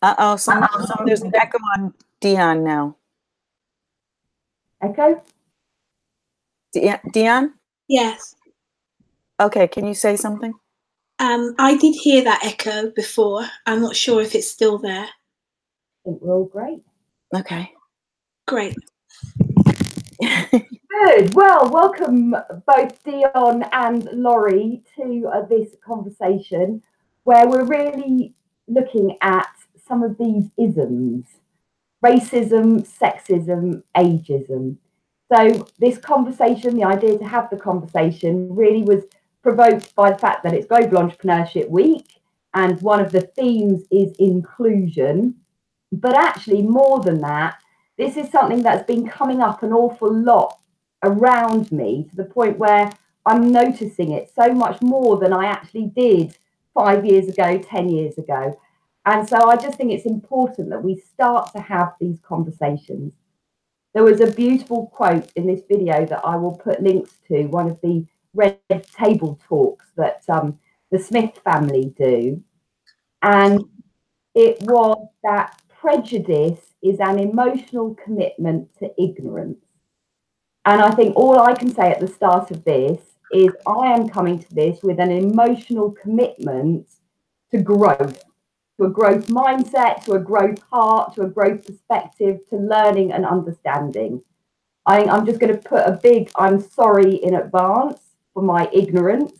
Uh-oh, there's an echo on Deon now. Echo? Deon? Yes. Okay, can you say something? I did hear that echo before. I'm not sure if it's still there. I think we're all great. Okay. Great. Good. Well, welcome both Deon and Laurie to this conversation where we're really looking at some of these isms: racism, sexism, ageism. So this conversation, the idea to have the conversation, really was provoked by the fact that it's Global Entrepreneurship Week and one of the themes is inclusion. But actually, more than that, this is something that's been coming up an awful lot around me to the point where I'm noticing it so much more than I actually did 5 years ago, 10 years ago. And so I just think it's important that we start to have these conversations. There was a beautiful quote in this video that I will put links to, one of the red table talks that the Smith family do. And it was that prejudice is an emotional commitment to ignorance. And I think all I can say at the start of this is I am coming to this with an emotional commitment to growth, to a growth mindset, to a growth heart, to a growth perspective, to learning and understanding. I'm just going to put a big I'm sorry in advance for my ignorance.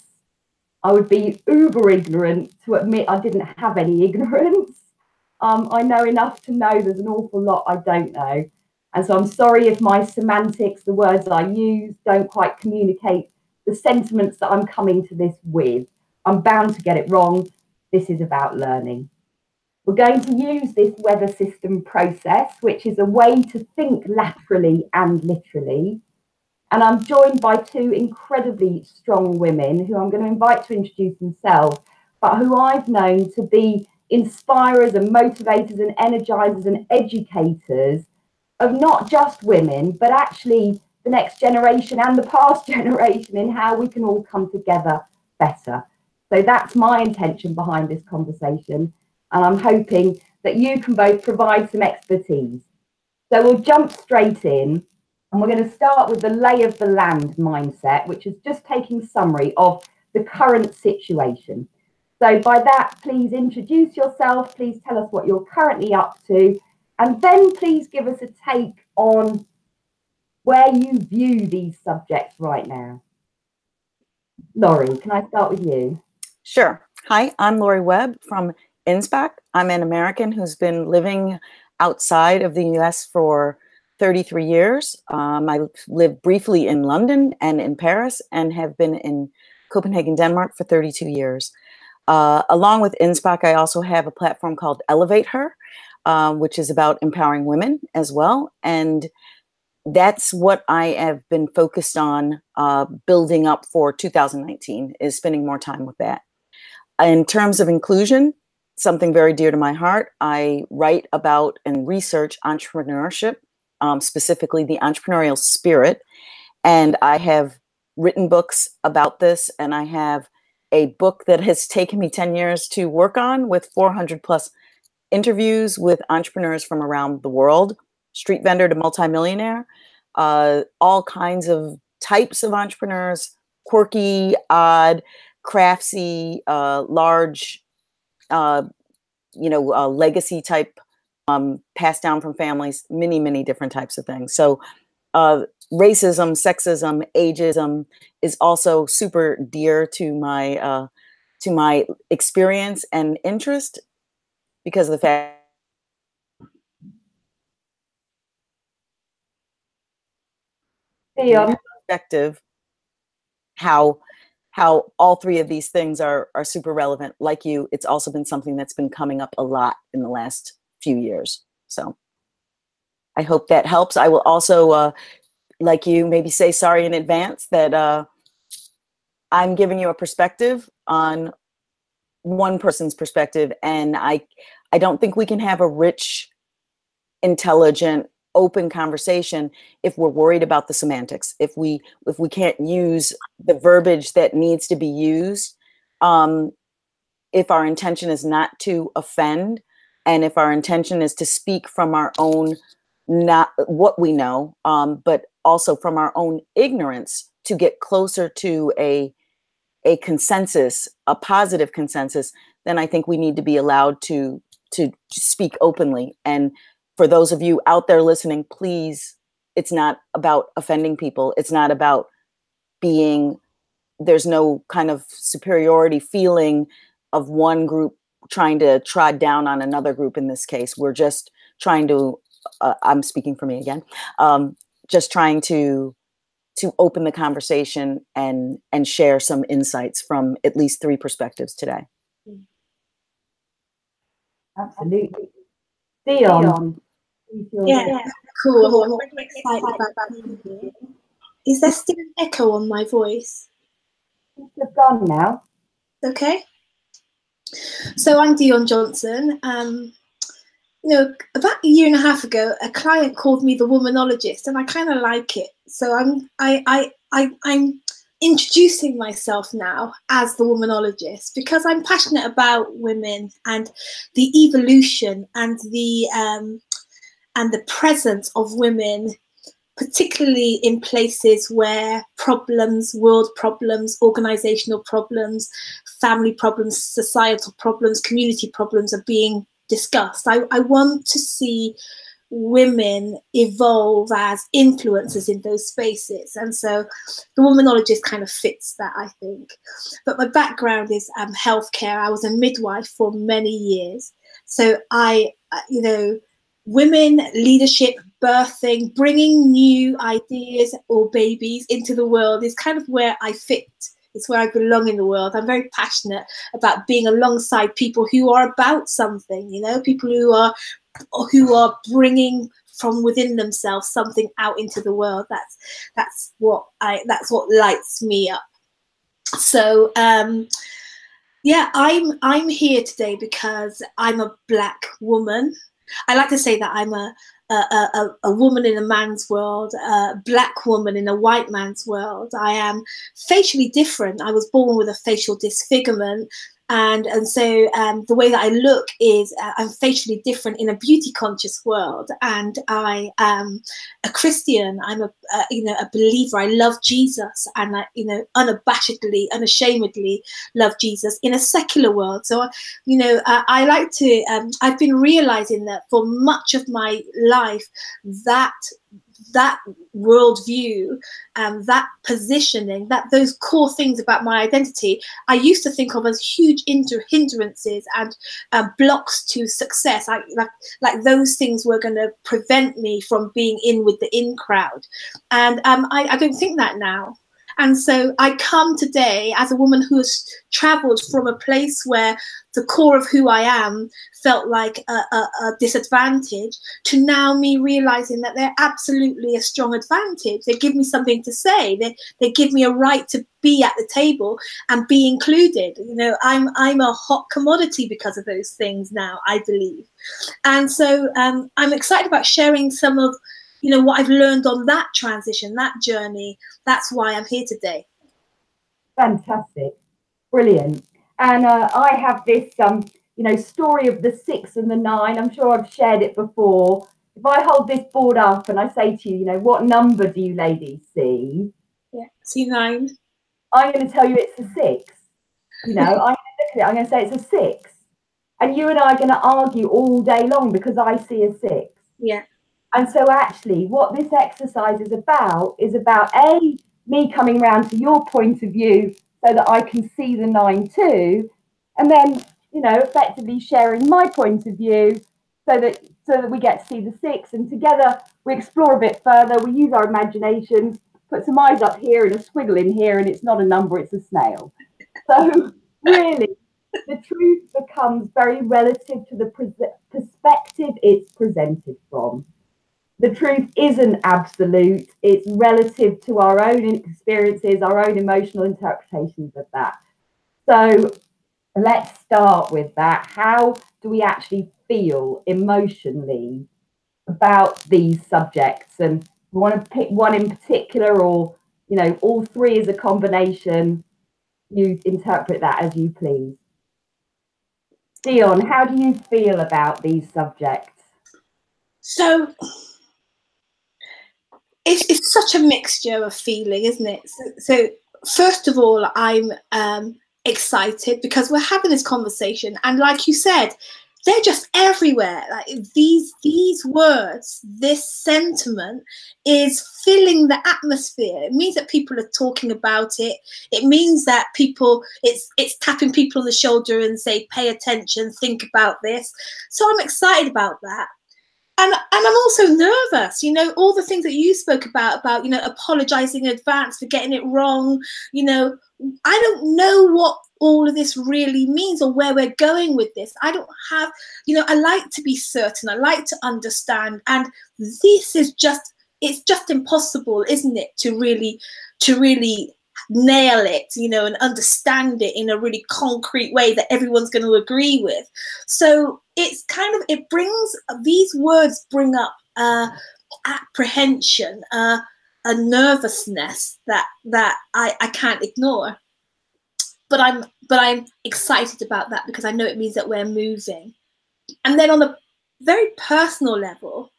I would be uber ignorant to admit I didn't have any ignorance. I know enough to know there's an awful lot I don't know. And so I'm sorry if my semantics, the words I use, don't quite communicate the sentiments that I'm coming to this with. I'm bound to get it wrong. This is about learning. We're going to use this weather system process, which is a way to think laterally and literally. And I'm joined by two incredibly strong women who I'm going to invite to introduce themselves, but who I've known to be inspirers and motivators and energizers and educators of not just women, but actually the next generation and the past generation in how we can all come together better. So that's my intention behind this conversation. And I'm hoping that you can both provide some expertise. So we'll jump straight in. And we're going to start with the lay of the land mindset, which is just taking summary of the current situation. So by that, please introduce yourself. Please tell us what you're currently up to. And then please give us a take on where you view these subjects right now. Laurie, can I start with you? Sure. Hi, I'm Laurie Webb from Innsbruck. I'm an American who's been living outside of the US for 33 years. I lived briefly in London and in Paris and have been in Copenhagen, Denmark for 32 years. Along with Innsbruck, I also have a platform called Elevate Her, which is about empowering women as well. And that's what I have been focused on building up for 2019, is spending more time with that. In terms of inclusion, something very dear to my heart, I write about and research entrepreneurship, specifically the entrepreneurial spirit. And I have written books about this, and I have a book that has taken me 10 years to work on with 400 plus interviews with entrepreneurs from around the world, street vendor to multimillionaire, all kinds of types of entrepreneurs, quirky, odd, craftsy, large, legacy type, passed down from families, many, many different types of things. So racism, sexism, ageism is also super dear to my experience and interest because of the fact perspective how all three of these things are super relevant. Like you, it's also been something that's been coming up a lot in the last few years. So I hope that helps. I will also, like you, maybe say sorry in advance that I'm giving you a perspective on one person's perspective, and I don't think we can have a rich, intelligent, open conversation if we're worried about the semantics. If we can't use the verbiage that needs to be used, if our intention is not to offend, And if our intention is to speak from our own, not what we know, but also from our own ignorance to get closer to a consensus, a positive consensus, then I think we need to be allowed to speak openly. And for those of you out there listening, please, it's not about offending people. It's not about being, there's no kind of superiority feeling of one group trying to trod down on another group in this case. We're just trying to, I'm speaking for me again, just trying to open the conversation and share some insights from at least 3 perspectives today. Absolutely. Deon. Yeah, cool. I'm very excited about being here. Is there still an echo on my voice? It's gone now. Okay. So I'm Deon Johnson. You know, about a year and a half ago, a client called me the womanologist, and I kind of like it. So I'm introducing myself now as the womanologist because I'm passionate about women and the evolution and the presence of women, particularly in places where problems, world problems, organizational problems, family problems, societal problems, community problems are being discussed. I want to see women evolve as influencers in those spaces, and so the womanologist kind of fits that, I think. But my background is healthcare. I was a midwife for many years, so you know, women, leadership, birthing, bringing new ideas or babies into the world is kind of where I fit. It's where I belong in the world. I'm very passionate about being alongside people who are about something, you know, people who are bringing from within themselves something out into the world. That's what lights me up. So yeah, I'm here today because I'm a Black woman. I like to say that I'm a woman in a man's world, a Black woman in a white man's world. I am facially different. I was born with a facial disfigurement. And so the way that I look is I'm facially different in a beauty conscious world. And I am a Christian. I'm a believer. I love Jesus, and I, unabashedly, unashamedly love Jesus in a secular world. So, I like to, I've been realizing that for much of my life, that worldview and that positioning, that those core things about my identity, I used to think of as huge hindrances and blocks to success. Like those things were going to prevent me from being in with the in crowd. And I don't think that now. And so I come today as a woman who has traveled from a place where the core of who I am felt like a disadvantage, to now me realizing that they're absolutely a strong advantage. They give me something to say. They give me a right to be at the table and be included. I'm a hot commodity because of those things now, I believe. And so I'm excited about sharing some of what I've learned on that transition, that journey. That's why I'm here today. Fantastic. Brilliant. And I have this, story of the 6 and the 9. I'm sure I've shared it before. If I hold this board up and I say to you, what number do you ladies see? Yeah, see 9. I'm going to tell you it's a 6. I'm going to look at it. I'm going to say it's a 6. And you and I are going to argue all day long because I see a 6. Yeah. And so actually what this exercise is about A, me coming around to your point of view so that I can see the 9 too, and then, effectively sharing my point of view so that we get to see the 6, and together we explore a bit further, we use our imaginations, put some eyes up here and a squiggle in here, and it's not a number, it's a snail. So really, the truth becomes very relative to the perspective it's presented from. The truth isn't absolute, it's relative to our own experiences, our own emotional interpretations of that. So let's start with that. How do we actually feel emotionally about these subjects? And we want to pick one in particular, or, all 3 as a combination. You interpret that as you please. Deon, how do you feel about these subjects? So it's such a mixture of feeling, isn't it? So first of all, I'm excited because we're having this conversation, and like you said, they're just everywhere. Like these words, this sentiment is filling the atmosphere. It means that people are talking about it. It means that it's tapping people on the shoulder and say, pay attention, think about this. So I'm excited about that. And I'm also nervous, you know, all the things that you spoke about, you know, apologizing in advance for getting it wrong. You know, I don't know what all of this really means or where we're going with this. I don't have, you know, I like to be certain. I like to understand. And this is just, it's just impossible, isn't it, to really nail it, you know, and understand it in a really concrete way that everyone's going to agree with. So it's kind of, it brings, these words bring up apprehension, a nervousness that I can't ignore. But I'm excited about that because I know it means that we're moving. And then on a very personal level,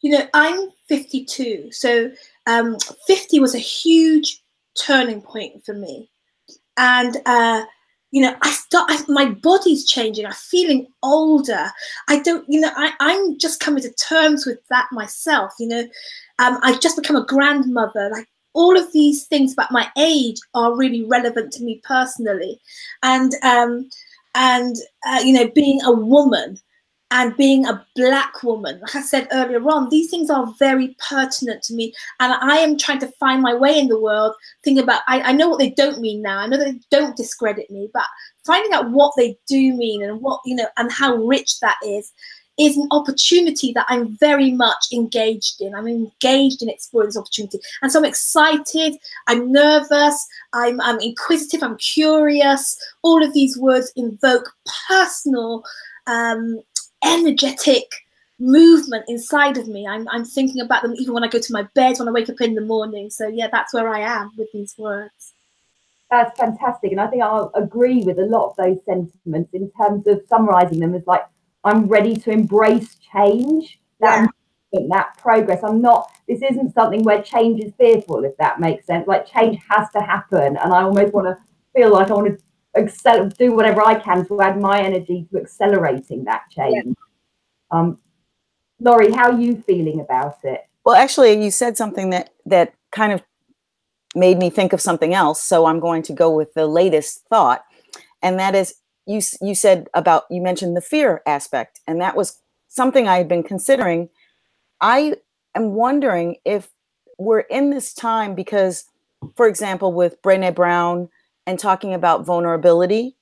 you know, I'm 52, so 50 was a huge turning point for me. And you know, my body's changing. I'm feeling older. I don't, you know, I'm just coming to terms with that myself. You know, I've just become a grandmother. Like all of these things about my age are really relevant to me personally. And you know, being a woman and being a Black woman, like I said earlier on, these things are very pertinent to me. And I am trying to find my way in the world, thinking about, I know what they don't mean now. I know they don't discredit me, but finding out what they do mean and what, you know, and how rich that is an opportunity that I'm very much engaged in. I'm engaged in exploring this opportunity. And so I'm excited, I'm nervous, I'm inquisitive, I'm curious. All of these words invoke personal, energetic movement inside of me. I'm thinking about them even when I go to my bed, when I wake up in the morning. So yeah, that's where I am with these words. That's fantastic. And I think I'll agree with a lot of those sentiments in terms of summarizing them as like, I'm ready to embrace change, that progress. This isn't something where change is fearful, if that makes sense. Like change has to happen. And I almost want to feel like I want to do whatever I can to add my energy to accelerating that change. Yeah. Laurie, how are you feeling about it? Well, actually, you said something that kind of made me think of something else. So I'm going to go with the latest thought. And that is, you said about, you mentioned the fear aspect. And that was something I had been considering. I am wondering if we're in this time because, for example, with Brené Brown and talking about vulnerability,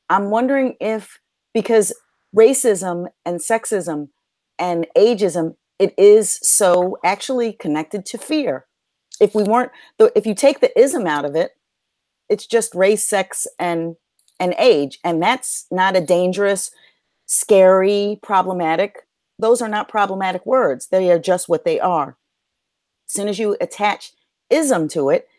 I'm wondering if, because racism and sexism and ageism, it is so actually connected to fear. If we weren't, if you take the ism out of it, it's just race, sex, and age. And that's not a dangerous, scary, problematic. Those are not problematic words. They are just what they are. As soon as you attach ism to it,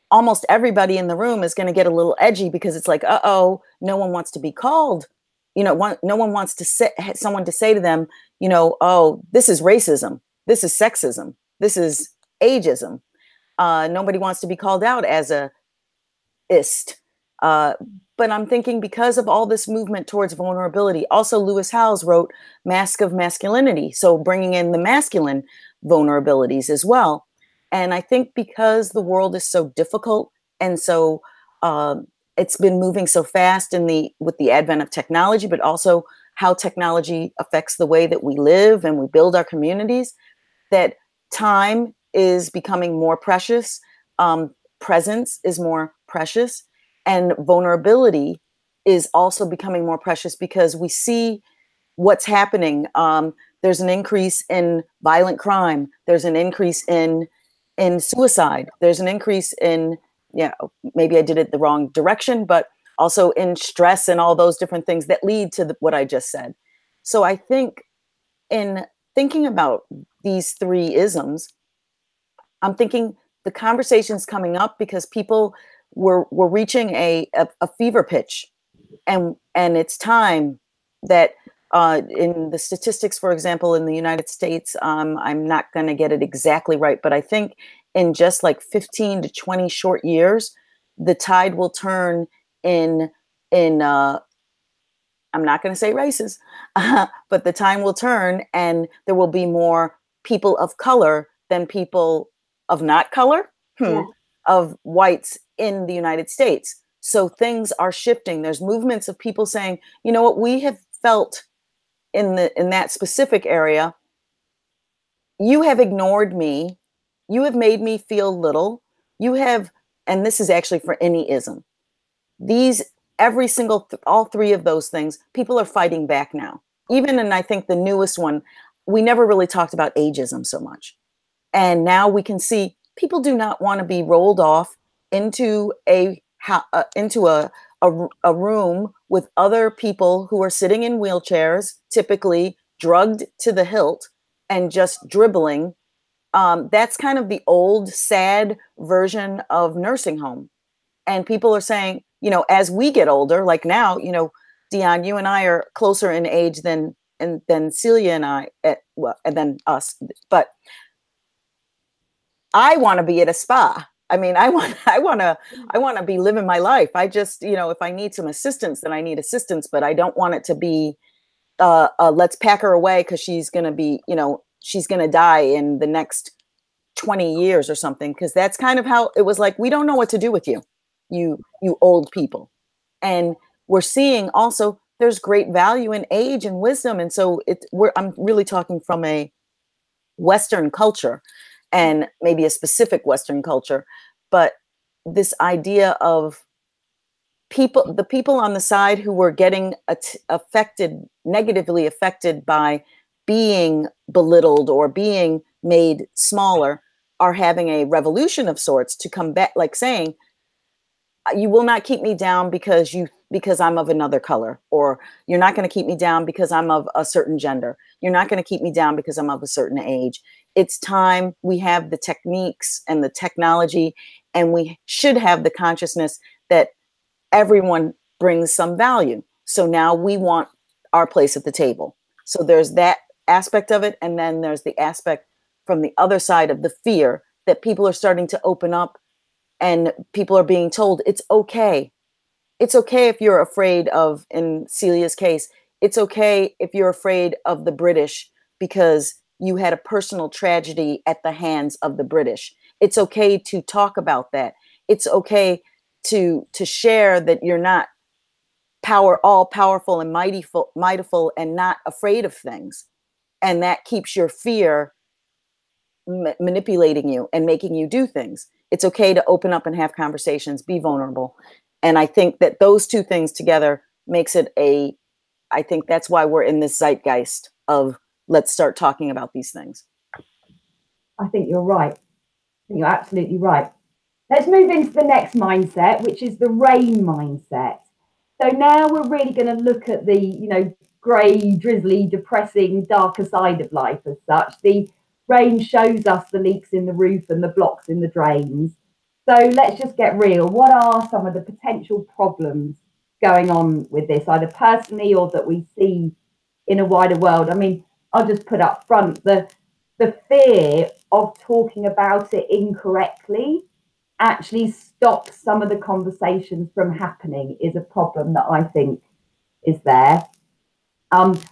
almost everybody in the room is going to get a little edgy because it's like, uh-oh, no one wants to be called. You know, no one wants to someone to say to them, you know, oh, this is racism. This is sexism. This is ageism. Nobody wants to be called out as a ist. But I'm thinking because of all this movement towards vulnerability, also Lewis Howes wrote Mask of Masculinity. So bringing in the masculine vulnerabilities as well. And I think because the world is so difficult and so it's been moving so fast with the advent of technology, but also how technology affects the way that we live and we build our communities, that time is becoming more precious. Presence is more precious. And vulnerability is also becoming more precious because we see what's happening. There's an increase in violent crime. There's an increase in suicide. There's an increase in, maybe I did it the wrong direction, but also in stress and all those different things that lead to what I just said. So I think in thinking about these three isms, I'm thinking the conversation's coming up because people were reaching a fever pitch and it's time that in the statistics, for example, in the United States, I'm not going to get it exactly right, but I think in just like 15 to 20 short years, the tide will turn in I'm not going to say races, but the time will turn and there will be more people of color than people of not color, Yeah. of whites in the United States. So things are shifting. There's movements of people saying, you know what, we have felt in that specific area, you have ignored me, you have made me feel little, you have, and this is actually for any ism. These every single all three of those things, people are fighting back now. Even, and I think the newest one, we never really talked about ageism so much. And now we can see people do not want to be rolled off into a room with other people who are sitting in wheelchairs, typically drugged to the hilt and just dribbling. That's kind of the old, sad version of nursing home. And people are saying, you know, as we get older, like now, you know, Deon, you and I are closer in age than Celia and I, well, and then us. But I want to be at a spa. I mean, I want to be living my life. I just, you know, if I need some assistance, then I need assistance, but I don't want it to be, let's pack her away because she's going to be, you know, she's going to die in the next 20 years or something. Cause that's kind of how it was like, we don't know what to do with you, you old people. And we're seeing also there's great value in age and wisdom. And so I'm really talking from a Western culture and maybe a specific Western culture, but this idea of the people on the side who were getting negatively affected by being belittled or being made smaller are having a revolution of sorts to come back, like saying, you will not keep me down because I'm of another color, or you're not going to keep me down because I'm of a certain gender. You're not going to keep me down because I'm of a certain age. It's time. We have the techniques and the technology, and we should have the consciousness that everyone brings some value. So now we want our place at the table. So there's that aspect of it. And then there's the aspect from the other side of the fear that people are starting to open up, and people are being told it's okay. It's okay if you're afraid of, in Celia's case, it's okay if you're afraid of the British because you had a personal tragedy at the hands of the British. It's okay to talk about that. It's okay to share that you're not all powerful and mightiful and not afraid of things. And that keeps your fear manipulating you and making you do things. It's okay to open up and have conversations, be vulnerable. And I think that those two things together makes it I think that's why we're in this zeitgeist of let's start talking about these things. I think you're right. I think you're absolutely right. Let's move into the next mindset, which is the rain mindset. So now we're really going to look at the, you know, grey, drizzly, depressing, darker side of life as such. The rain shows us the leaks in the roof and the blocks in the drains. So let's just get real. What are some of the potential problems going on with this, either personally or that we see in a wider world? I mean, I'll just put up front the fear of talking about it incorrectly actually stops some of the conversations from happening is a problem that I think is there.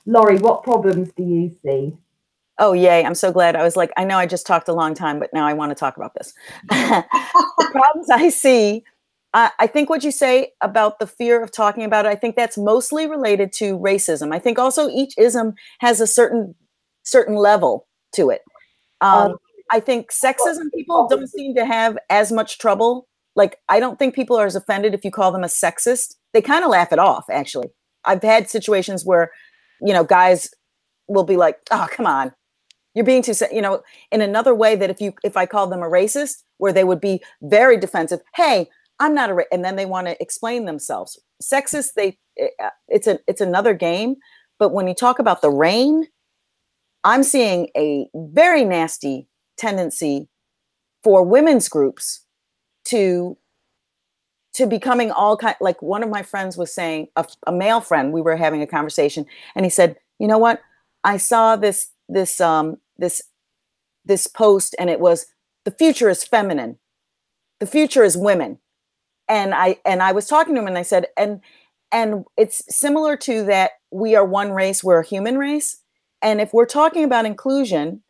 Laurie, what problems do you see? Oh, yay. I'm so glad. I was like, I know I just talked a long time, but now I want to talk about this. The problems I see, I think what you say about the fear of talking about it, I think that's mostly related to racism. I think also each ism has a certain level to it. I think sexism, people don't seem to have as much trouble. Like, I don't think people are as offended if you call them a sexist. They kind of laugh it off, actually. I've had situations where, you know, guys will be like, oh, come on. You're being too, you know, in another way that if I called them a racist, where they would be very defensive. Hey, I'm not and then they want to explain themselves. Sexist, it's another game. But when you talk about the rain, I'm seeing a very nasty tendency for women's groups to to becoming all kind, like one of my friends was saying, a male friend, we were having a conversation, and he said, you know what? I saw this post, and it was, the future is feminine. The future is women. And I was talking to him, and I said, and it's similar to that, we are one race, we're a human race. And if we're talking about inclusion,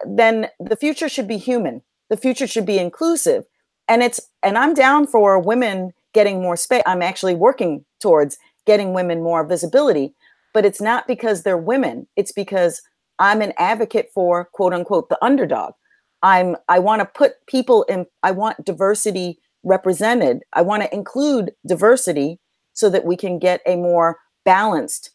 then the future should be human. The future should be inclusive. And I'm down for women getting more space. I'm actually working towards getting women more visibility, but it's not because they're women. It's because I'm an advocate for, quote unquote, the underdog. I want to put people in, I want diversity represented. I want to include diversity so that we can get a more balanced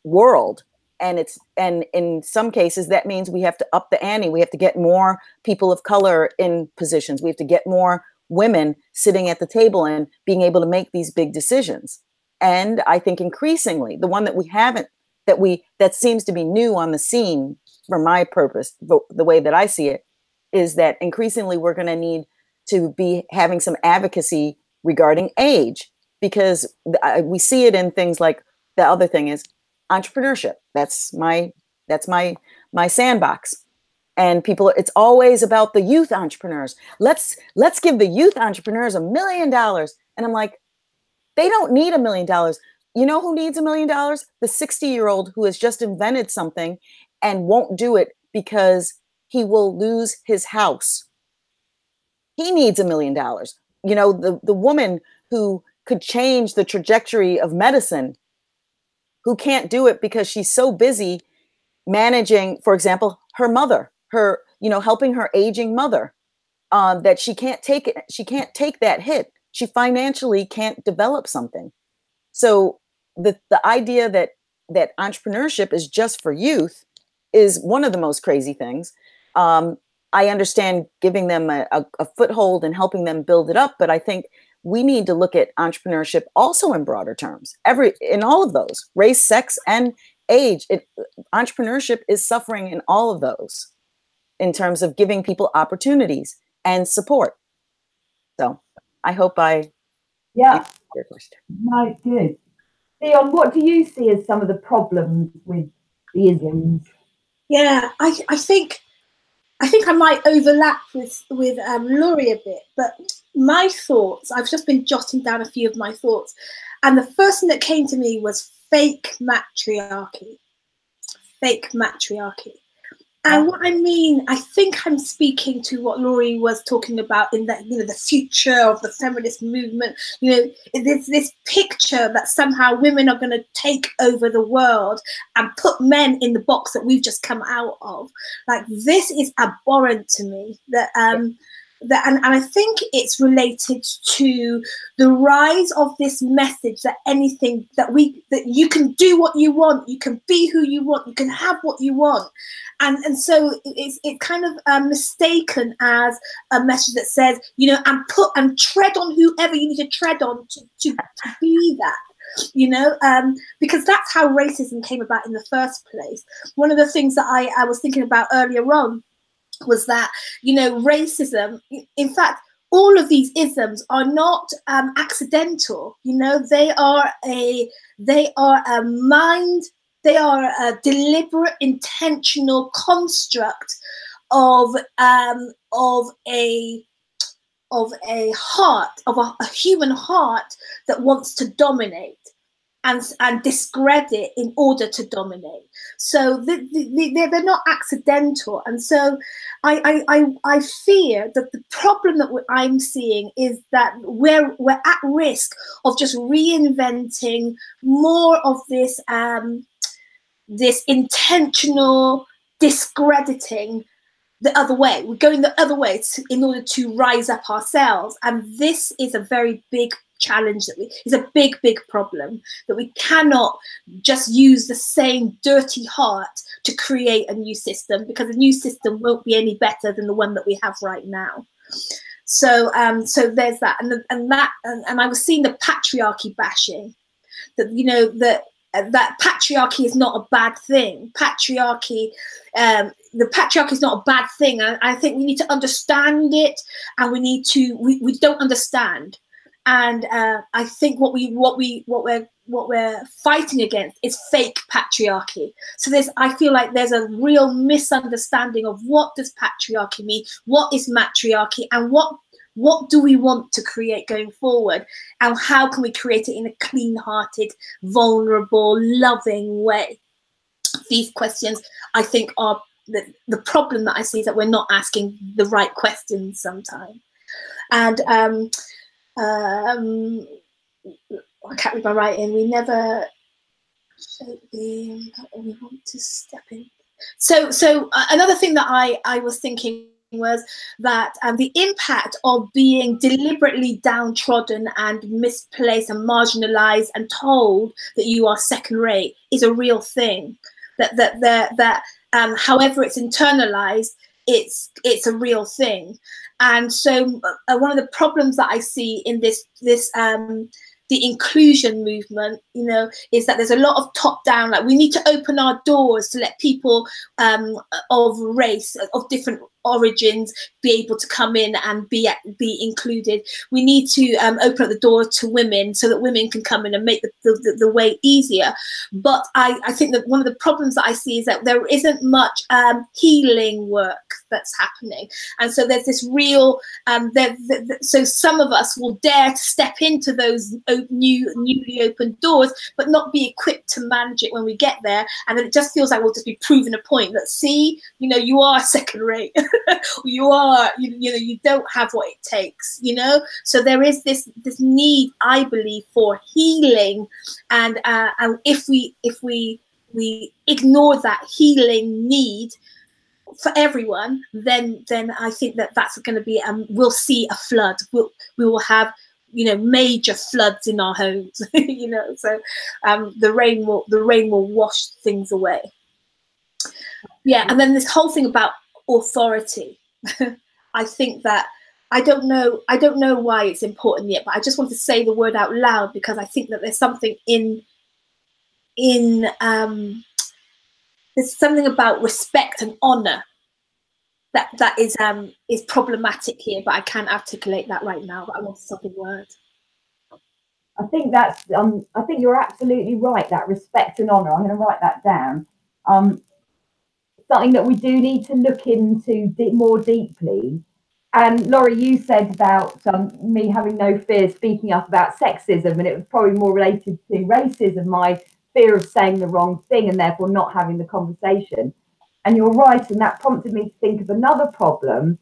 world. And in some cases, that means we have to up the ante. We have to get more people of color in positions. We have to get more women sitting at the table and being able to make these big decisions. And I think increasingly, the one that we haven't, that seems to be new on the scene for my purpose, the way that I see it, is that increasingly we're going to need to be having some advocacy regarding age, because we see it in things like, the other thing is entrepreneurship. That's my sandbox. And people, it's always about the youth entrepreneurs. Let's give the youth entrepreneurs $1 million. And I'm like, they don't need $1 million. You know who needs $1 million? The 60-year-old who has just invented something and won't do it because he will lose his house. He needs $1 million. You know, the woman who could change the trajectory of medicine, who can't do it because she's so busy managing, for example, her mother, helping her aging mother, that she can't take it. She can't take that hit. She financially can't develop something. So the idea that entrepreneurship is just for youth is one of the most crazy things. I understand giving them a foothold and helping them build it up, but I think we need to look at entrepreneurship also in broader terms. In all of those, race, sex, and age, entrepreneurship is suffering in all of those in terms of giving people opportunities and support. So I hope I answered your question. No, good. Deon, what do you see as some of the problems with the isms? Yeah, I think I might overlap with Laurie a bit, but my thoughts, I've just been jotting down a few of my thoughts, and the first thing that came to me was fake matriarchy. Fake matriarchy. And what I mean, I think I'm speaking to what Laurie was talking about in that, the future of the feminist movement. There's this picture that somehow women are going to take over the world and put men in the box that we've just come out of. Like, this is abhorrent to me. And I think it's related to the rise of this message that that you can do what you want, you can be who you want, you can have what you want. And so it's kind of mistaken as a message that says, and tread on whoever you need to tread on to be that. Because that's how racism came about in the first place. One of the things that I was thinking about earlier on was that, racism, in fact, all of these isms are not accidental. They are a deliberate, intentional construct of a human heart that wants to dominate and discredit in order to dominate. So they're not accidental. And so I fear that the problem that I'm seeing is that we're at risk of just reinventing more of this this intentional discrediting the other way. We're going the other way in order to rise up ourselves. And this is a very big challenge is a big problem, that we cannot just use the same dirty heart to create a new system, because the new system won't be any better than the one that we have right now. So there's that, and I was seeing the patriarchy bashing, that that patriarchy is not a bad thing. The patriarchy is not a bad thing. I think we need to understand it, and we don't understand. And I think what we're fighting against is fake patriarchy. So I feel like there's a real misunderstanding of what does patriarchy mean, what is matriarchy, and what do we want to create going forward, and how can we create it in a clean-hearted, vulnerable, loving way. These questions, I think, are the problem that I see is that we're not asking the right questions sometimes. And I can't read my writing. We never shape the we want to step in. So another thing that I was thinking was that the impact of being deliberately downtrodden and misplaced and marginalized and told that you are second rate is a real thing. That however it's internalized, it's a real thing. And so one of the problems that I see in this the inclusion movement, you know, is that there's a lot of top down, like we need to open our doors to let people of race, of different origins, be able to come in and be included. We need to open up the door to women so that women can come in and make the way easier. But I think that one of the problems that I see is that there isn't much healing work that's happening. And so there's this real, so some of us will dare to step into those newly opened doors, but not be equipped to manage it when we get there. And then it just feels like we'll just be proving a point that, see, you know, you are second rate. You are, you know, you don't have what it takes, you know. So there is this need, I believe, for healing, and if we ignore that healing need for everyone, then I think that's going to be we'll see a flood. We will have, you know, major floods in our homes. You know, so the rain will wash things away. Yeah, and then this whole thing about authority. I think that I don't know why it's important yet, but I just want to say the word out loud because I think that there's something there's something about respect and honor that is problematic here, but I can't articulate that right now. But I want to say the word. I think that's I think you're absolutely right. That respect and honor. I'm going to write that down. Something that we do need to look into more deeply. And Laurie, you said about me having no fear speaking up about sexism, and it was probably more related to racism, my fear of saying the wrong thing and therefore not having the conversation. And you're right, and that prompted me to think of another problem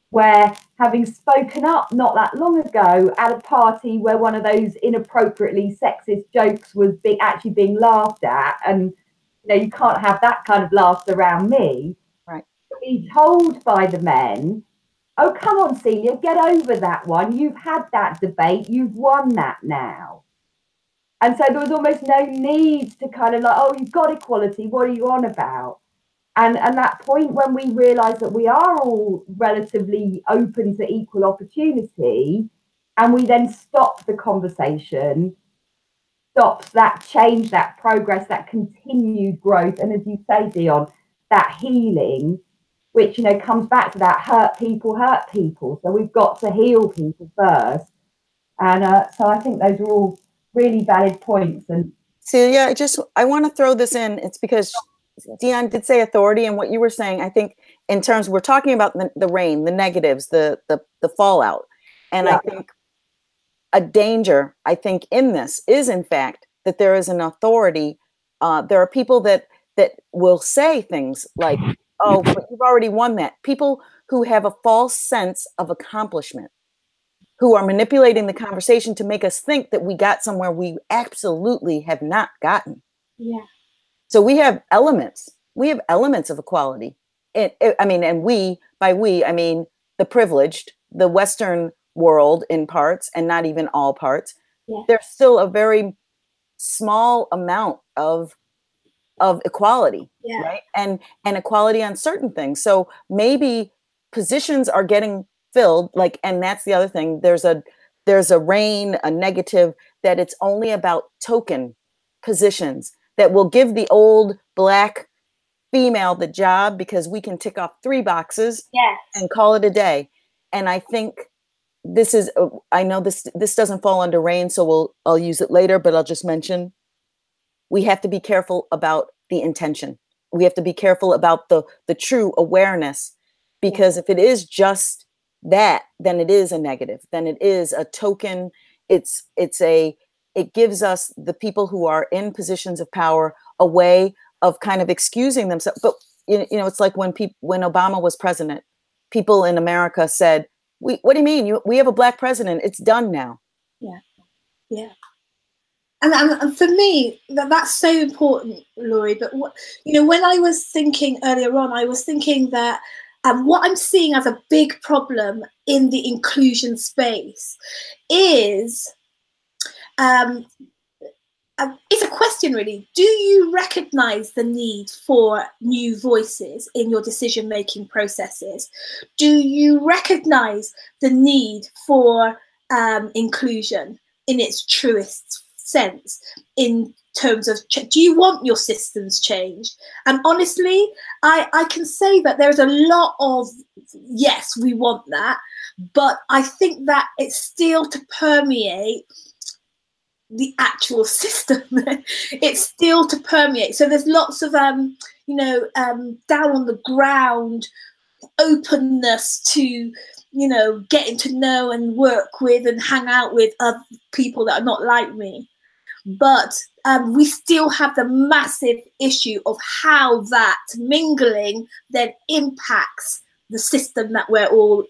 where, having spoken up not that long ago at a party where one of those inappropriately sexist jokes was actually being laughed at, and you know, you can't have that kind of laughter around me. Right. Be told by the men, oh, come on, Celia, get over that one. You've had that debate. You've won that now. And so there was almost no need to kind of like, oh, you've got equality. What are you on about? And that point when we realise that we are all relatively open to equal opportunity, and we then stop the conversation, stops that change, that progress, that continued growth, and as you say, Deon, that healing, which, you know, comes back to that hurt people. So we've got to heal people first. And so I think those are all really valid points. And Celia, I want to throw this in. It's because Deon did say authority, and what you were saying, I think in terms, we're talking about the rain, the negatives, the fallout. And yeah. I think a danger, I think, in this is, in fact, that there is an authority. There are people that will say things like, oh, but you've already won that. People who have a false sense of accomplishment, who are manipulating the conversation to make us think that we got somewhere we absolutely have not gotten. Yeah. So we have elements. We have elements of equality. And we, by we, I mean the privileged, the Western world in parts, and not even all parts. Yeah. There's still a very small amount of equality, yeah. Right? And equality on certain things. So maybe positions are getting filled, like, and that's the other thing. There's a reign, a negative, that it's only about token positions that will give the old Black female the job because we can tick off 3 boxes, yes, and call it a day. And I think this is, I know this doesn't fall under RAIN, so I'll use it later, but I'll just mention, we have to be careful about the intention. We have to be careful about the true awareness, because if it is just that, then it is a negative, then it is a token. It gives us, the people who are in positions of power, a way of kind of excusing themselves. But it's like when Obama was president, people in America said, what do you mean? We have a black president. It's done now. Yeah. Yeah. And for me, that's so important, Laurie. But when I was thinking earlier on, I was thinking that what I'm seeing as a big problem in the inclusion space is it's a question, really. Do you recognize the need for new voices in your decision-making processes? Do you recognize the need for inclusion in its truest sense, in terms of, do you want your systems changed? And honestly, I can say that there's a lot of, yes, we want that, but I think that it's still to permeate the actual system. It's still to permeate. So there's lots of down on the ground openness to getting to know and work with and hang out with other people that are not like me. But we still have the massive issue of how that mingling then impacts the system that we're all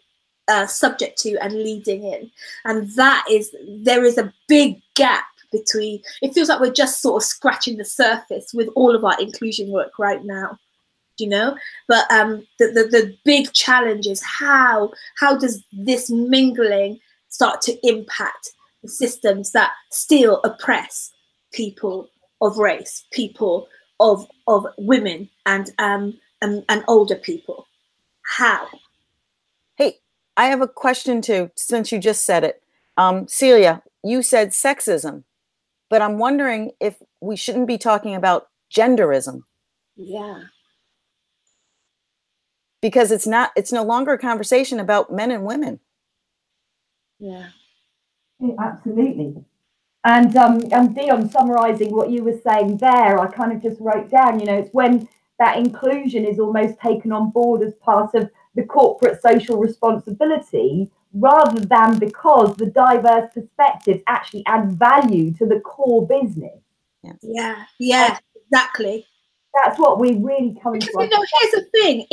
subject to and leading in. And there is a big gap between, it feels like we're just sort of scratching the surface with all of our inclusion work right now, but the big challenge is how does this mingling start to impact the systems that still oppress people of race, people of women and older people? How? Hey, I have a question too, since you just said it. Celia, you said sexism, but I'm wondering if we shouldn't be talking about genderism. Yeah. Because it's no longer a conversation about men and women. Yeah. Absolutely. And Deon, summarising what you were saying there, I kind of just wrote down, it's when that inclusion is almost taken on board as part of the corporate social responsibility, rather than because the diverse perspectives actually add value to the core business. Yeah, exactly. That's what we really come to. Here's the thing.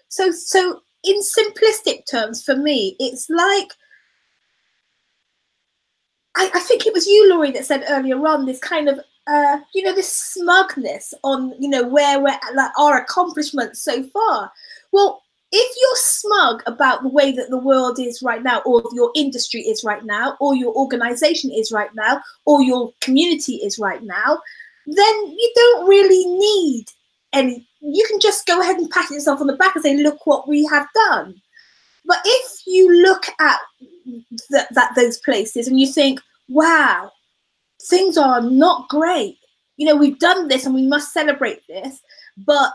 So in simplistic terms, for me, it's like, I think it was you, Laurie, that said earlier on this kind of, this smugness on, where we're at, like, our accomplishments so far. Well, if you're smug about the way that the world is right now, or your industry is right now, or your organization is right now, or your community is right now, then you don't really need any. You can just go ahead and pat yourself on the back and say, look what we have done. But if you look at those places and you think, wow, things are not great. We've done this and we must celebrate this. But,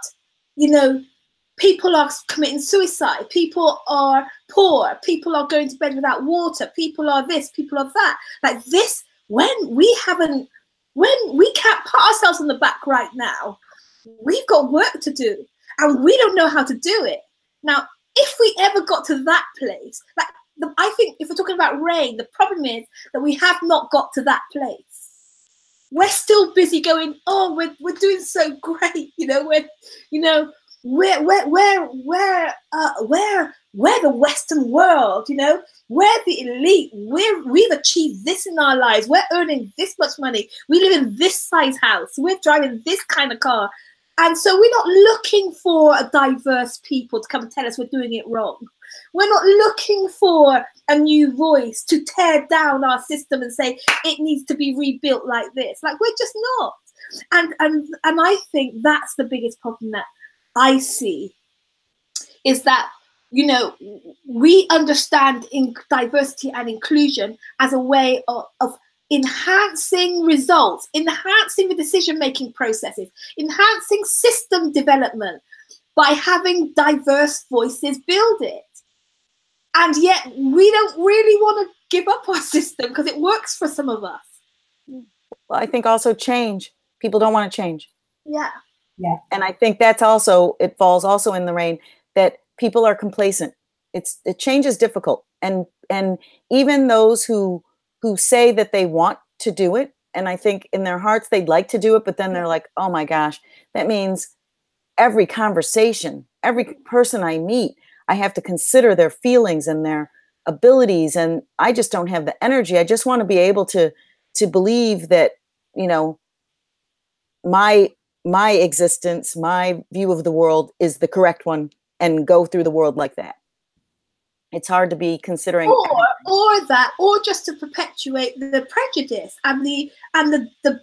people are committing suicide. People are poor. People are going to bed without water. People are this, people are that. Like this, when we can't pat ourselves on the back right now, we've got work to do and we don't know how to do it. Now, if we ever got to that place, I think if we're talking about RAIN, the problem is that we have not got to that place. We're still busy going, oh, we're doing so great, we're the Western world, we're the elite, we've achieved this in our lives, we're earning this much money, we live in this size house, we're driving this kind of car. And so we're not looking for a diverse people to come and tell us we're doing it wrong. We're not looking for a new voice to tear down our system and say it needs to be rebuilt like this. Like, we're just not. And I think that's the biggest problem that I see, is that, we understand in diversity and inclusion as a way of enhancing results, enhancing the decision-making processes, enhancing system development by having diverse voices build it. And yet we don't really want to give up our system because it works for some of us. Well, I think also change. People don't want to change. Yeah. Yeah. And I think that's also, it falls also in the rain that people are complacent. Change is difficult. And even those who say that they want to do it, and I think in their hearts they'd like to do it, but then they're like, oh my gosh, that means every conversation, every person I meet, I have to consider their feelings and their abilities, and I just don't have the energy. I just want to be able to believe that, you know, my existence, my view of the world is the correct one, and go through the world like that. It's hard to be considering, or just to perpetuate the prejudice and the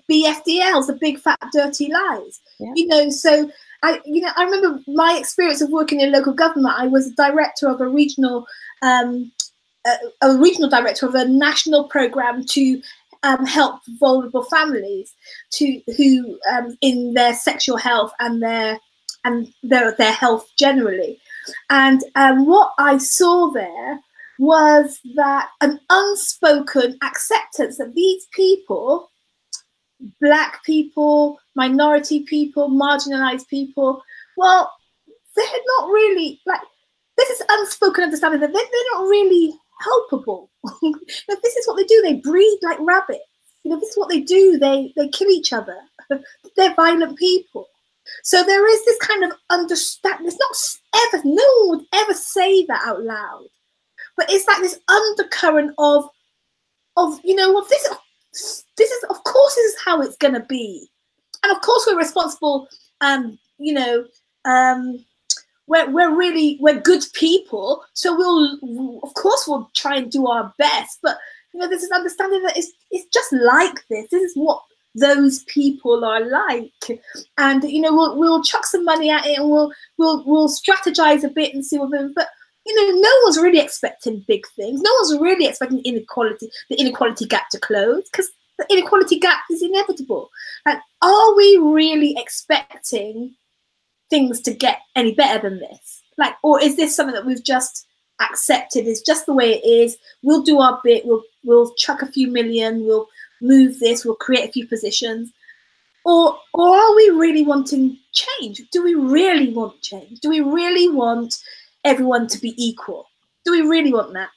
BFDLs, the big fat dirty lies. Yeah. You know, so I remember my experience of working in local government. I was a director of a regional director of a national program to help vulnerable families who in their sexual health and their health generally. And what I saw there was that an unspoken acceptance that these people, Black people, minority people, marginalized people, well, they're not really, like, this is unspoken understanding that they're not really helpable. This is what they do. They breed like rabbits. You know, this is what they do. They kill each other. They're violent people. So there is this kind of understanding. It's not ever, no one would ever say that out loud, but it's like this undercurrent of you know what, this is of course this is how it's gonna be, and of course we're responsible. You know, we're good people, so we'll try and do our best. But you know, there's this understanding that it's just like this. This is what those people are like, and you know, we'll chuck some money at it, and we'll strategize a bit and see what. But you know, no one's really expecting big things. No one's really expecting the inequality gap to close, because the inequality gap is inevitable. Like, are we really expecting things to get any better than this? Like, or is this something that we've just accepted? Is just the way it is. We'll do our bit. We'll chuck a few million. We'll move this. We'll create a few positions. Or are we really wanting change? Do we really want change? Do we really want everyone to be equal? Do we really want that?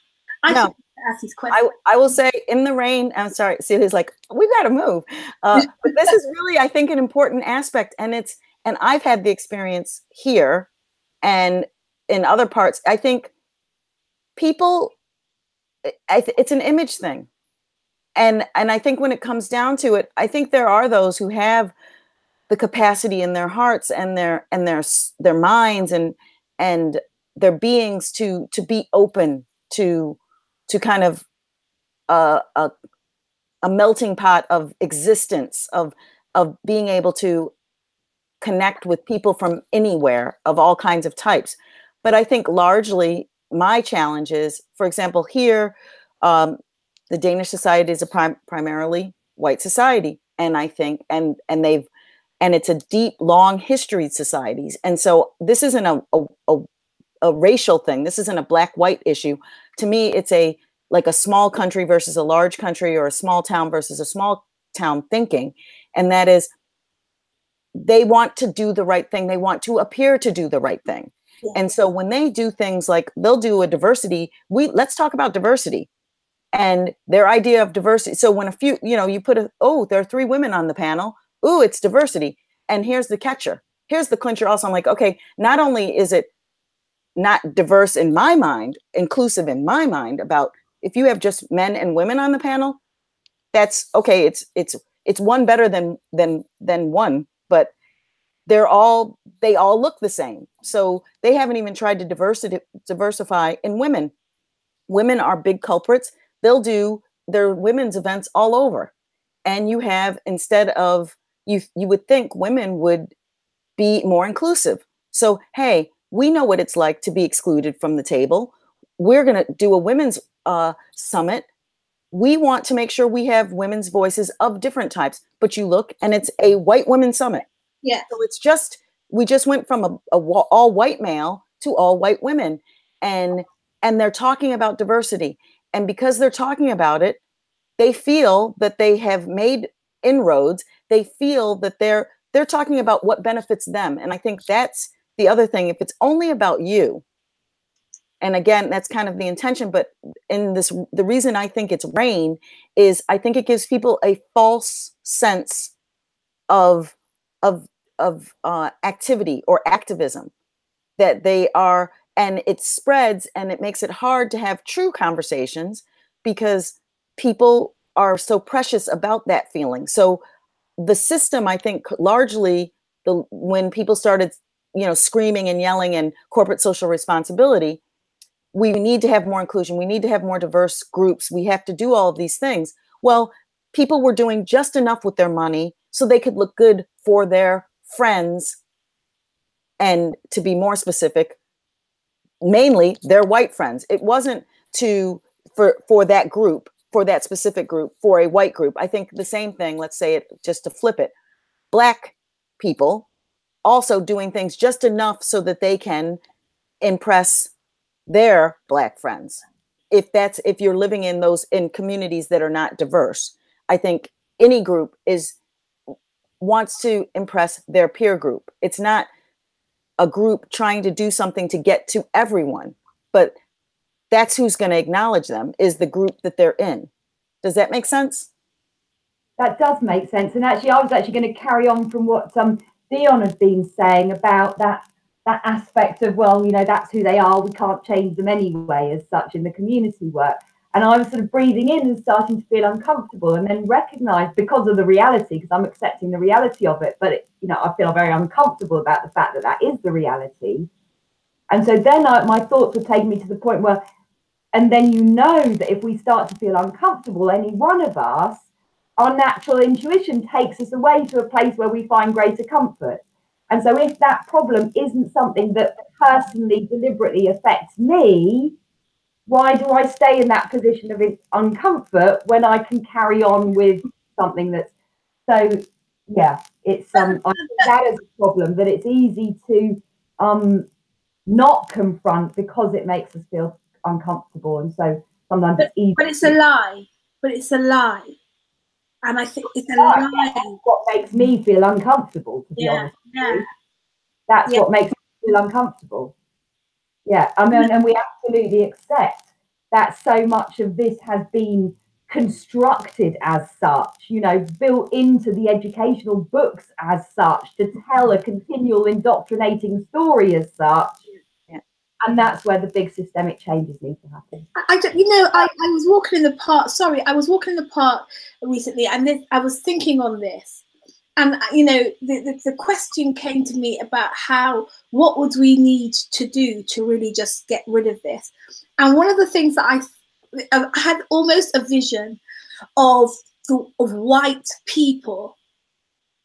No. Ask these questions. I will say, in the rain, I'm sorry, Celia's like, we got to move. But this is really, I think, an important aspect. And I've had the experience here and in other parts. I think people, it's an image thing. And I think when it comes down to it, I think there are those who have the capacity in their hearts and their minds and their beings to be open to kind of a melting pot of existence, of being able to connect with people from anywhere of all kinds of types. But I think largely my challenge is, for example, here, the Danish society is a primarily white society, and I think and it's a deep, long history societies, and so this isn't a racial thing. This isn't a black-white issue. To me, it's like a small country versus a large country, or a small town versus a small town thinking, and that is, they want to do the right thing. They want to appear to do the right thing. Yeah. And so when they do things like they'll do a diversity, let's talk about diversity and their idea of diversity. So when a few, you know, you put there are 3 women on the panel. Ooh, it's diversity. And here's the catcher. Here's the clincher also. I'm like, okay, not only is it not diverse in my mind, inclusive in my mind, about if you have just men and women on the panel, that's okay. It's one better than one, but they all look the same. So they haven't even tried to diversify in women. Women are big culprits. They'll do their women's events all over. And you have, instead of, you would think women would be more inclusive. So, hey, we know what it's like to be excluded from the table. We're going to do a women's summit. We want to make sure we have women's voices of different types, but you look and it's a white women's summit. Yeah. So it's just, we just went from a all white male to all white women. And and they're talking about diversity. And because they're talking about it, they feel that they have made inroads. They feel that they're talking about what benefits them. And I think that's the other thing. If it's only about you, and again, that's kind of the intention, but in this, the reason I think it's RAIN is I think it gives people a false sense of activity or activism, that they are, and it spreads and it makes it hard to have true conversations because people are so precious about that feeling. So the system, I think, largely when people started, screaming and yelling and corporate social responsibility, we need to have more inclusion. We need to have more diverse groups. We have to do all of these things. Well, people were doing just enough with their money so they could look good for their friends. And to be more specific, mainly their white friends. It wasn't for that group, for that specific group, for a white group. I think the same thing, let's say it just to flip it, Black people also doing things just enough so that they can impress their Black friends. If you're living in communities that are not diverse, I think any group wants to impress their peer group. It's not a group trying to do something to get to everyone, but that's who's going to acknowledge them, is the group that they're in. Does that make sense? That does make sense. And actually, I was actually going to carry on from what Deon had been saying about that aspect of, well, that's who they are. We can't change them anyway, as such, in the community work. And I was sort of breathing in and starting to feel uncomfortable, and then recognise, because of the reality, because I'm accepting the reality of it, but I feel very uncomfortable about the fact that that is the reality. And so then my thoughts were taking me to the point where, and then that if we start to feel uncomfortable, any one of us, our natural intuition takes us away to a place where we find greater comfort. And so if that problem isn't something that personally, deliberately affects me, why do I stay in that position of uncomfort when I can carry on with something that's so, yeah, it's I think that is a problem, that it's easy to not confront because it makes us feel uncomfortable. And so sometimes it's easy. But it's a lie. But it's a lie. And I think it's a lie. That's what makes me feel uncomfortable, to be honest with you. That's what makes me feel uncomfortable. Yeah, I mean, and we absolutely accept that so much of this has been constructed as such, built into the educational books as such, to tell a continual indoctrinating story as such. And that's where the big systemic changes need to happen. I was walking in the park. Sorry, I was walking in the park recently, and I was thinking on this. And, the question came to me about what would we need to do to really just get rid of this? And one of the things that I had almost a vision of white people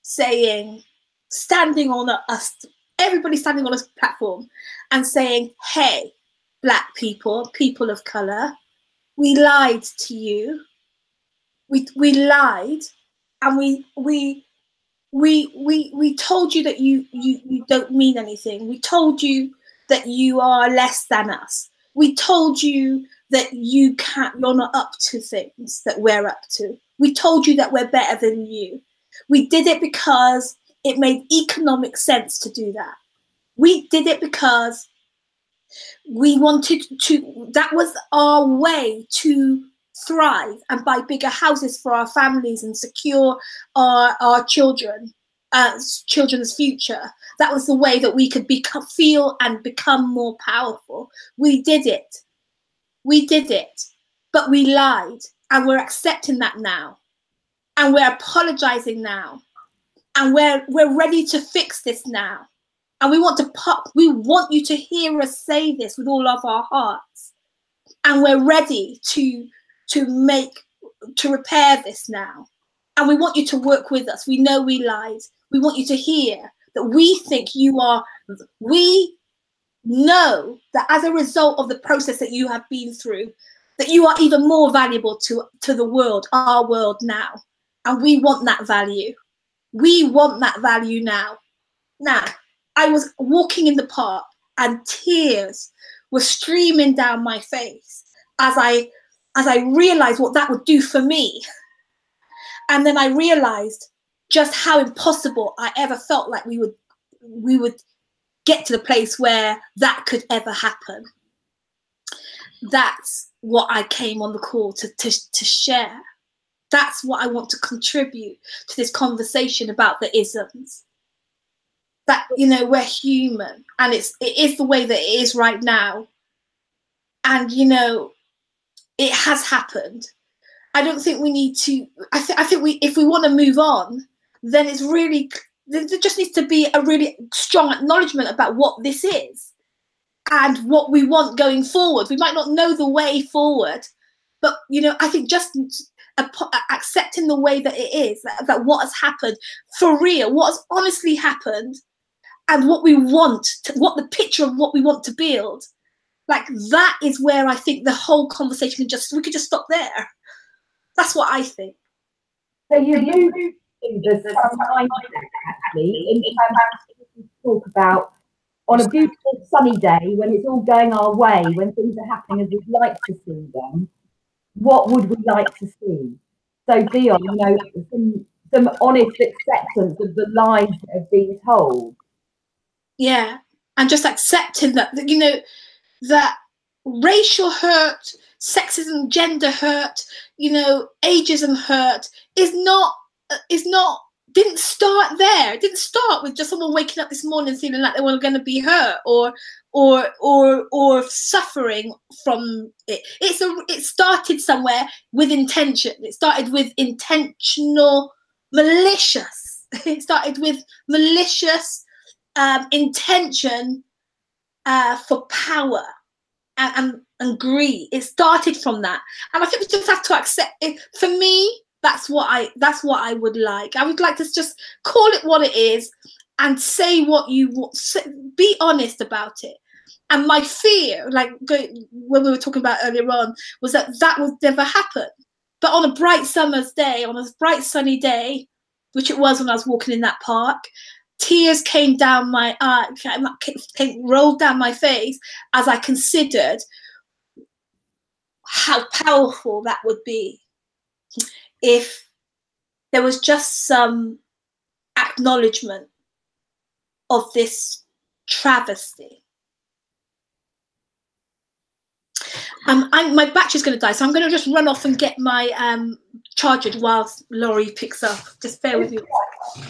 standing on everybody standing on a platform and saying, hey, Black people, people of color, we lied to you. We lied, and we told you that you don't mean anything. We told you that you are less than us. We told you that you're not up to things that we're up to. We told you that we're better than you. We did it because it made economic sense to do that. We did it because we wanted to, that was our way to thrive and buy bigger houses for our families and secure our children's future. That was the way that we could feel and become more powerful. We did it. We did it, but we lied, and we're accepting that now, and we're apologizing now, and we're ready to fix this now, and we want you to hear us say this with all of our hearts, and we're ready to repair this now, and we want you to work with us. We know we lied. We want you to hear that we think we know that as a result of the process that you have been through, that you are even more valuable to the world, our world now. And we want that value. We want that value now. Now, I was walking in the park and tears were streaming down my face as I realized what that would do for me. And then I realized just how impossible I ever felt like we would get to the place where that could ever happen. That's what I came on the call to share. That's what I want to contribute to this conversation about the isms. That, you know, we're human, and it is the way that it is right now. And, you know, it has happened. I don't think we need to, I think if we want to move on, then it's really, there just needs to be a really strong acknowledgement about what this is and what we want going forward. We might not know the way forward, but, you know, I think just accepting the way that it is, that what has happened for real, what has honestly happened, and what we want, what the picture of what we want to build, like that is where I think the whole conversation we could just stop there. That's what I think. So you do think there's some mindset actually in terms of talk about on a beautiful sunny day when it's all going our way, when things are happening as we'd like to see them, what would we like to see? So Deon, you know, some honest acceptance of the lies that have been told. Yeah, and just accepting that, you know, that racial hurt, sexism, gender hurt, you know, ageism hurt didn't start there. It didn't start with just someone waking up this morning feeling like they were going to be hurt or suffering from it. It started somewhere with intention. It started with intentional, malicious. It started with malicious intention for power and greed. It started from that, and I think we just have to accept it. For me, that's what I would like. I would like to just call it what it is and say what you want. Be honest about it. And my fear, like when we were talking about earlier on, was that would never happen. But on a bright summer's day, on a bright sunny day, which it was when I was walking in that park, tears came down my eye, rolled down my face as I considered how powerful that would be if there was just some acknowledgement of this travesty. My battery's going to die, so I'm going to just run off and get my charger whilst Laurie picks up. Just bear with me.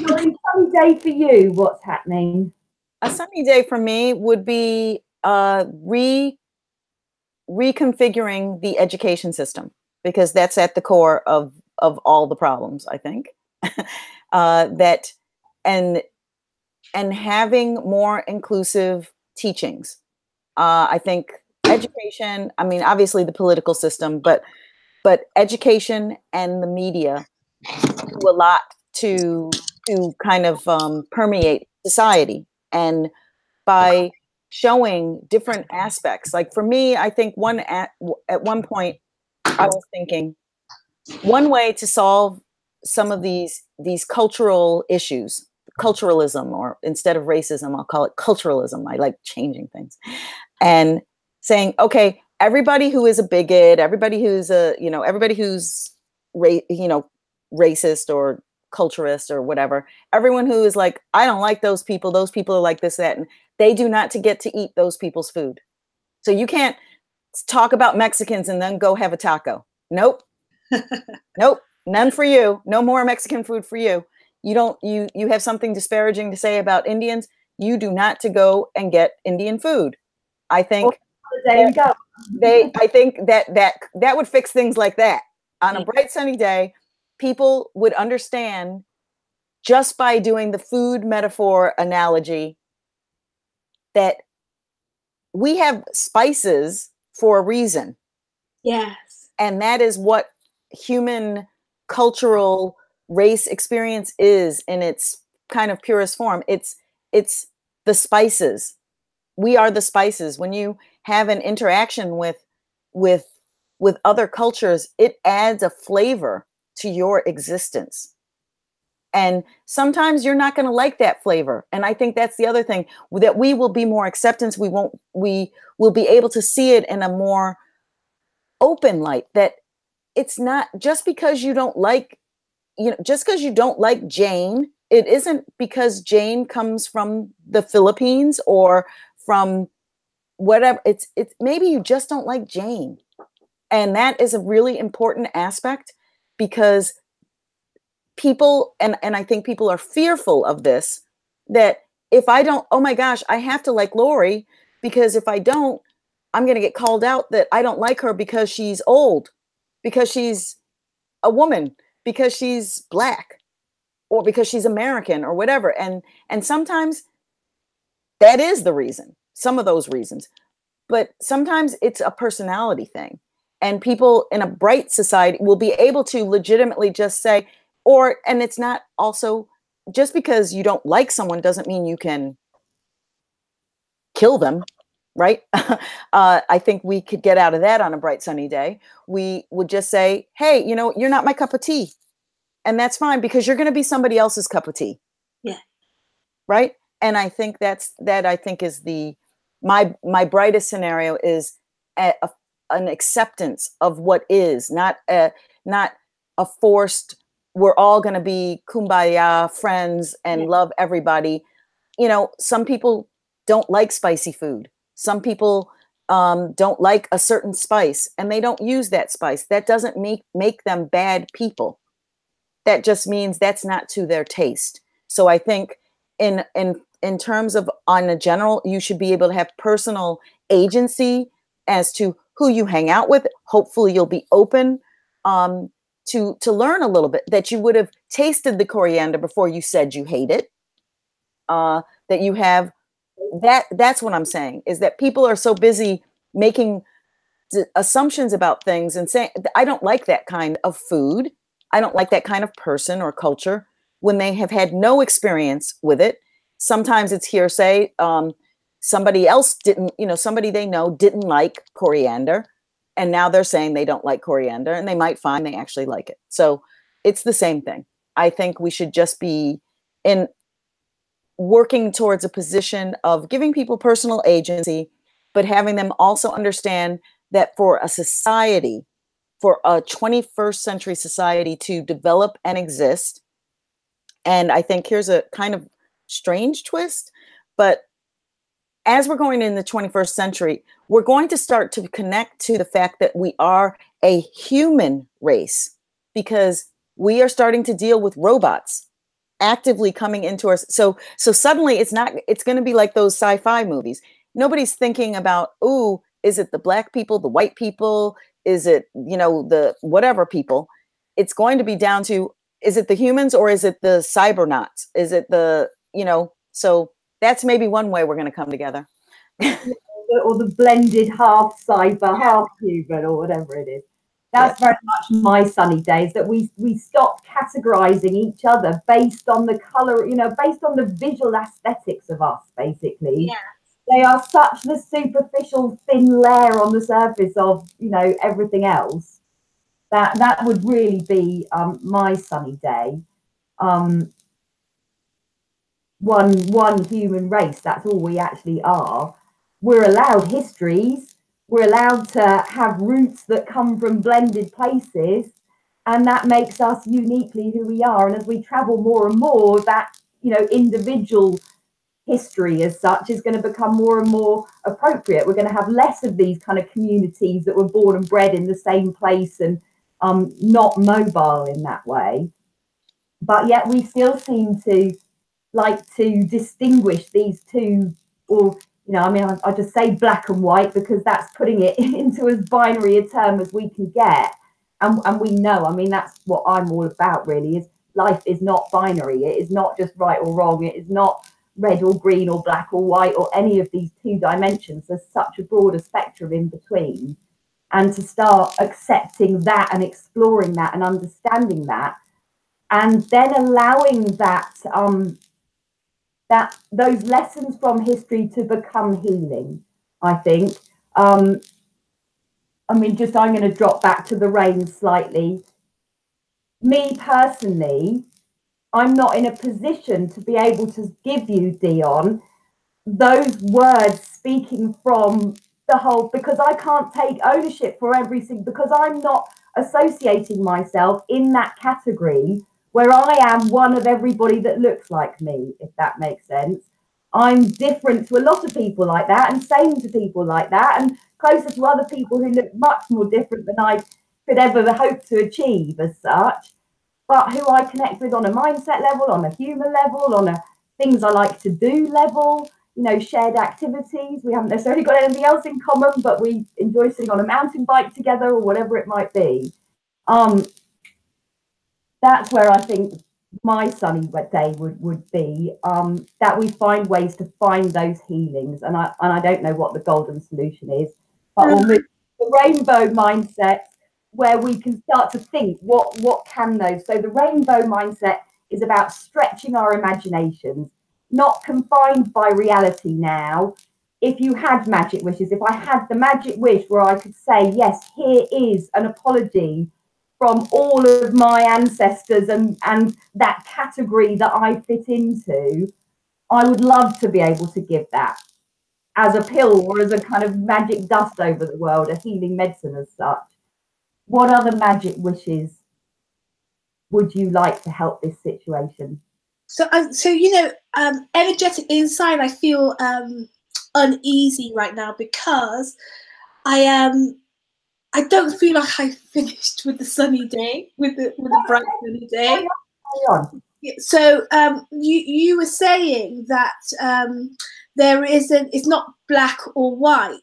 Laurie, sunny day for you, what's happening? A sunny day for me would be reconfiguring the education system, because that's at the core of all the problems, I think. That and having more inclusive teachings. I think education, I mean, obviously the political system, but education and the media do a lot to kind of permeate society. And by showing different aspects, like for me, I think at one point I was thinking one way to solve some of these cultural issues, culturalism, or instead of racism, I'll call it culturalism. I like changing things. And saying, okay, everybody who is a bigot, everybody who's racist or culturist or whatever, everyone who is like, I don't like those people are like this, that, and they do not get to eat those people's food. So you can't talk about Mexicans and then go have a taco. Nope. Nope. None for you. No more Mexican food for you. You have something disparaging to say about Indians, you do not to go and get Indian food. I think I think that would fix things like that. On a bright sunny day, people would understand just by doing the food metaphor analogy that we have spices for a reason. Yes. And that is what human cultural race experience is in its kind of purest form. It's the spices. We are the spices. When you have an interaction with other cultures, it adds a flavor to your existence. And sometimes you're not going to like that flavor. And I think that's the other thing, that we will be more acceptance. We will be able to see it in a more open light, that it's not just because you don't like, just because you don't like Jane, it isn't because Jane comes from the Philippines or from whatever. It's maybe you just don't like Jane. And that is a really important aspect, because people, and I think people are fearful of this, that if I don't, oh my gosh, I have to like Laurie, because if I don't, I'm going to get called out that I don't like her because she's old, because she's a woman, because she's Black, or because she's American, or whatever. And sometimes that is the reason, some of those reasons, but sometimes it's a personality thing. And people in a bright society will be able to legitimately just say, and it's not also, just because you don't like someone doesn't mean you can kill them, right? I think we could get out of that on a bright sunny day. We would just say, hey, you're not my cup of tea. And that's fine, because you're going to be somebody else's cup of tea. Yeah. Right. And I think I think is my brightest scenario is an acceptance of what is, not a forced, we're all going to be kumbaya friends and love everybody. Some people don't like spicy food. Some people don't like a certain spice, and they don't use that spice. That doesn't make them bad people. That just means that's not to their taste. So I think in terms of, on a general, you should be able to have personal agency as to who you hang out with. Hopefully you'll be open to learn a little bit, that you would have tasted the coriander before you said you hate it. That you have that's what I'm saying, is that people are so busy making assumptions about things and saying, I don't like that kind of food, I don't like that kind of person or culture, when they have had no experience with it. Sometimes it's hearsay. Somebody else didn't, somebody they know didn't like coriander, and now they're saying they don't like coriander, and they might find they actually like it. So it's the same thing. I think we should just be in working towards a position of giving people personal agency, but having them also understand that for a society, for a 21st century society to develop and exist, and I think here's a kind of strange twist, but as we're going in the 21st century, we're going to start to connect to the fact that we are a human race, because we are starting to deal with robots actively coming into us. So suddenly it's going to be like those sci-fi movies. Nobody's thinking about, ooh, is it the Black people, the white people? Is it, the whatever people? It's going to be down to, is it the humans or is it the cybernauts? Is it the, so that's maybe one way we're going to come together. Or the blended half cyber, half human, or whatever it is. That's very much my sunny days, that we stop categorizing each other based on the color, based on the visual aesthetics of us, basically. Yeah. They are such the superficial thin layer on the surface of, everything else. That would really be my sunny day. One human race, that's all we actually are. We're allowed histories. We're allowed to have roots that come from blended places, and that makes us uniquely who we are. And as we travel more and more, that, individual history as such is going to become more and more appropriate. We're going to have less of these kind of communities that were born and bred in the same place and not mobile in that way. But yet we still seem to like to distinguish these two, or I just say black and white because that's putting it into as binary a term as we can get. And we know, that's what I'm all about, really, is life is not binary. It is not just right or wrong. It is not red or green or black or white or any of these two dimensions. There's such a broader spectrum in between. And to start accepting that and exploring that and understanding that, and then allowing that those lessons from history to become healing, I think. I'm going to drop back to the rain slightly. Me personally, I'm not in a position to be able to give you, Deon, those words speaking from the whole, because I can't take ownership for everything, because I'm not associating myself in that category where I am one of everybody that looks like me, if that makes sense. I'm different to a lot of people like that, and same to people like that, and closer to other people who look much more different than I could ever hope to achieve as such, but who I connect with on a mindset level, on a human level, on a things I like to do level, you know, shared activities. We haven't necessarily got anything else in common, but we enjoy sitting on a mountain bike together or whatever it might be. That's where I think my sunny day would be, that we find ways to find those healings. And I don't know what the golden solution is, but we'll move to the rainbow mindset, where we can start to think what can those. So the rainbow mindset is about stretching our imaginations, not confined by reality now. If you had magic wishes, if I had the magic wish where I could say, yes, here is an apology from all of my ancestors and that category that I fit into, I would love to be able to give that as a pill or as a kind of magic dust over the world, a healing medicine as such. What other magic wishes would you like to help this situation? So you know, energetic inside, I feel uneasy right now because I don't feel like I finished with the sunny day, with the bright sunny day. So you were saying that there isn't, it's not black or white,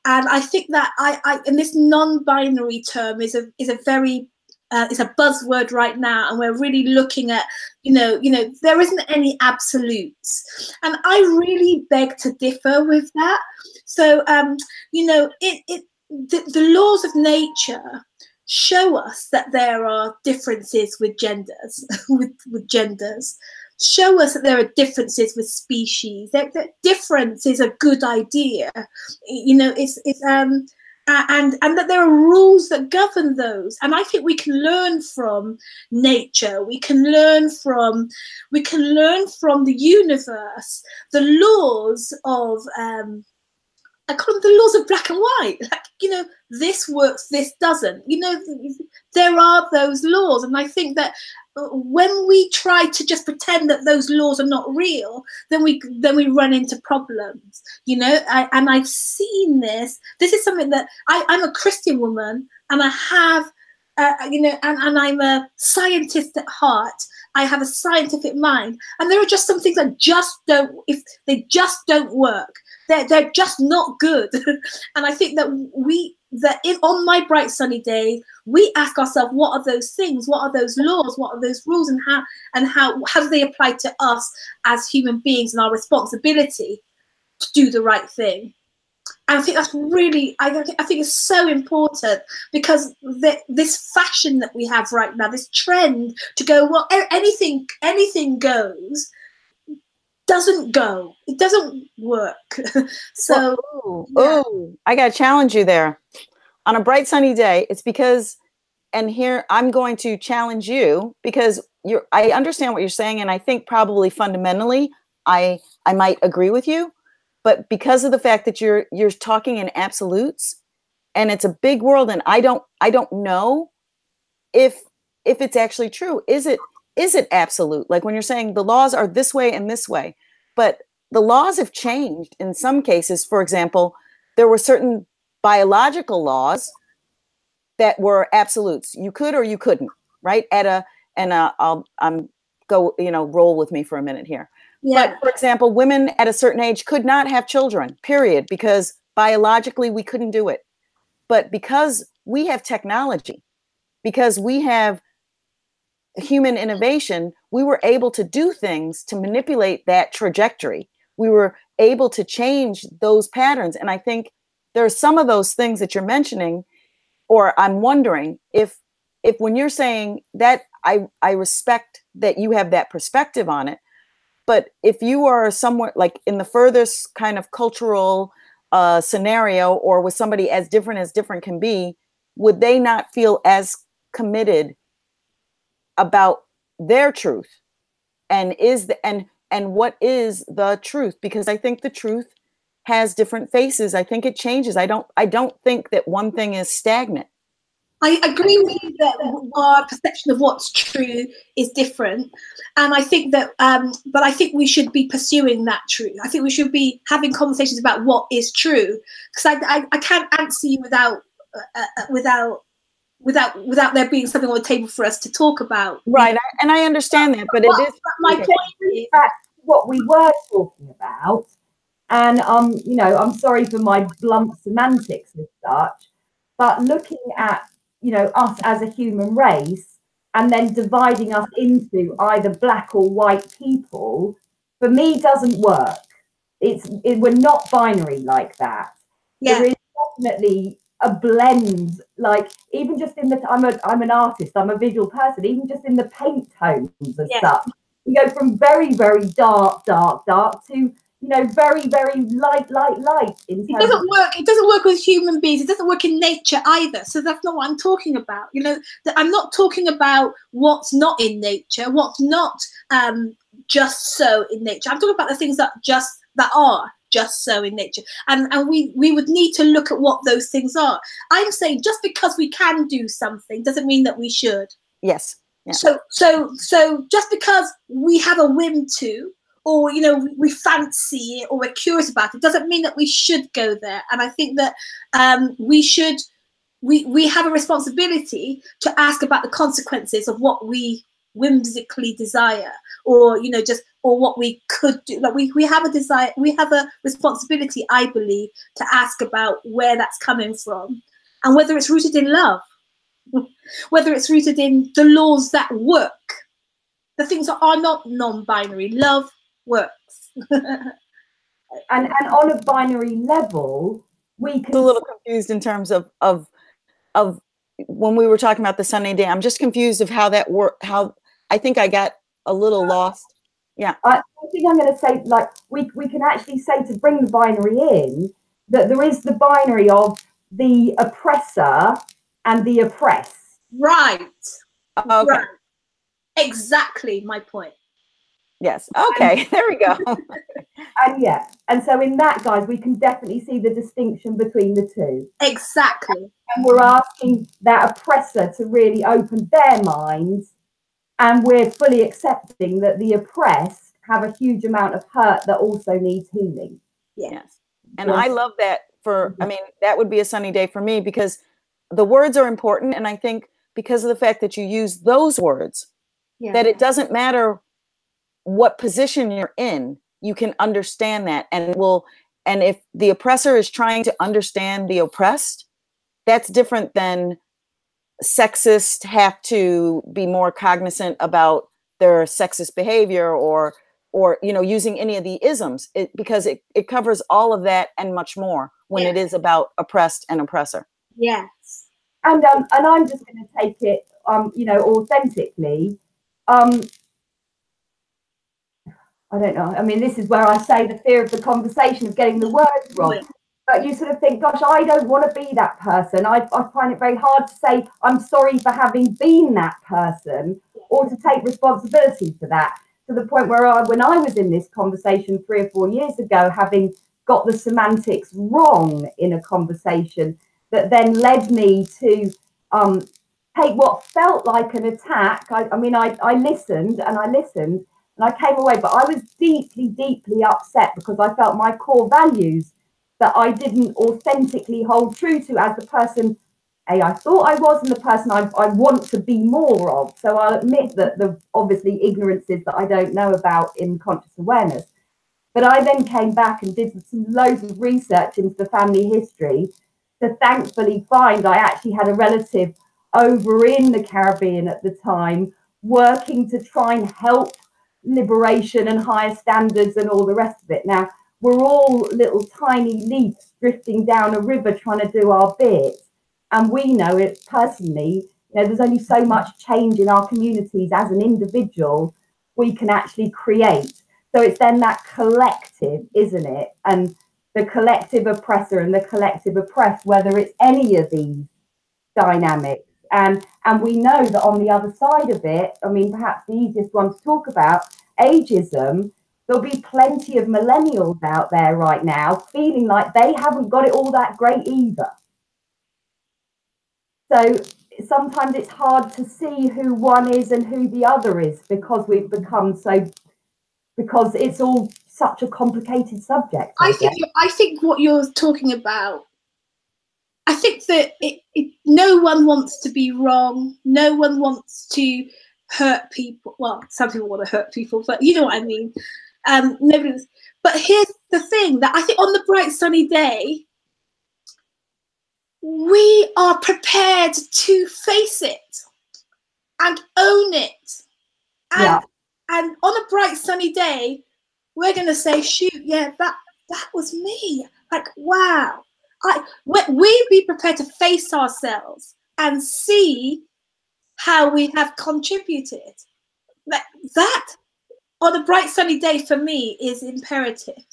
and I think that I and this non-binary term is a very it's a buzzword right now, and we're really looking at, you know, there isn't any absolutes, and I really beg to differ with that. So you know, the laws of nature show us that there are differences with genders, with genders. Show us that there are differences with species. That difference is a good idea. You know, and that there are rules that govern those. And I think we can learn from nature. We can learn from the universe, the laws of I call them the laws of black and white. Like, you know, this works, this doesn't. You know, there are those laws. And I think that when we try to just pretend that those laws are not real, then we run into problems. You know, and I've seen this. This is something that I'm a Christian woman, and I have, you know, and I'm a scientist at heart. I have a scientific mind, and there are just some things that just don't. If they just don't work, they're just not good. And I think that on my bright sunny day, we ask ourselves, what are those things? What are those laws? What are those rules? And how do they apply to us as human beings and our responsibility to do the right thing? And I think that's really, I think it's so important, because this fashion that we have right now, this trend to go, well, anything goes, doesn't go. It doesn't work. So, I got to challenge you there. On a bright sunny day, it's because, and here I'm going to challenge you, because I understand what you're saying, and I think probably fundamentally I might agree with you, but because of the fact that you're talking in absolutes, and it's a big world, and I don't know if it's actually true. Is it absolute? Like when you're saying the laws are this way and this way, but the laws have changed in some cases. For example, there were certain biological laws that were absolutes. You could or you couldn't, right? Roll with me for a minute here. Yeah. But for example, women at a certain age could not have children, period, because biologically we couldn't do it. But because we have technology, because we have human innovation, we were able to do things to manipulate that trajectory. We were able to change those patterns. And I think there are some of those things that you're mentioning, or I'm wondering if when you're saying that, I respect that you have that perspective on it. But if you are somewhere like in the furthest kind of cultural scenario, or with somebody as different can be, would they not feel as committed about their truth and what is the truth? Because I think the truth has different faces. I think it changes. I don't think that one thing is stagnant. I agree with you that our perception of what's true is different, and I think that, but I think we should be pursuing that truth. I think we should be having conversations about what is true, because I can't answer you without there being something on the table for us to talk about. Right, and I understand that, but it is my point is what we were talking about, and you know, I'm sorry for my blunt semantics as such, but looking at, you know, us as a human race and then dividing us into either black or white people, for me doesn't work. We're not binary like that. Yeah. There is definitely a blend, like even just in the, I'm an artist, I'm a visual person, even just in the paint tones as such, you go from very, very dark to, you know, very, very light. It doesn't work. It doesn't work with human beings. It doesn't work in nature either. So that's not what I'm talking about. You know, I'm not talking about what's not in nature, what's not just so in nature. I'm talking about the things that are just so in nature. And we would need to look at what those things are. I'm saying just because we can do something doesn't mean that we should. Yes. Yeah. So just because we have a whim to, or, you know, we fancy it or we're curious about it, doesn't mean that we should go there. And I think that we have a responsibility to ask about the consequences of what we whimsically desire, or, you know, or what we could do. Like we have a desire, we have a responsibility, I believe, to ask about where that's coming from, and whether it's rooted in love, whether it's rooted in the laws that work, the things that are not non-binary. Love works. and on a binary level, we can. A little confused in terms of when we were talking about the sunny day. I'm just confused of how that worked. How I think I got a little lost. Yeah. I think I'm going to say, like, we can actually say, to bring the binary in, that there is the binary of the oppressor and the oppressed. Right. Okay. Right. Exactly my point. Yes. Okay. There we go. And so in that, guys, we can definitely see the distinction between the two. Exactly. And we're asking that oppressor to really open their minds, and we're fully accepting that the oppressed have a huge amount of hurt that also needs healing. Yes. And I love that I mean, that would be a sunny day for me, because the words are important. And I think because of the fact that you use those words, that it doesn't matter what position you're in, you can understand that. And if the oppressor is trying to understand the oppressed, that's different than sexists have to be more cognizant about their sexist behavior, or you know, using any of the isms, because it covers all of that and much more when it is about oppressed and oppressor. Yes. And I'm just going to take it, you know, authentically. I don't know. I mean, this is where I say the fear of the conversation, of getting the words wrong. But you sort of think, gosh, I don't want to be that person. I find it very hard to say I'm sorry for having been that person, or to take responsibility for that, to the point where when I was in this conversation 3 or 4 years ago, having got the semantics wrong in a conversation, that then led me to take what felt like an attack. I mean, I listened and I listened, and I came away, but I was deeply, deeply upset, because I felt my core values that I didn't authentically hold true to as the person I thought I was, and the person I want to be more of. So I'll admit that the obviously ignorances that I don't know about in conscious awareness. But I then came back and did loads of research into the family history to thankfully find I actually had a relative over in the Caribbean at the time, working to try and help liberation and higher standards and all the rest of it. Now, we're all little tiny leaves drifting down a river trying to do our bit. And we know it personally, you know, there's only so much change in our communities as an individual we can actually create. So it's then that collective, isn't it? And the collective oppressor and the collective oppressed, whether it's any of these dynamics. And we know that on the other side of it, I mean, perhaps the easiest one to talk about, ageism, there'll be plenty of millennials out there right now feeling like they haven't got it all that great either. So sometimes it's hard to see who one is and who the other is, because we've become because it's all such a complicated subject. I think what you're talking about, I think that no one wants to be wrong. No one wants to hurt people. Well, some people want to hurt people, but you know what I mean. Nobody's. But here's the thing, that I think on the bright sunny day, we are prepared to face it and own it. And on a bright sunny day, we're going to say, shoot, yeah, that was me. Like, wow. We be prepared to face ourselves and see how we have contributed. That on a bright sunny day for me is imperative.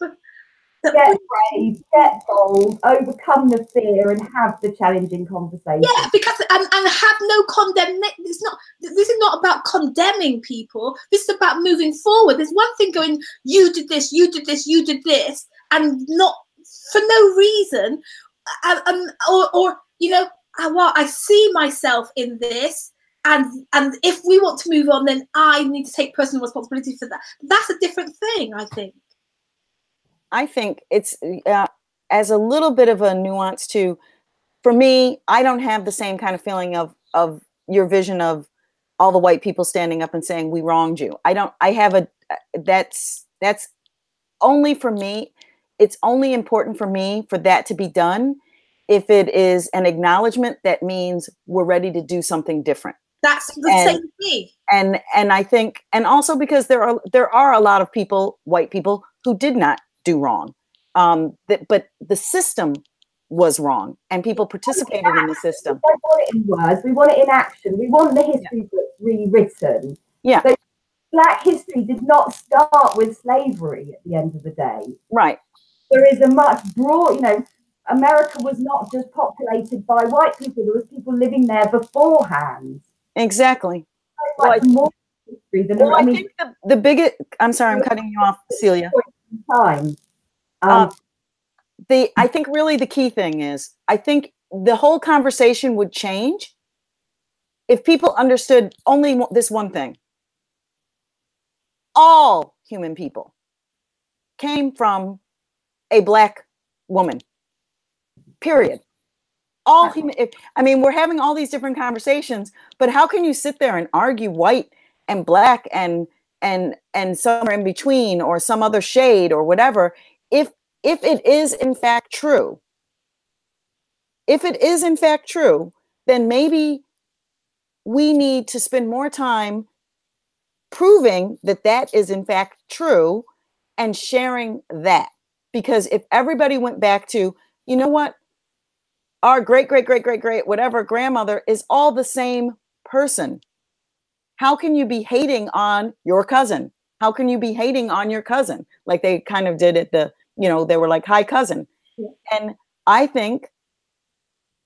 Get brave, get bold, overcome the fear, and have the challenging conversation. Yeah, because and have no condemnation. This is not about condemning people. This is about moving forward. There's one thing going, you did this, you did this, you did this, and not for no reason. Or you know, I see myself in this, and if we want to move on, then I need to take personal responsibility for that. That's a different thing, I think. I think it's as a little bit of a nuance too. For me, I don't have the same kind of feeling of your vision of all the white people standing up and saying we wronged you. I have that's only for me. It's only important for me for that to be done if it is an acknowledgement that means we're ready to do something different. That's the same thing. And I think, and also because there are a lot of people, white people, who did not do wrong, but the system was wrong, and people participated in the system. We don't want it in words, we want it in action. We want the history book rewritten. Yeah. So Black history did not start with slavery at the end of the day. Right. There is a much broad, you know, America was not just populated by white people. There was people living there beforehand. Exactly. So much more history than I think the biggest. I'm sorry, I'm cutting you off, Celia. Time. I think really the key thing is, I think the whole conversation would change if people understood only this one thing. All human people came from a Black woman, period. All human. I mean, we're having all these different conversations, but how can you sit there and argue white and Black and somewhere in between, or some other shade or whatever, if it is in fact true? If it is in fact true, then maybe we need to spend more time proving that that is in fact true and sharing that. Because if everybody went back to, you know what, our great whatever grandmother is all the same person, how can you be hating on your cousin? How can you be hating on your cousin? Like they kind of did at the, you know, they were like, hi cousin. Yeah. And I think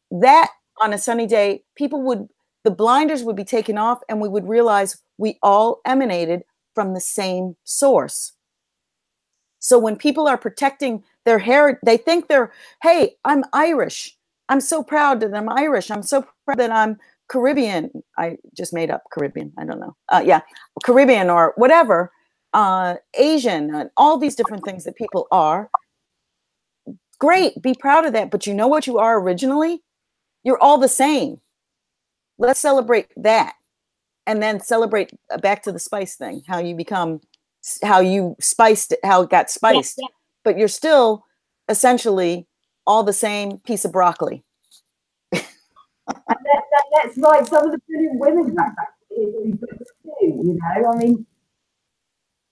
that on a sunny day, the blinders would be taken off, and we would realize we all emanated from the same source. So when people are protecting their hair, they think hey, I'm Irish. I'm so proud that I'm Irish. I'm so proud that I'm Caribbean. I just made up Caribbean. I don't know. Yeah, Caribbean or whatever, Asian, and all these different things that people are. Great, be proud of that. But you know what you are originally? You're all the same. Let's celebrate that. And then celebrate back to the spice thing, how you become, how you spiced it, how it got spiced. Yeah. But you're still essentially all the same piece of broccoli. That's right. Some of the brilliant women back too, you know. I mean,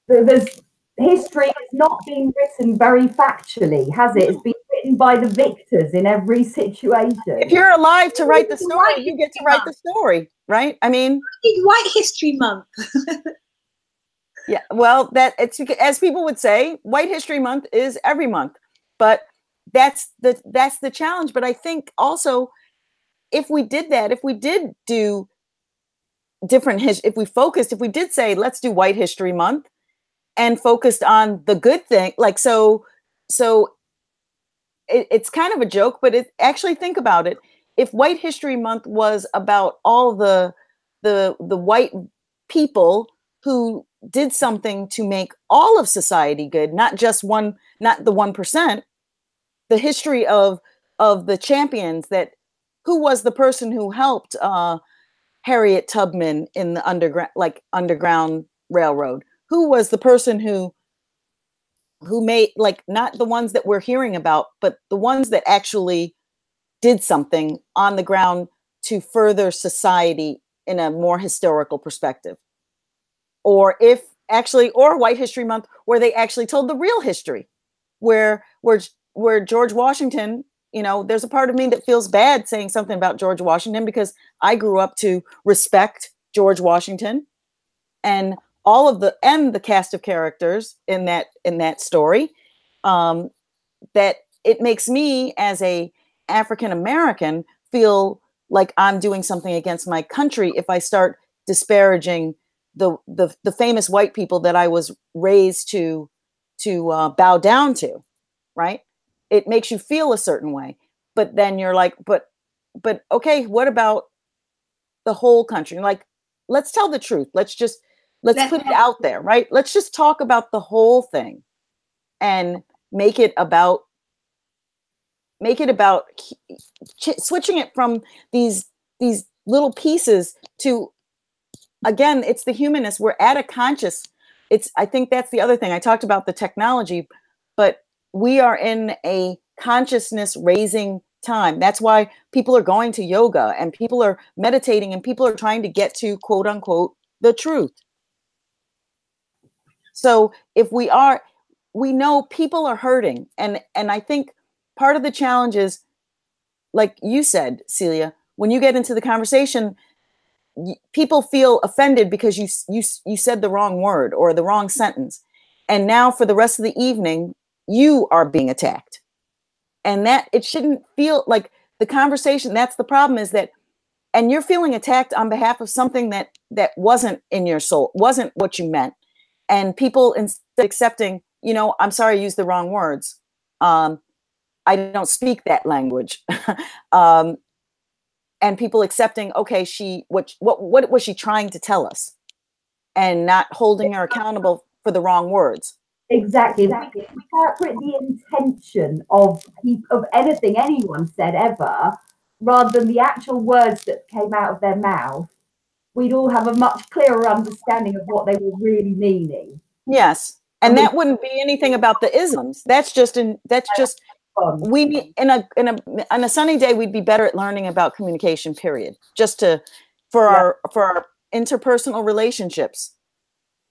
there's history has not been written very factually, has it? It's been written by the victors in every situation. If you're alive to write the story, you get to write the story, right? I mean, White History Month. Yeah, well, it's as people would say, White History Month is every month, but that's the challenge. But I think also, if we did that, if we did do different if we did say, let's do White History Month, and focused on the good thing. Like, so it's kind of a joke, but actually think about it. If White History Month was about all the white people who did something to make all of society good, not just one, not the 1%, the history of the champions, that who was the person who helped Harriet Tubman in the underground railroad? Who was the person who made, like, not the ones that we're hearing about, but the ones that actually did something on the ground to further society in a more historical perspective? Or White History Month, where they actually told the real history, where George Washington, there's a part of me that feels bad saying something about George Washington, because I grew up to respect George Washington and all of the cast of characters in that story, that it makes me as a African American feel like I'm doing something against my country if I start disparaging the famous white people that I was raised to bow down to, right? It makes you feel a certain way, but then you're like, but okay, what about the whole country? Like, let's tell the truth. Let's put it out there, right? Let's just talk about the whole thing and make it about switching it from these little pieces to, again, it's the humanness. We're at a conscious, I think that's the other thing. I talked about the technology, but we are in a consciousness raising time. That's why people are going to yoga and people are meditating and people are trying to get to, quote unquote, the truth. So if we know people are hurting. And I think part of the challenge is, like you said, Celia, when you get into the conversation, people feel offended because you said the wrong word or the wrong sentence. And now for the rest of the evening, you are being attacked. And that it shouldn't feel like the conversation. That's the problem, is that, and you're feeling attacked on behalf of something that wasn't in your soul, wasn't what you meant. And people, instead of accepting, I'm sorry, I used the wrong words. I don't speak that language. And people accepting, okay, what was she trying to tell us? And not holding her accountable for the wrong words. Exactly. We interpret the intention of anything anyone said ever, rather than the actual words that came out of their mouth, we'd all have a much clearer understanding of what they were really meaning. Yes. And that wouldn't be anything about the isms. We need, on a sunny day, we'd be better at learning about communication, period. Just for our interpersonal relationships.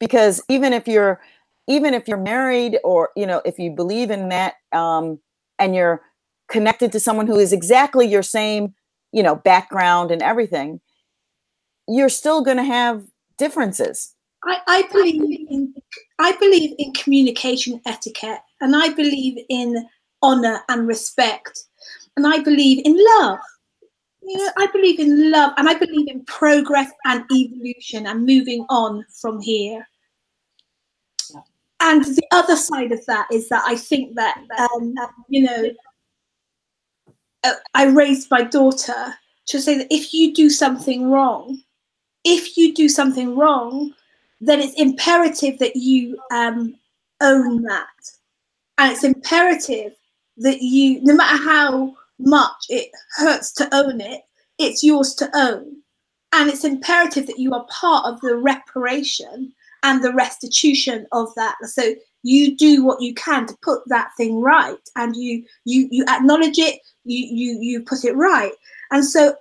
Because even if you're married, or, if you believe in that, and you're connected to someone who is exactly your same, background and everything, you're still going to have differences. I believe in communication etiquette, and I believe in honor and respect, and I believe in love. I believe in love, and I believe in progress and evolution and moving on from here. And the other side of that is that I think that, I raised my daughter to say that if you do something wrong, then it's imperative that you own that. And it's imperative that you, no matter how much it hurts to own it, it's yours to own. And it's imperative that you are part of the reparation and the restitution of that. So you do what you can to put that thing right, and you acknowledge it, you put it right. And so,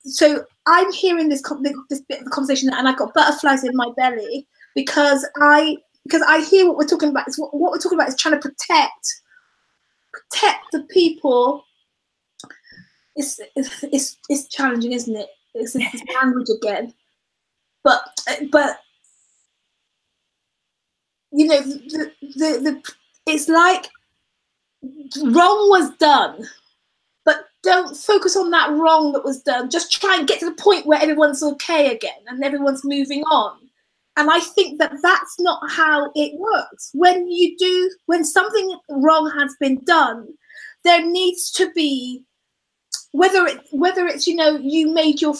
so I'm hearing this bit of the conversation, and I've got butterflies in my belly, because I hear what we're talking about. What we're talking about is trying to protect the people. It's challenging, isn't it? It's language again, but it's like wrong was done, but don't focus on that wrong that was done. Just try and get to the point where everyone's okay again and everyone's moving on. And I think that that's not how it works. When something wrong has been done, there needs to be, whether it's, you know, you made your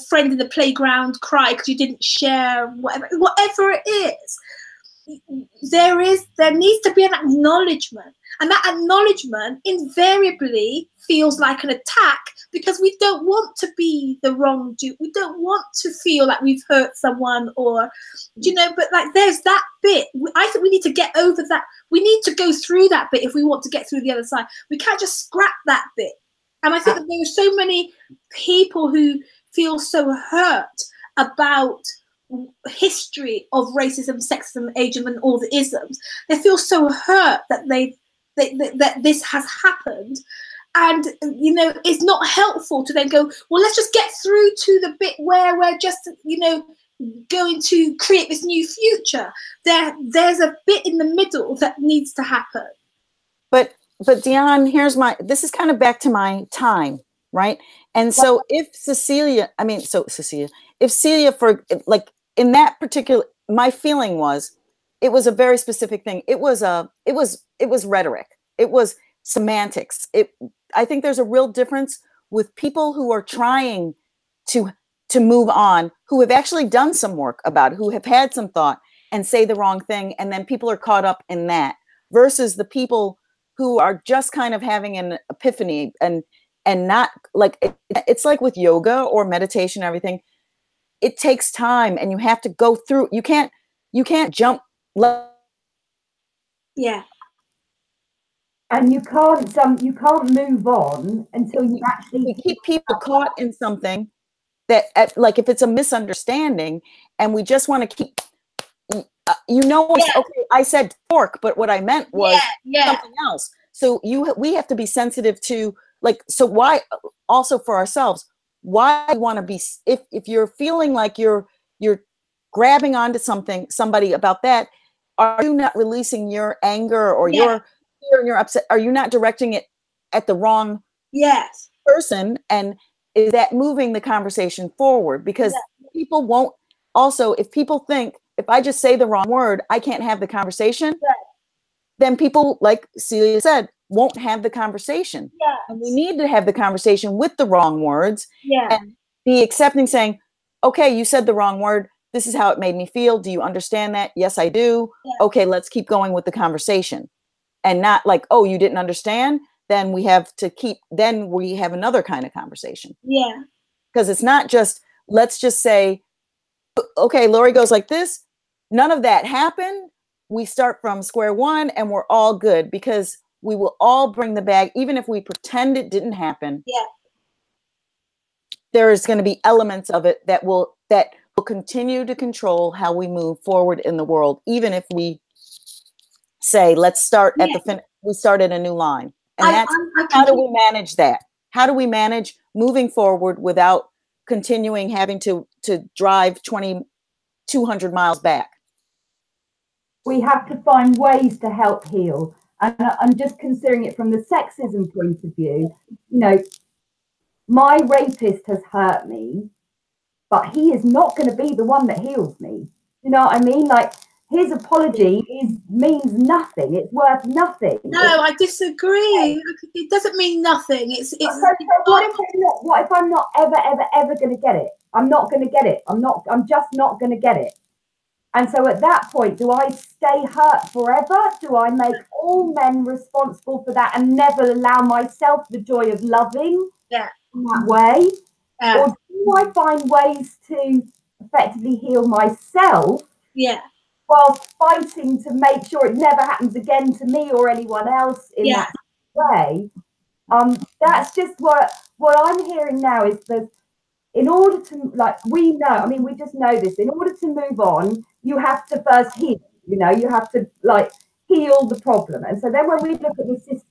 friend in the playground cry because you didn't share, whatever it is, there needs to be an acknowledgement, and that acknowledgement invariably feels like an attack, because we don't want to be the wrongdoer. We don't want to feel like we've hurt someone, or, you know, but like there's that bit. I think we need to get over that. We need to go through that bit if we want to get through the other side. We can't just scrap that bit. And I think that there are so many people who feel so hurt about history of racism, sexism, ageism, and all the isms. They feel so hurt that that this has happened. And, you know, it's not helpful to then go, well, let's just get through to the bit where we're just, you know, going to create this new future. There's a bit in the middle that needs to happen. But Deon, this is kind of back to my time, right? And so if Celia, for like in that particular, my feeling was, it was a very specific thing. It was rhetoric. It was semantics. I think there's a real difference with people who are trying to move on, who have actually done some work about it, who have had some thought and say the wrong thing, and then people are caught up in that, versus the people who are just kind of having an epiphany and not like it's like with yoga or meditation, everything. It takes time, and you have to go through. You can't jump. Yeah. And you can't move on until you actually keep people caught in something that, like, if it's a misunderstanding, and we just want to keep, okay, I said pork, but what I meant was something else. So we have to be sensitive to, like, so why, also for ourselves, why we want to be, if you're feeling like you're grabbing onto somebody about that, are you not releasing your anger or your fear and your upset? Are you not directing it at the wrong person? And is that moving the conversation forward? Because people won't, also, if people think, if I just say the wrong word, I can't have the conversation, then people, like Celia said, won't have the conversation. And we need to have the conversation with the wrong words and be accepting, saying, okay, you said the wrong word. This is how it made me feel. Do you understand that? Yes, I do. Okay, let's keep going with the conversation. And not like, oh, you didn't understand? Then we have another kind of conversation. Yeah. Because it's not just, let's just say, okay, Laurie goes like this. None of that happened. We start from square one and we're all good, because we will all bring the bag, even if we pretend it didn't happen. Yeah. There is going to be elements of it that will continue to control how we move forward in the world, even if we say, let's start at we start at a new line. And how do we manage that? How do we manage moving forward without continuing having to drive 200 miles back? We have to find ways to help heal. And I'm just considering it from the sexism point of view. You know, my rapist has hurt me, but he is not going to be the one that heals me. You know what I mean? Like, his apology means nothing. It's worth nothing. No, I disagree. It doesn't mean nothing. What if I'm not ever going to get it? I'm not going to get it. I'm just not going to get it. And so at that point, do I stay hurt forever? Do I make all men responsible for that and never allow myself the joy of loving in that way? Or do I find ways to effectively heal myself? Whilst fighting to make sure it never happens again to me or anyone else in that way. That's just what I'm hearing now is that in order to, like, we know, I mean, we just know this, in order to move on, you have to first heal, you know, you have to, like, heal the problem. And so then when we look at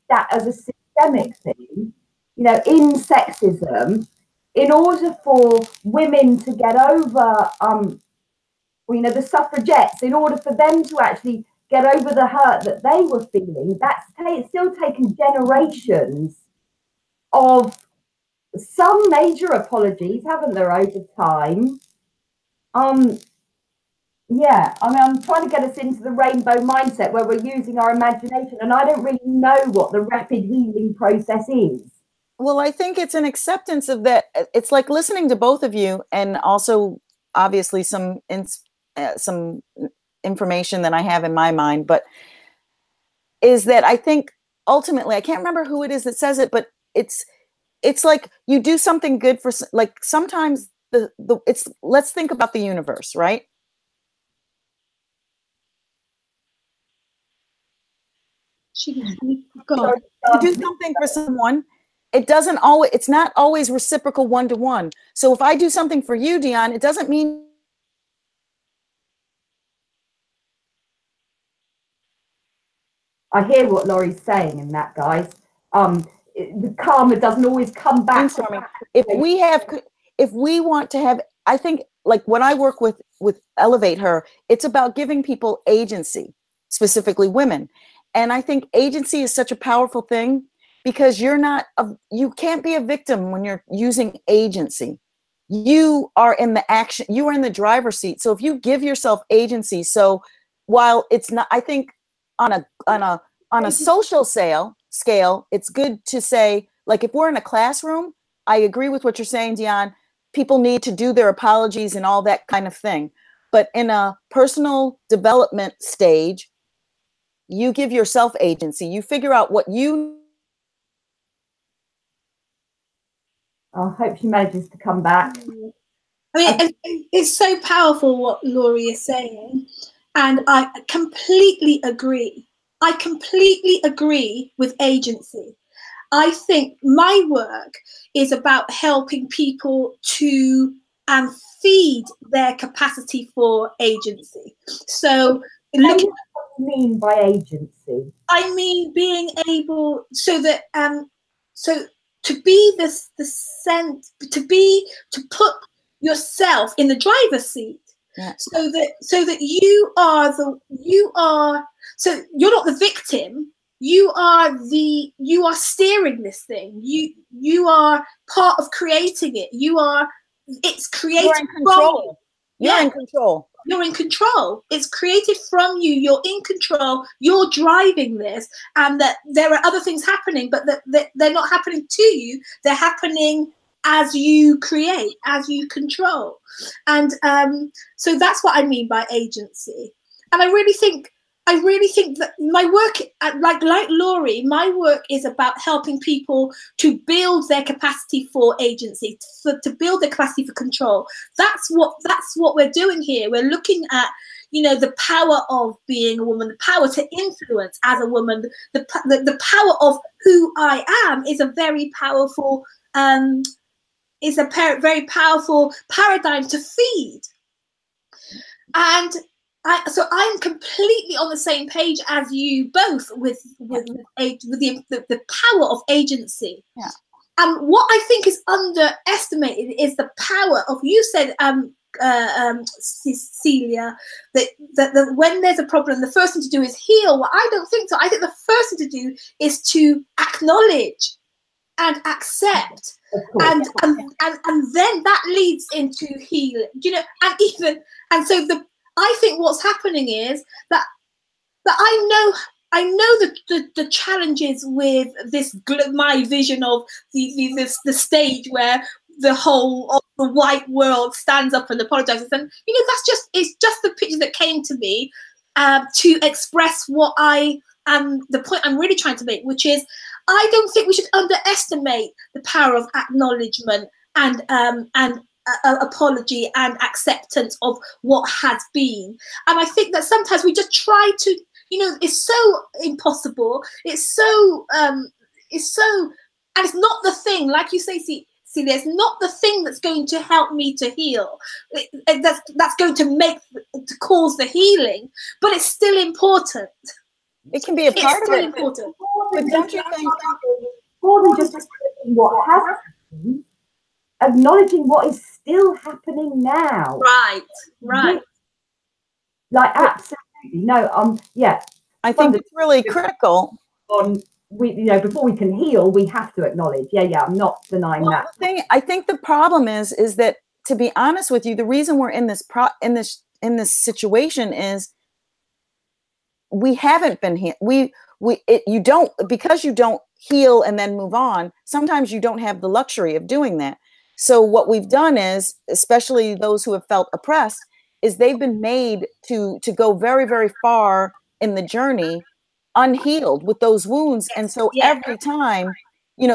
that as a systemic thing, you know, in sexism, in order for women to get over, you know, the suffragettes, in order for them to actually get over the hurt that they were feeling, it's still taken generations of some major apologies, haven't there, over time? Yeah, I mean, I'm trying to get us into the rainbow mindset where we're using our imagination, and I don't really know what the rapid healing process is. Well, I think it's an acceptance of that. It's like listening to both of you, and also obviously some information that I have in my mind, but is that I think ultimately, I can't remember who it is that says it, but it's like you do something good for, like, sometimes it's, let's think about the universe, right? Sorry, You do something for someone, it doesn't always, it's not always reciprocal one-to-one. So if I do something for you, Deon, it doesn't mean. I hear what Laurie's saying in that, guys. The karma doesn't always come back. If we want to have, I think, like when I work with Elevate Her, it's about giving people agency, specifically women. And I think agency is such a powerful thing, because you can't be a victim when you're using agency. You are in the action, you are in the driver's seat. So if you give yourself agency, so while it's not, I think on a social scale, it's good to say, like, if we're in a classroom, I agree with what you're saying, Deon. People need to do their apologies and all that kind of thing. But in a personal development stage, you give yourself agency. You figure out what you. I hope she manages to come back. I mean, it's so powerful what Laurie is saying, and I completely agree. I completely agree with agency. I think my work is about helping people to feed their capacity for agency. So, what do you mean by agency? I mean being able, so that so to be to put yourself in the driver's seat. Yeah. So that you are so you're not the victim. You are steering this thing. You are part of creating it. It's created. You're in control. You're in control. You're in control. It's created from you. You're in control. You're driving this, and that there are other things happening, but that they're not happening to you. They're happening as you create, as you control. And so that's what I mean by agency. And I really think that my work, like Laurie, my work is about helping people to build their capacity for agency, to build their capacity for control. That's what we're doing here. We're looking at, the power of being a woman, the power to influence as a woman, the power of who I am is a very powerful very powerful paradigm to feed. And so I'm completely on the same page as you both with the power of agency. Yeah. And what I think is underestimated is the power of, you said, Celia, that when there's a problem, the first thing to do is heal. Well, I don't think so. I think the first thing to do is to acknowledge and accept, and then that leads into healing. And so I think what's happening is that I know the challenges with this, my vision of the stage where the whole of the white world stands up and apologizes, and it's just the picture that came to me to express what the point I'm really trying to make, which is I don't think we should underestimate the power of acknowledgement and apology and acceptance of what has been. And I think that sometimes we just try to, it's so impossible. It's so, and it's not the thing, like you say, Celia, it's not the thing that's going to help me to heal. That's going to cause the healing, but it's still important. It can be a part of it. Important. But don't you think, more than just acknowledging what has happened, acknowledging what is still happening now? Right. Like, absolutely. No, yeah. I think it's really critical. Before we can heal, we have to acknowledge. Yeah, I'm not denying that. I think the problem is that, to be honest with you, the reason we're in this situation is we haven't been here. You don't, because you don't heal and then move on. Sometimes you don't have the luxury of doing that. So what we've done is, especially those who have felt oppressed, is they've been made to go very, very far in the journey unhealed with those wounds. And so every time,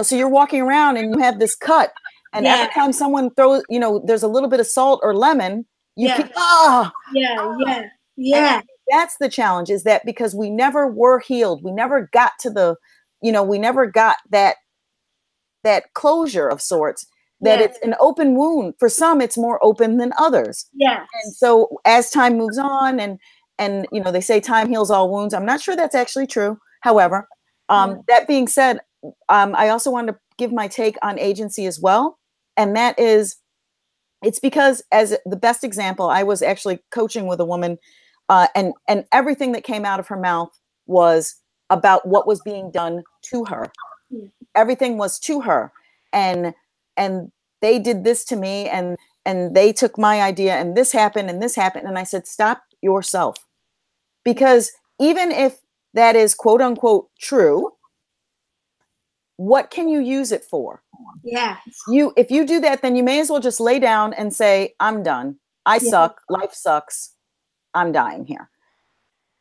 so you're walking around and you have this cut, and every time someone throws, there's a little bit of salt or lemon, you keep, that's the challenge, is that because we never were healed, we never got to we never got that closure of sorts, that it's an open wound. For some, it's more open than others. Yeah. And so as time moves on, and they say time heals all wounds. I'm not sure that's actually true. However, that being said, I also wanted to give my take on agency as well. And that is, it's because, as the best example, I was actually coaching with a woman, and everything that came out of her mouth was about what was being done to her. Yeah. Everything was to her. And they did this to me, and they took my idea, and this happened, and this happened. And I said, stop yourself. Because even if that is quote unquote true, what can you use it for? Yeah. If you do that, then you may as well just lay down and say, I'm done. I suck. Life sucks. I'm dying here.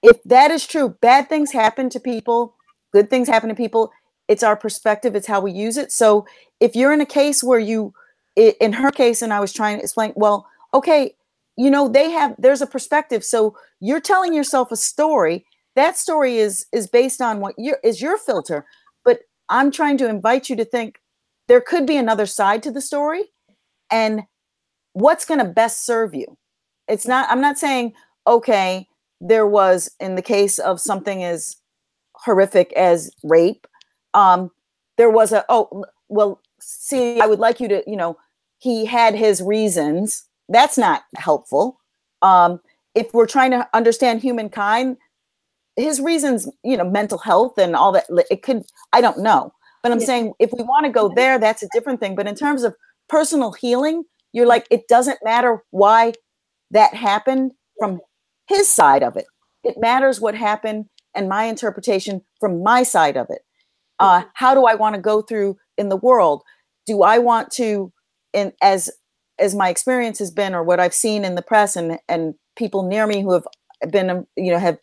If that is true, bad things happen to people, good things happen to people. It's our perspective. It's how we use it. So if you're in a case where in her case, and I was trying to explain, well, okay, there's a perspective. So you're telling yourself a story. That story is based on what is your filter. But I'm trying to invite you to think there could be another side to the story, and what's going to best serve you. I'm not saying, okay, there was, in the case of something as horrific as rape, there was see, I would like you to, he had his reasons. That's not helpful. If we're trying to understand humankind, his reasons, mental health and all that, it could, I don't know. But I'm saying, if we want to go there, that's a different thing. But in terms of personal healing, you're like, it doesn't matter why that happened from his side of it. It matters what happened and my interpretation from my side of it. How do I want to go through in the world? Do I want to, as my experience has been, or what I've seen in the press and people near me who have been, have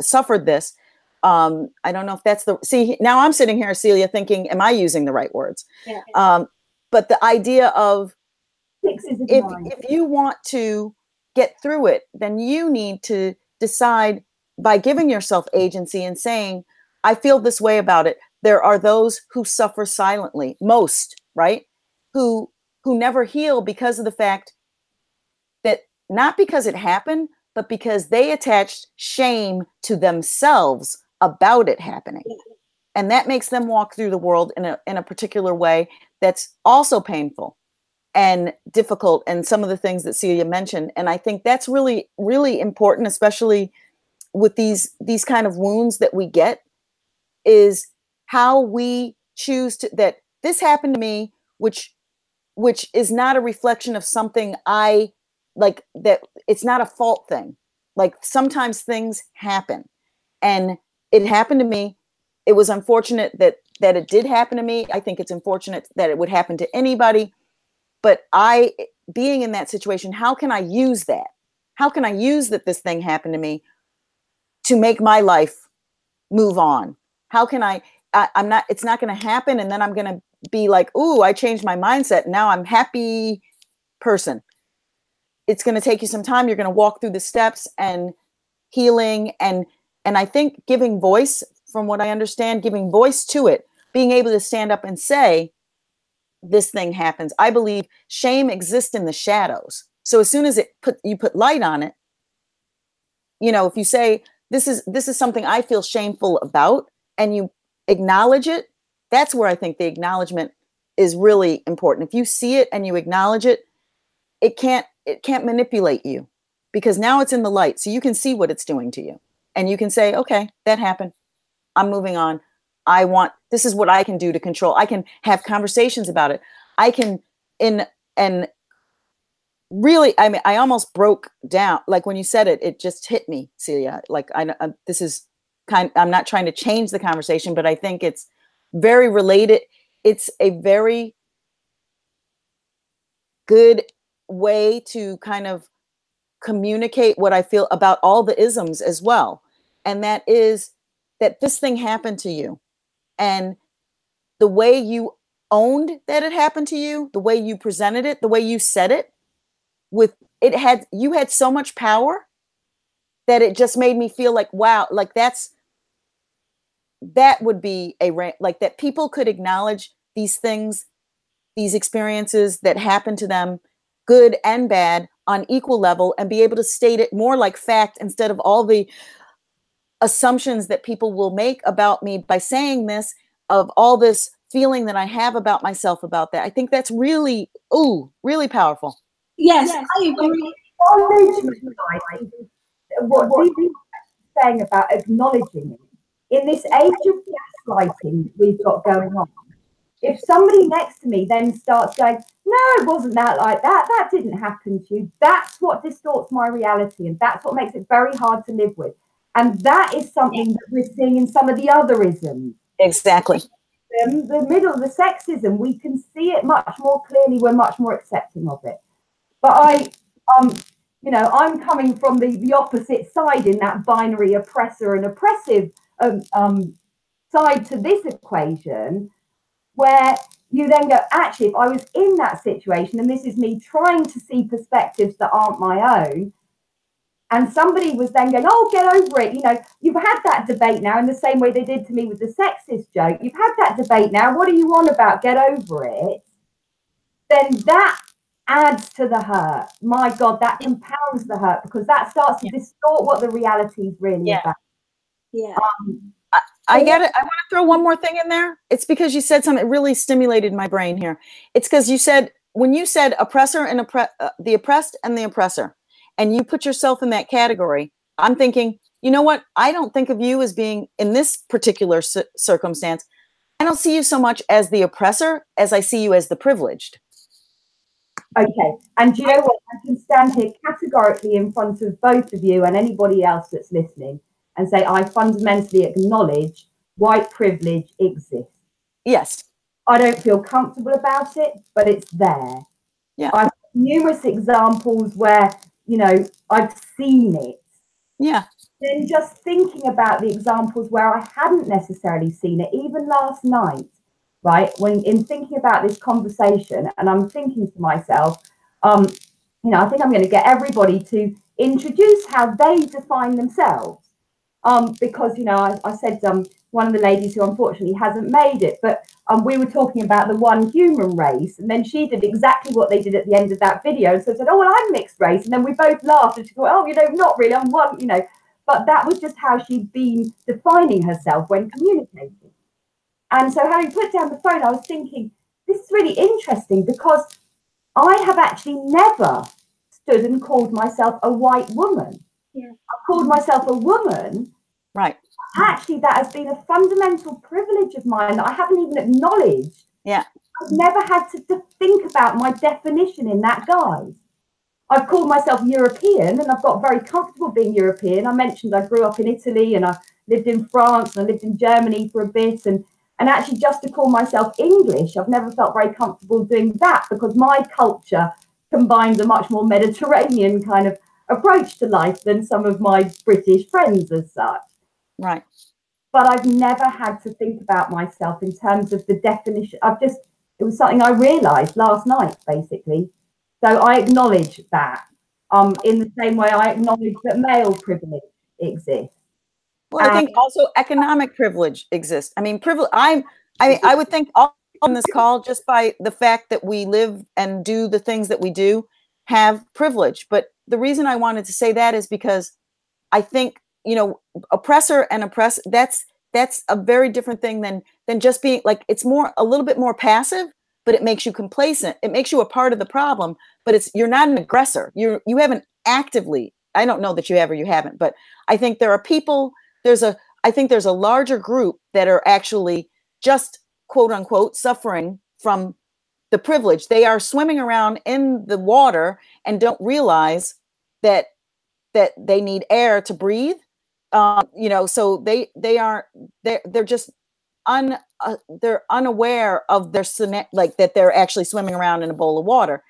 suffered this. I don't know if that's see, now I'm sitting here, Celia, thinking, am I using the right words? Yeah. But the idea of, if you want to get through it, then you need to decide by giving yourself agency and saying, I feel this way about it. There are those who suffer silently, most, right? Who never heal because of the fact that, not because it happened, but because they attached shame to themselves about it happening. And that makes them walk through the world in a particular way that's also painful and difficult, and some of the things that Celia mentioned. And I think that's really, really important, especially with these kind of wounds that we get, is how we choose that this happened to me, which is not a reflection of something I like, that it's not a fault thing. Like, sometimes things happen, and it happened to me. It was unfortunate that it did happen to me. I think it's unfortunate that it would happen to anybody. But being in that situation, how can I use that? How can I use that this thing happened to me to make my life move on? How can it's not going to happen, and then I'm going to be like, ooh, I changed my mindset. Now I'm happy person. It's going to take you some time. You're going to walk through the steps and healing. And I think giving voice, from what I understand, giving voice to it, being able to stand up and say, this thing happens. I believe shame exists in the shadows. So as soon as you put light on it, if you say, this is something I feel shameful about, and you acknowledge it, that's where I think the acknowledgement is really important. If you see it and you acknowledge it, it can't manipulate you, because now it's in the light. So you can see what it's doing to you, and you can say, okay, that happened. I'm moving on. This is what I can do to control. I can have conversations about it. I can, and really, I mean, I almost broke down. Like when you said it, it just hit me, Celia. Like this is I'm not trying to change the conversation, but I think it's very related. It's a very good way to kind of communicate what I feel about all the isms as well. And that is that this thing happened to you. And the way you owned that it happened to you, the way you presented it, the way you said it, you had so much power that it just made me feel like, wow, like that would be like that people could acknowledge these things, these experiences that happen to them, good and bad, on equal level, and be able to state it more like fact instead of all the assumptions that people will make about me by saying this, of all this feeling that I have about myself about that. I think that's really, really powerful. Yes, I agree. What Dee's saying about acknowledging it, in this age of gaslighting we've got going on, if somebody next to me then starts going, no, it wasn't that like that, that didn't happen to you, that's what distorts my reality, and that's what makes it very hard to live with. And that is something that we're seeing in some of the other isms. Exactly. The middle, the sexism, we can see it much more clearly, we're much more accepting of it. But I'm coming from the opposite side in that binary oppressor and oppressive side to this equation, where you then go, actually, if I was in that situation, and this is me trying to see perspectives that aren't my own, and somebody was then going, oh, get over it. You've had that debate now in the same way they did to me with the sexist joke. You've had that debate now. What are you on about? Get over it. Then that adds to the hurt. My God, that compounds the hurt, because that starts to distort what the reality is really about. Yeah. I get it. I want to throw one more thing in there. It's because you said something that really stimulated my brain here. It's because you said, when you said oppressor and the oppressed and the oppressor, and you put yourself in that category, I'm thinking, you know what? I don't think of you as being, in this particular circumstance, I don't see you so much as the oppressor as I see you as the privileged. Okay. And do you know what? I can stand here categorically in front of both of you and anybody else that's listening and say, I fundamentally acknowledge white privilege exists. Yes. I don't feel comfortable about it, but it's there. Yeah. I've numerous examples where, I've seen it. Yeah. Then just thinking about the examples where I hadn't necessarily seen it, even last night, right? When in thinking about this conversation, and I'm thinking to myself, I think I'm going to get everybody to introduce how they define themselves. Because, I said one of the ladies who unfortunately hasn't made it, but we were talking about the one human race, and then she did exactly what they did at the end of that video. So I said, oh, well, I'm mixed race. And then we both laughed, and she thought, oh, not really, I'm one, But that was just how she'd been defining herself when communicating. And so having put down the phone, I was thinking, this is really interesting, because I have actually never stood and called myself a white woman. Yeah. I've called myself a woman. Right. Actually, that has been a fundamental privilege of mine that I haven't even acknowledged. Yeah. I've never had to think about my definition in that guise. I've called myself European, and I've got very comfortable being European. I mentioned I grew up in Italy, and I lived in France, and I lived in Germany for a bit. And actually, just to call myself English, I've never felt very comfortable doing that, because my culture combines a much more Mediterranean kind of approach to life than some of my British friends as such. Right. But I've never had to think about myself in terms of the definition. It was something I realized last night, basically. So I acknowledge that in the same way I acknowledge that male privilege exists. Well, I think also economic privilege exists. I mean, I would think all on this call, just by the fact that we live and do the things that we do, have privilege. But the reason I wanted to say that is because I think, oppressor and oppressed, that's a very different thing than just being like, it's a little bit more passive, but it makes you complacent. It makes you a part of the problem, but you're not an aggressor. You haven't actively, I don't know that you have or you haven't, but I think there are people, I think there's a larger group that are actually just quote unquote suffering from the privilege. They are swimming around in the water and don't realize that they need air to breathe. You know, so they're just they're unaware of their like that they're actually swimming around in a bowl of water.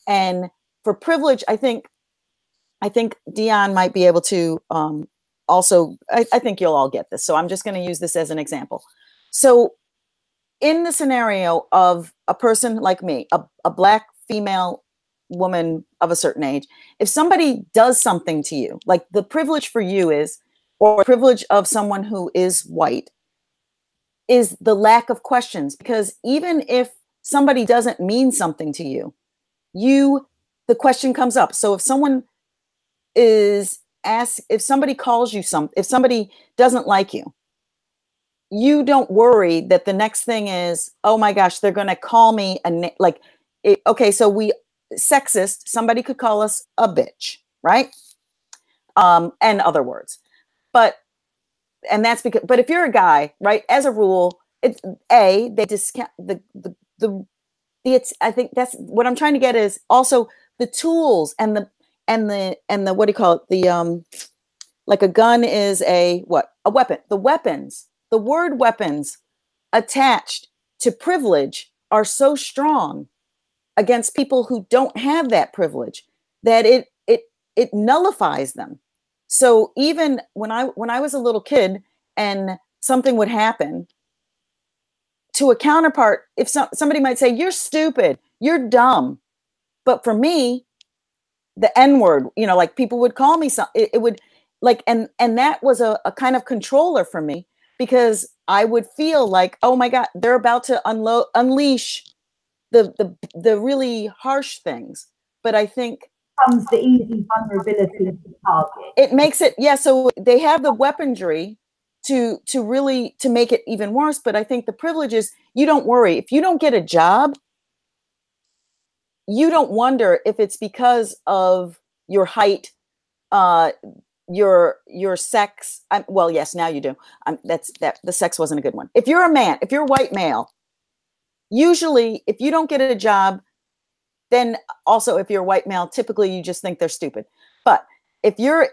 And for privilege, I think Deon might be able to also, I think you'll all get this. So I'm just going to use this as an example. So in the scenario of a person like me, a Black female woman of a certain age, if somebody does something to you, like the privilege for you is, or privilege of someone who is white, is the lack of questions. Because even if somebody doesn't mean something to you, the question comes up. So if someone is asked, if somebody calls you if somebody doesn't like you, you don't worry that the next thing is, oh my gosh, they're going to call me okay, so sexist, somebody could call us a bitch, right? And other words. And that's because, but if you're a guy, right, as a rule, it's they discount I think that's what I'm trying to get is also the tools and the what do you call it? Like a gun is a weapon. The weapons, the word weapons attached to privilege are so strong against people who don't have that privilege that it nullifies them. So even when I was a little kid and something would happen to a counterpart, if somebody might say, you're stupid, you're dumb. But for me, the N-word, you know, like people would call me it would like, and that was a kind of controller for me, because I would feel like, oh my God, they're about to unleash the really harsh things. But I think comes the easy vulnerability to target. It makes it, yeah. So they have the weaponry to really to make it even worse. But I think the privilege is, you don't worry if you don't get a job. You don't wonder if it's because of your height, your sex. Well, yes, now you do. The sex wasn't a good one. If you're a man, if you're a white male, usually if you don't get a job, then also if you're a white male, typically you just think they're stupid. But if you're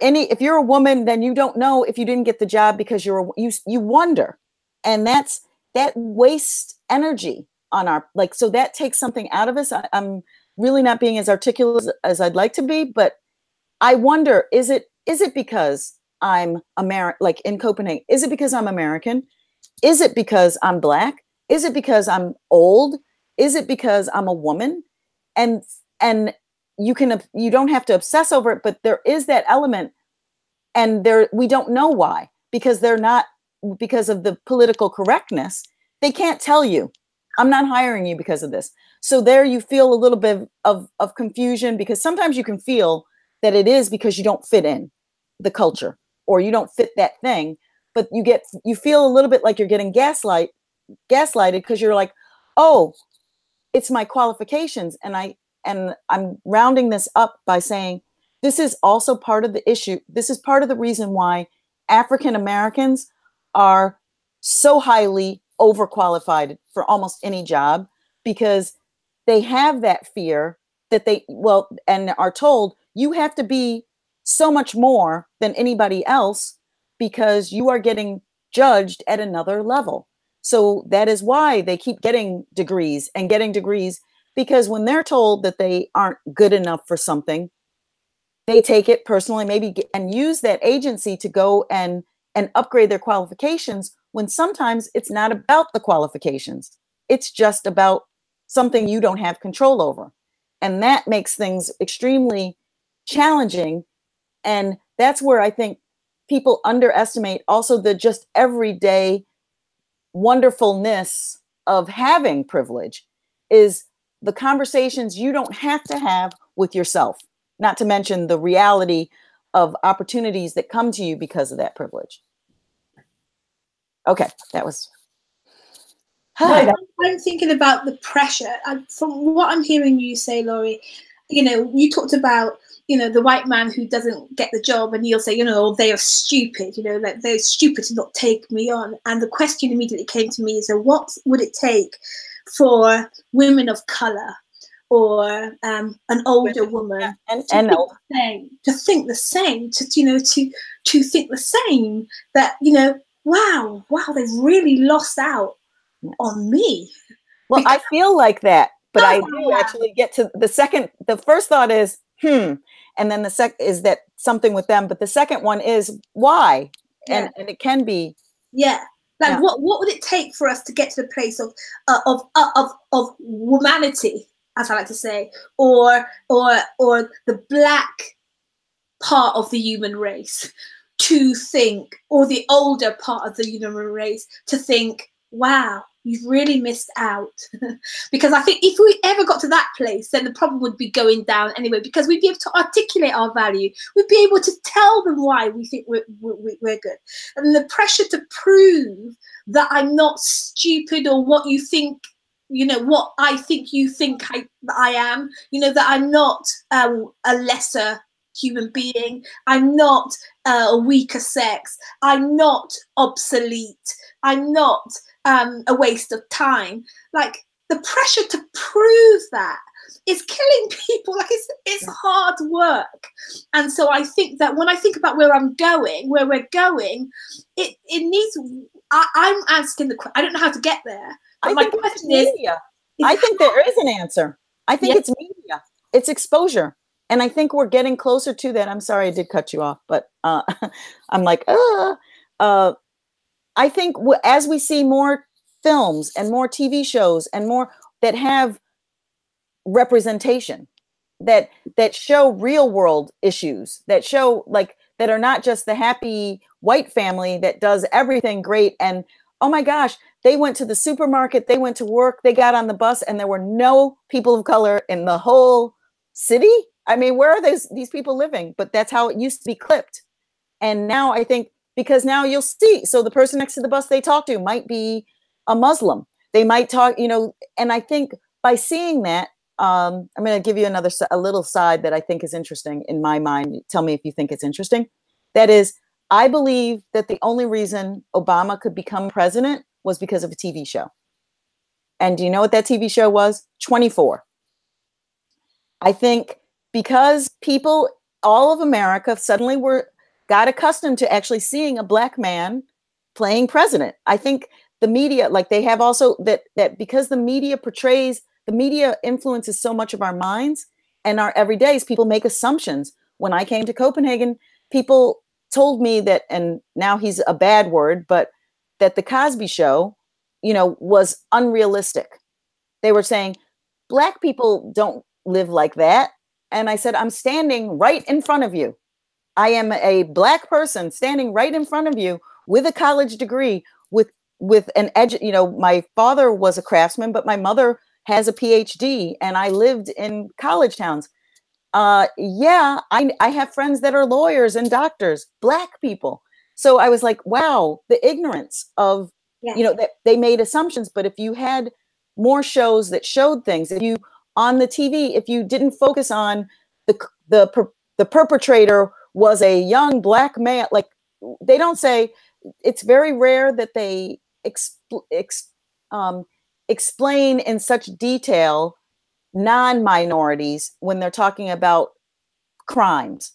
a woman, then you don't know if you didn't get the job because you wonder, and that wastes energy on our, like, so that takes something out of us. I'm really not being as articulate as I'd like to be, but I wonder, is it because I'm American, like in Copenhagen, is it because I'm American? Is it because I'm Black? Is it because I'm old? Is it because I'm a woman? And you don't have to obsess over it, but there is that element, and we don't know why, because because of the political correctness, they can't tell you, I'm not hiring you because of this. So there you feel a little bit of confusion, because sometimes you can feel that it is because you don't fit in the culture or you don't fit that thing, but you feel a little bit like you're getting gaslighted, because you're like, oh, it's my qualifications. And I'm rounding this up by saying, this is also part of the issue. This is part of the reason why African Americans are so highly overqualified for almost any job, because they have that fear that and are told, you have to be so much more than anybody else because you are getting judged at another level. So that is why they keep getting degrees, because when they're told that they aren't good enough for something, they take it personally, and use that agency to go and upgrade their qualifications, when sometimes it's not about the qualifications. It's just about something you don't have control over. And that makes things extremely challenging. And that's where I think people underestimate also the just everyday wonderfulness of having privilege, is the conversations you don't have to have with yourself, not to mention the reality of opportunities that come to you because of that privilege. Okay, that was. I'm thinking about the pressure. From what I'm hearing you say, Laurie, you talked about, the white man who doesn't get the job, and you'll say, they are stupid, that they're stupid to not take me on. And the question immediately came to me is, so what would it take for women of color or an older woman and to think the same, to think the same, that, wow, they've really lost out on me. Well, I feel like that, but I do actually get to the first thought is, and then the second is that something with them, but the second one is why? And it can be. Yeah. Like what would it take for us to get to the place of humanity, as I like to say, or the black part of the human race to think, or the older part of the human race to think, wow, you've really missed out. Because I think if we ever got to that place, then the problem would be going down anyway, because we'd be able to articulate our value. We'd be able to tell them why we think we're good. And the pressure to prove that I'm not stupid, or what you think, what I think you think I am, that I'm not a lesser human being, I'm not a weaker sex, I'm not obsolete, I'm not a waste of time. Like, the pressure to prove that is killing people. Like, it's hard work. And so I think that when I think about where we're going, it needs, I'm asking I don't know how to get there. But my question is, I think there is an answer. I think it's media. It's exposure. And I think we're getting closer to that. I'm sorry I did cut you off, but I'm like, I think as we see more films and more TV shows and more that have representation, that show real world issues, that show that are not just the happy white family that does everything great. And oh my gosh, they went to the supermarket, they went to work, they got on the bus, and there were no people of color in the whole city. I mean, where are these people living? But that's how it used to be clipped. And now I think, because now you'll see, so the person next to the bus they talk to might be a Muslim. They might talk, and I think by seeing that, I'm going to give you a little side that I think is interesting in my mind. Tell me if you think it's interesting. That is, I believe that the only reason Obama could become president was because of a TV show. And do you know what that TV show was? 24. I think because people, all of America suddenly got accustomed to actually seeing a black man playing president. I think the media, they have also that because the media influences so much of our minds and our everydays, people make assumptions. When I came to Copenhagen, people told me that, and now he's a bad word, but that the Cosby Show, was unrealistic. They were saying, black people don't live like that. And I said, I'm standing right in front of you. I am a black person standing right in front of you with a college degree, with an my father was a craftsman, but my mother has a PhD, and I lived in college towns. I have friends that are lawyers and doctors, black people. So I was like, wow, the ignorance of, that they made assumptions. But if you had more shows that showed things, if you on the TV, if you didn't focus on the perpetrator was a young black man, they don't say, it's very rare that they explain in such detail non-minorities when they're talking about crimes,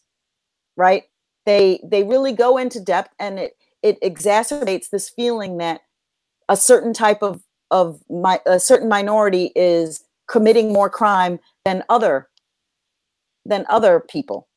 right? They really go into depth, and it exacerbates this feeling that a certain type of a certain minority is committing more crime than other people.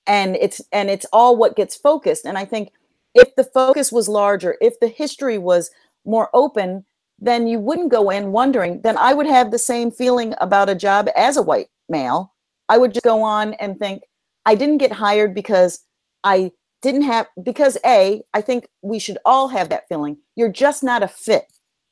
And it's all what gets focused. And I think if the focus was larger, if the history was more open, then you wouldn't go in wondering. Then I would have the same feeling about a job as a white male. I would just go on and think, I didn't get hired because I didn't have, because I think we should all have that feeling. You're just not a fit.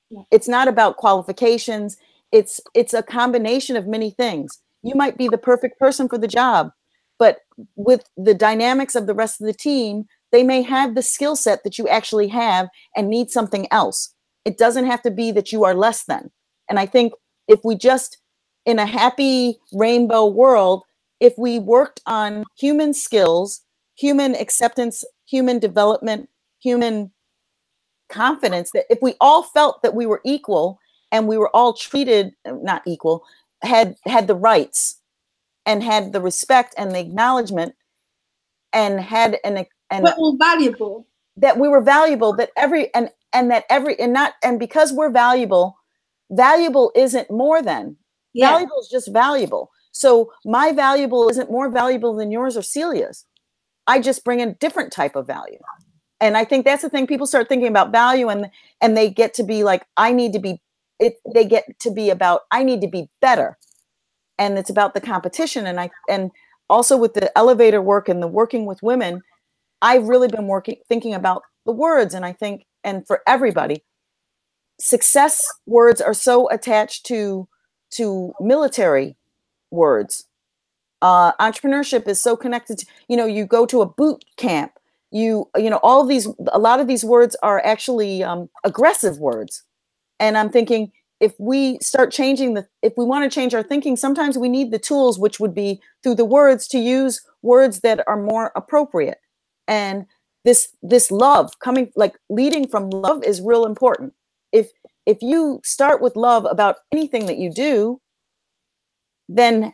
Yeah. It's not about qualifications. It's a combination of many things. You might be the perfect person for the job, but with the dynamics of the rest of the team, they may have the skill set that you actually have and need something else. It doesn't have to be that you are less than. And I think if we just, in a happy rainbow world, if we worked on human skills, human acceptance, human development, human confidence, that if we all felt that we were equal and we were all treated, not equal, had the rights and had the respect and the acknowledgement, and had we're all valuable, that we were valuable, that and because we're valuable isn't more than valuable, is just valuable. So my valuable isn't more valuable than yours or Celia's. I just bring a different type of value. And I think that's the thing. People start thinking about value, and they get to be like, I need to be they get to be about, I need to be better. And it's about the competition. And also with the elevator work and the working with women, I've really been thinking about the words. And I think, and for everybody, success words are so attached to military words. Entrepreneurship is so connected to, you go to a boot camp, a lot of these words are actually aggressive words. And I'm thinking, if we start changing if we want to change our thinking, sometimes we need the tools, which would be through the words, to use words that are more appropriate. And this love coming, like leading from love, is real important. If you start with love about anything that you do, then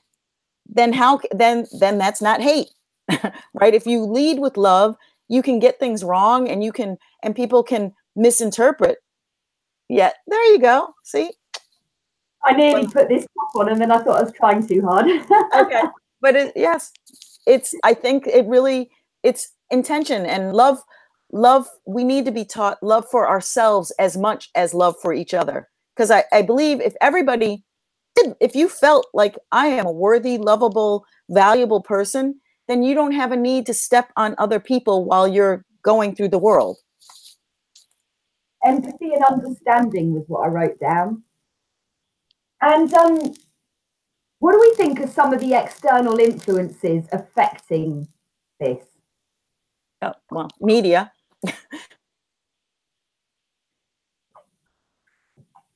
that's not hate, right? If you lead with love, you can get things wrong, and people can misinterpret. Yeah, there you go. See, I nearly put this top on, and then I thought I was trying too hard. Okay, but yes, I think it's intention and love. We need to be taught love for ourselves as much as love for each other. Because I believe if you felt like I am a worthy, lovable, valuable person, then you don't have a need to step on other people while you're going through the world. Empathy and understanding was what I wrote down. And what do we think of some of the external influences affecting this? Oh, well, media,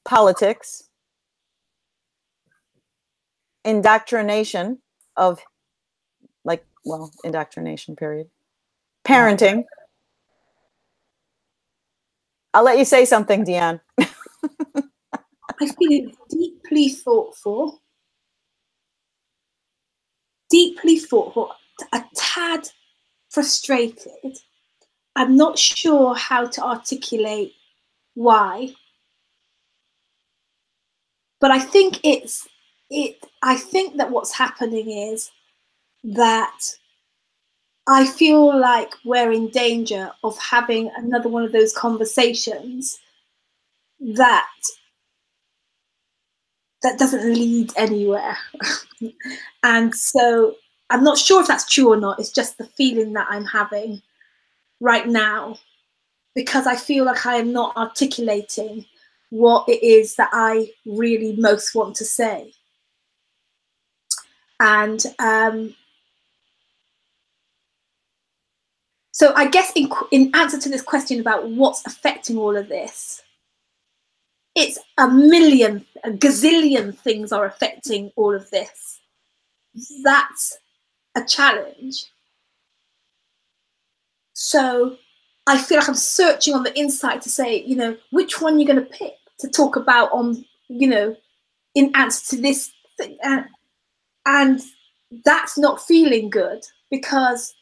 politics, indoctrination of indoctrination, period. Parenting. I'll let you say something, Deon. I feel it deeply thoughtful, a tad frustrated. I'm not sure how to articulate why, but I think I think that what's happening is that I feel like we're in danger of having another one of those conversations that doesn't lead anywhere. And so I'm not sure if that's true or not. It's just the feeling that I'm having right now, because I feel like I am not articulating what it is that I really most want to say. And so I guess in answer to this question about what's affecting all of this, it's a gazillion things are affecting all of this. That's a challenge. So I feel like I'm searching on the inside to say, which one you're going to pick to talk about in answer to this thing. And that's not feeling good, because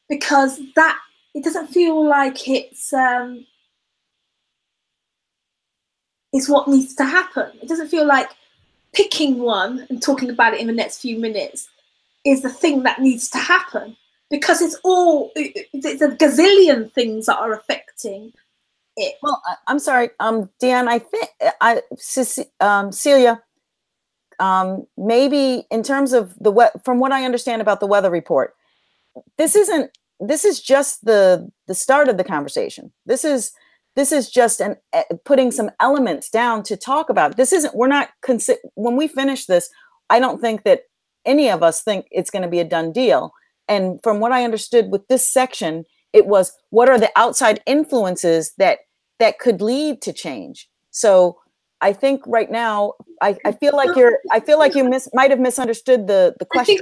that it doesn't feel like it's what needs to happen. It doesn't feel like picking one and talking about it in the next few minutes is the thing that needs to happen, because it's a gazillion things that are affecting it. Well, I'm sorry, Deon, I think Celia, maybe in terms of from what I understand about the weather report, this is just the start of the conversation. This is just putting some elements down to talk about. When we finish this, I don't think that any of us think it's going to be a done deal. And from what I understood with this section, it was, what are the outside influences that could lead to change? So I think right now, I feel like you might have misunderstood the question.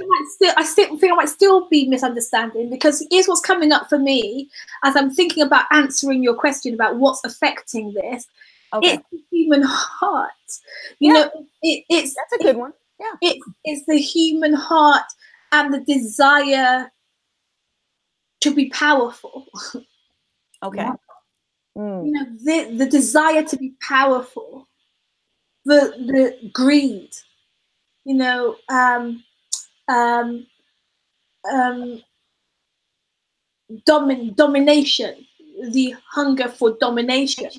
I think I might still be misunderstanding, because here's what's coming up for me as I'm thinking about answering your question about what's affecting this, Okay. It's the human heart. You Yeah. know, it's That's a good one. Yeah. It's the human heart and the desire to be powerful. Okay. Yeah. You know, the desire to be powerful, the greed, you know, domination, the hunger for domination.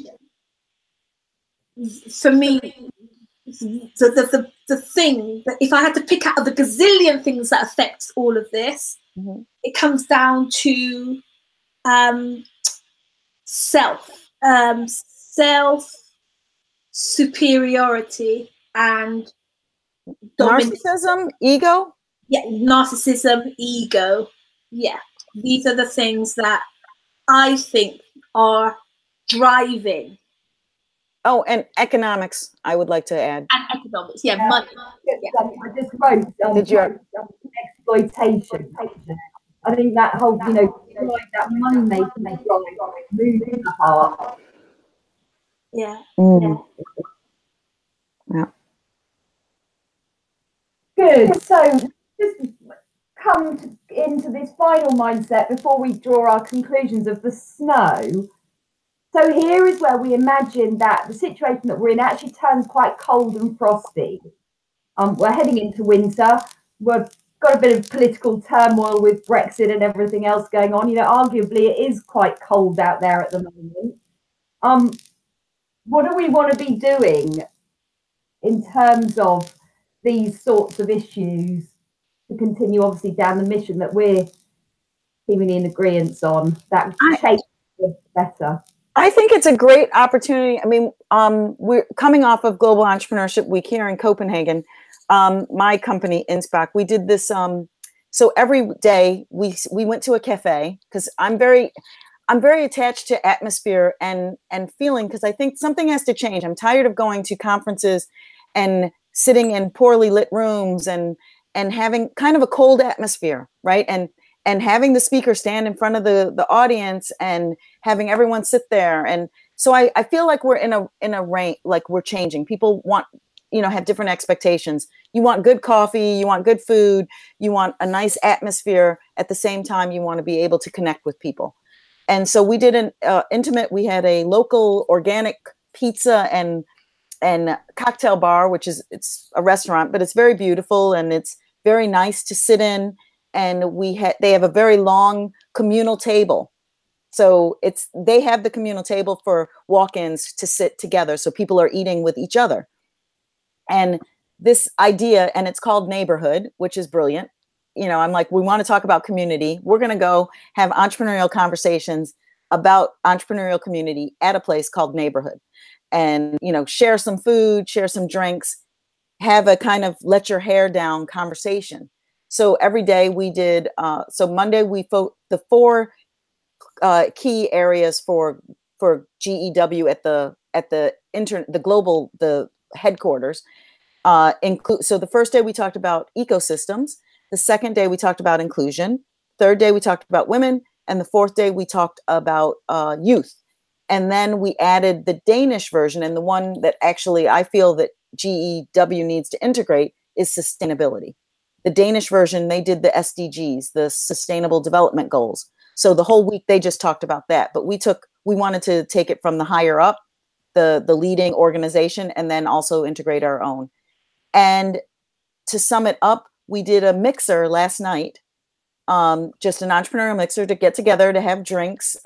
For me, the thing that if I had to pick out of the gazillion things that affects all of this, it comes down to self superiority and narcissism, ego. Yeah, narcissism, ego. Yeah, these are the things that I think are driving. Oh, and economics, I would like to add. And economics, yeah, money. Yeah. I just wrote exploitation. I think that whole, that money making drive moving apart. Yeah. Yeah. Good. So just come into this final mindset before we draw our conclusions of the snow. So here is where we imagine that the situation that we're in actually turns quite cold and frosty. We're heading into winter. We've got a bit of political turmoil with Brexit and everything else going on. Arguably it is quite cold out there at the moment. What do we want to be doing in terms of these sorts of issues to continue, obviously, down the mission that we're seemingly in agreement on, that change is better? I think it's a great opportunity. I mean, we're coming off of Global Entrepreneurship Week here in Copenhagen. My company, Inspec, we did this. So every day we went to a cafe because I'm very attached to atmosphere and feeling, because I think something has to change. I'm tired of going to conferences and sitting in poorly lit rooms and having kind of a cold atmosphere, right? And having the speaker stand in front of the audience and having everyone sit there. And so I feel like we're in a range, like we're changing. People want, have different expectations. You want good coffee, you want good food, you want a nice atmosphere. At the same time, you want to be able to connect with people. And so we did an intimate, we had a local organic pizza and cocktail bar, which it's a restaurant, but it's very beautiful and it's very nice to sit in. And they have a very long communal table. So they have the communal table for walk-ins to sit together. So people are eating with each other. And this idea, and it's called Neighborhood, which is brilliant. I'm like, we want to talk about community. We're going to go have entrepreneurial conversations about entrepreneurial community at a place called Neighborhood, and, share some food, share some drinks, have a kind of let your hair down conversation. So every day we did, so Monday the 4 key areas for GEW at the global, the headquarters, include. So the first day we talked about ecosystems. The second day we talked about inclusion. Third day we talked about women, and the fourth day we talked about youth. And then we added the Danish version, and the one that actually I feel that GEW needs to integrate is sustainability. The Danish version, they did the SDGs, the Sustainable Development Goals. So the whole week they just talked about that. But we wanted to take it from the higher up, the leading organization, and then also integrate our own. And to sum it up, we did a mixer last night, just an entrepreneurial mixer to get together to have drinks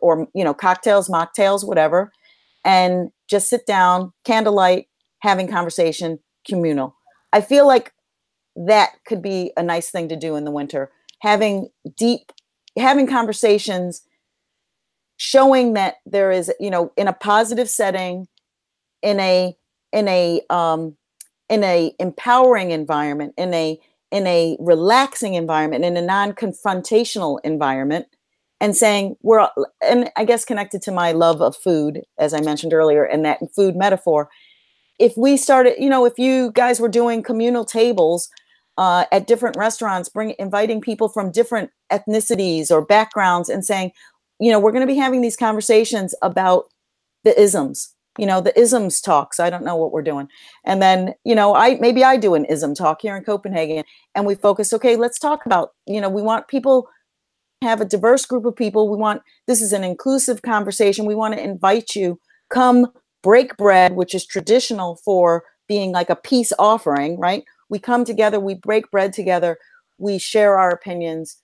or cocktails, mocktails, whatever, and just sit down, candlelight, having conversation, communal. I feel like that could be a nice thing to do in the winter, having conversations, showing that there is, in a positive setting, in a empowering environment, in a relaxing environment, in a non-confrontational environment, and saying and I guess connected to my love of food, as I mentioned earlier, and that food metaphor. If we started, if you guys were doing communal tables at different restaurants, inviting people from different ethnicities or backgrounds and saying, we're going to be having these conversations about the isms. you know, the isms talks. I don't know what we're doing. And then, you know, maybe I do an ism talk here in Copenhagen, and we focus, okay, let's talk about, you know, we want people, have a diverse group of people. We want, this is an inclusive conversation. We want to invite you, come break bread, which is traditional for being like a peace offering, right? We come together, we break bread together, we share our opinions,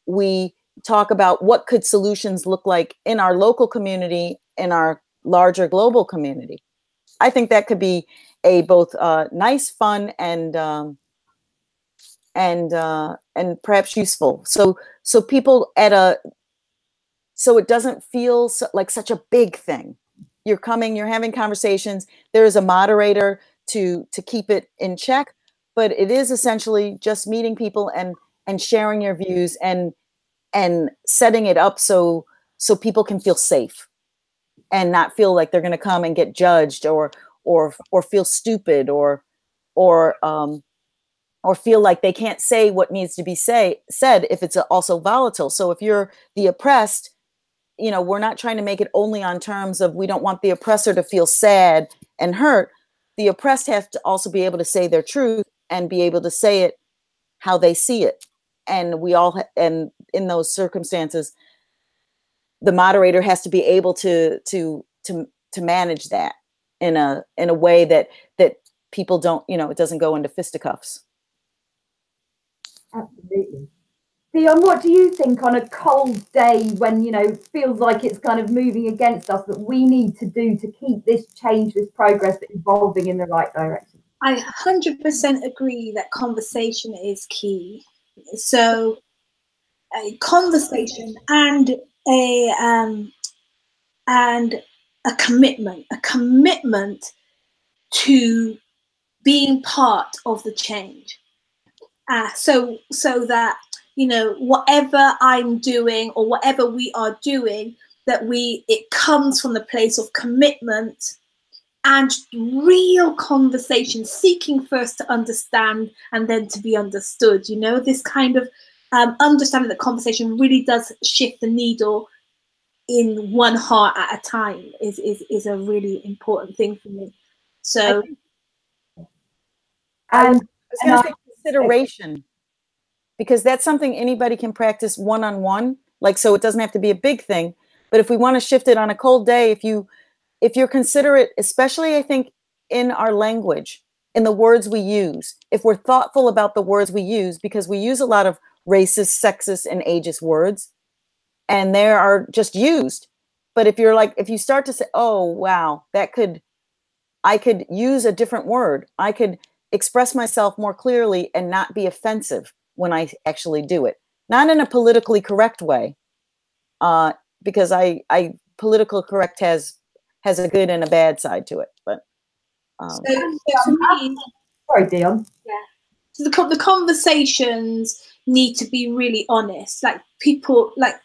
we talk about what could solutions look like in our local community, in our larger global community. I think that could be a both nice, fun, and perhaps useful. So people so it doesn't feel like such a big thing. You're coming, you're having conversations. There is a moderator to keep it in check, but it is essentially just meeting people and sharing your views and setting it up so people can feel safe and not feel like they're going to come and get judged or feel stupid or feel like they can't say what needs to be said if it's also volatile. So if you're the oppressed, you know, we're not trying to make it only on terms of, we don't want the oppressor to feel sad and hurt. The oppressed have to also be able to say their truth and be able to say it how they see it. And we all, and in those circumstances, the moderator has to be able to manage that in a way that people don't, you know, it doesn't go into fisticuffs. Absolutely. Deon, what do you think on a cold day when, you know, feels like it's kind of moving against us, that we need to do to keep this change, this progress evolving in the right direction? I 100% agree that conversation is key. So a conversation and a commitment to being part of the change. So that, you know, whatever I'm doing or whatever we are doing, that it comes from the place of commitment and real conversation, seeking first to understand and then to be understood. You know, this kind of understanding that conversation really does shift the needle in one heart at a time is a really important thing for me. So, and consideration, because that's something anybody can practice one-on-one, like, so it doesn't have to be a big thing. But if we want to shift it on a cold day, if you're considerate, especially I think in our language, in the words we use, if we're thoughtful about the words we use, because we use a lot of racist, sexist, and ageist words, and they are just used. But if you start to say, oh, wow, I could use a different word. I could express myself more clearly and not be offensive when I actually do it. Not in a politically correct way, because political correct has a good and a bad side to it. But sorry, Deon. Yeah. So the conversations need to be really honest. Like people, like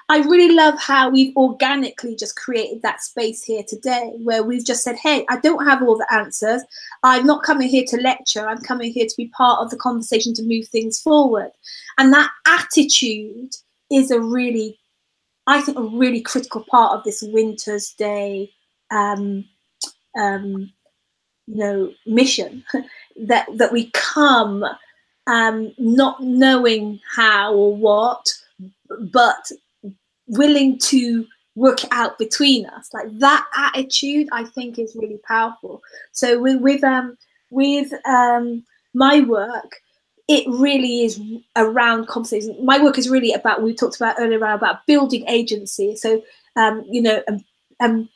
I really love how we've organically just created that space here today, where we've just said, hey, I don't have all the answers. I'm not coming here to lecture. I'm coming here to be part of the conversation to move things forward. And that attitude is I think a really critical part of this Winter's Day, you know, mission that we come not knowing how or what, but willing to work it out between us. Like that attitude, I think, is really powerful. So with my work, it really is around conversation. My work is really about, we talked about earlier about building agency. So you know, and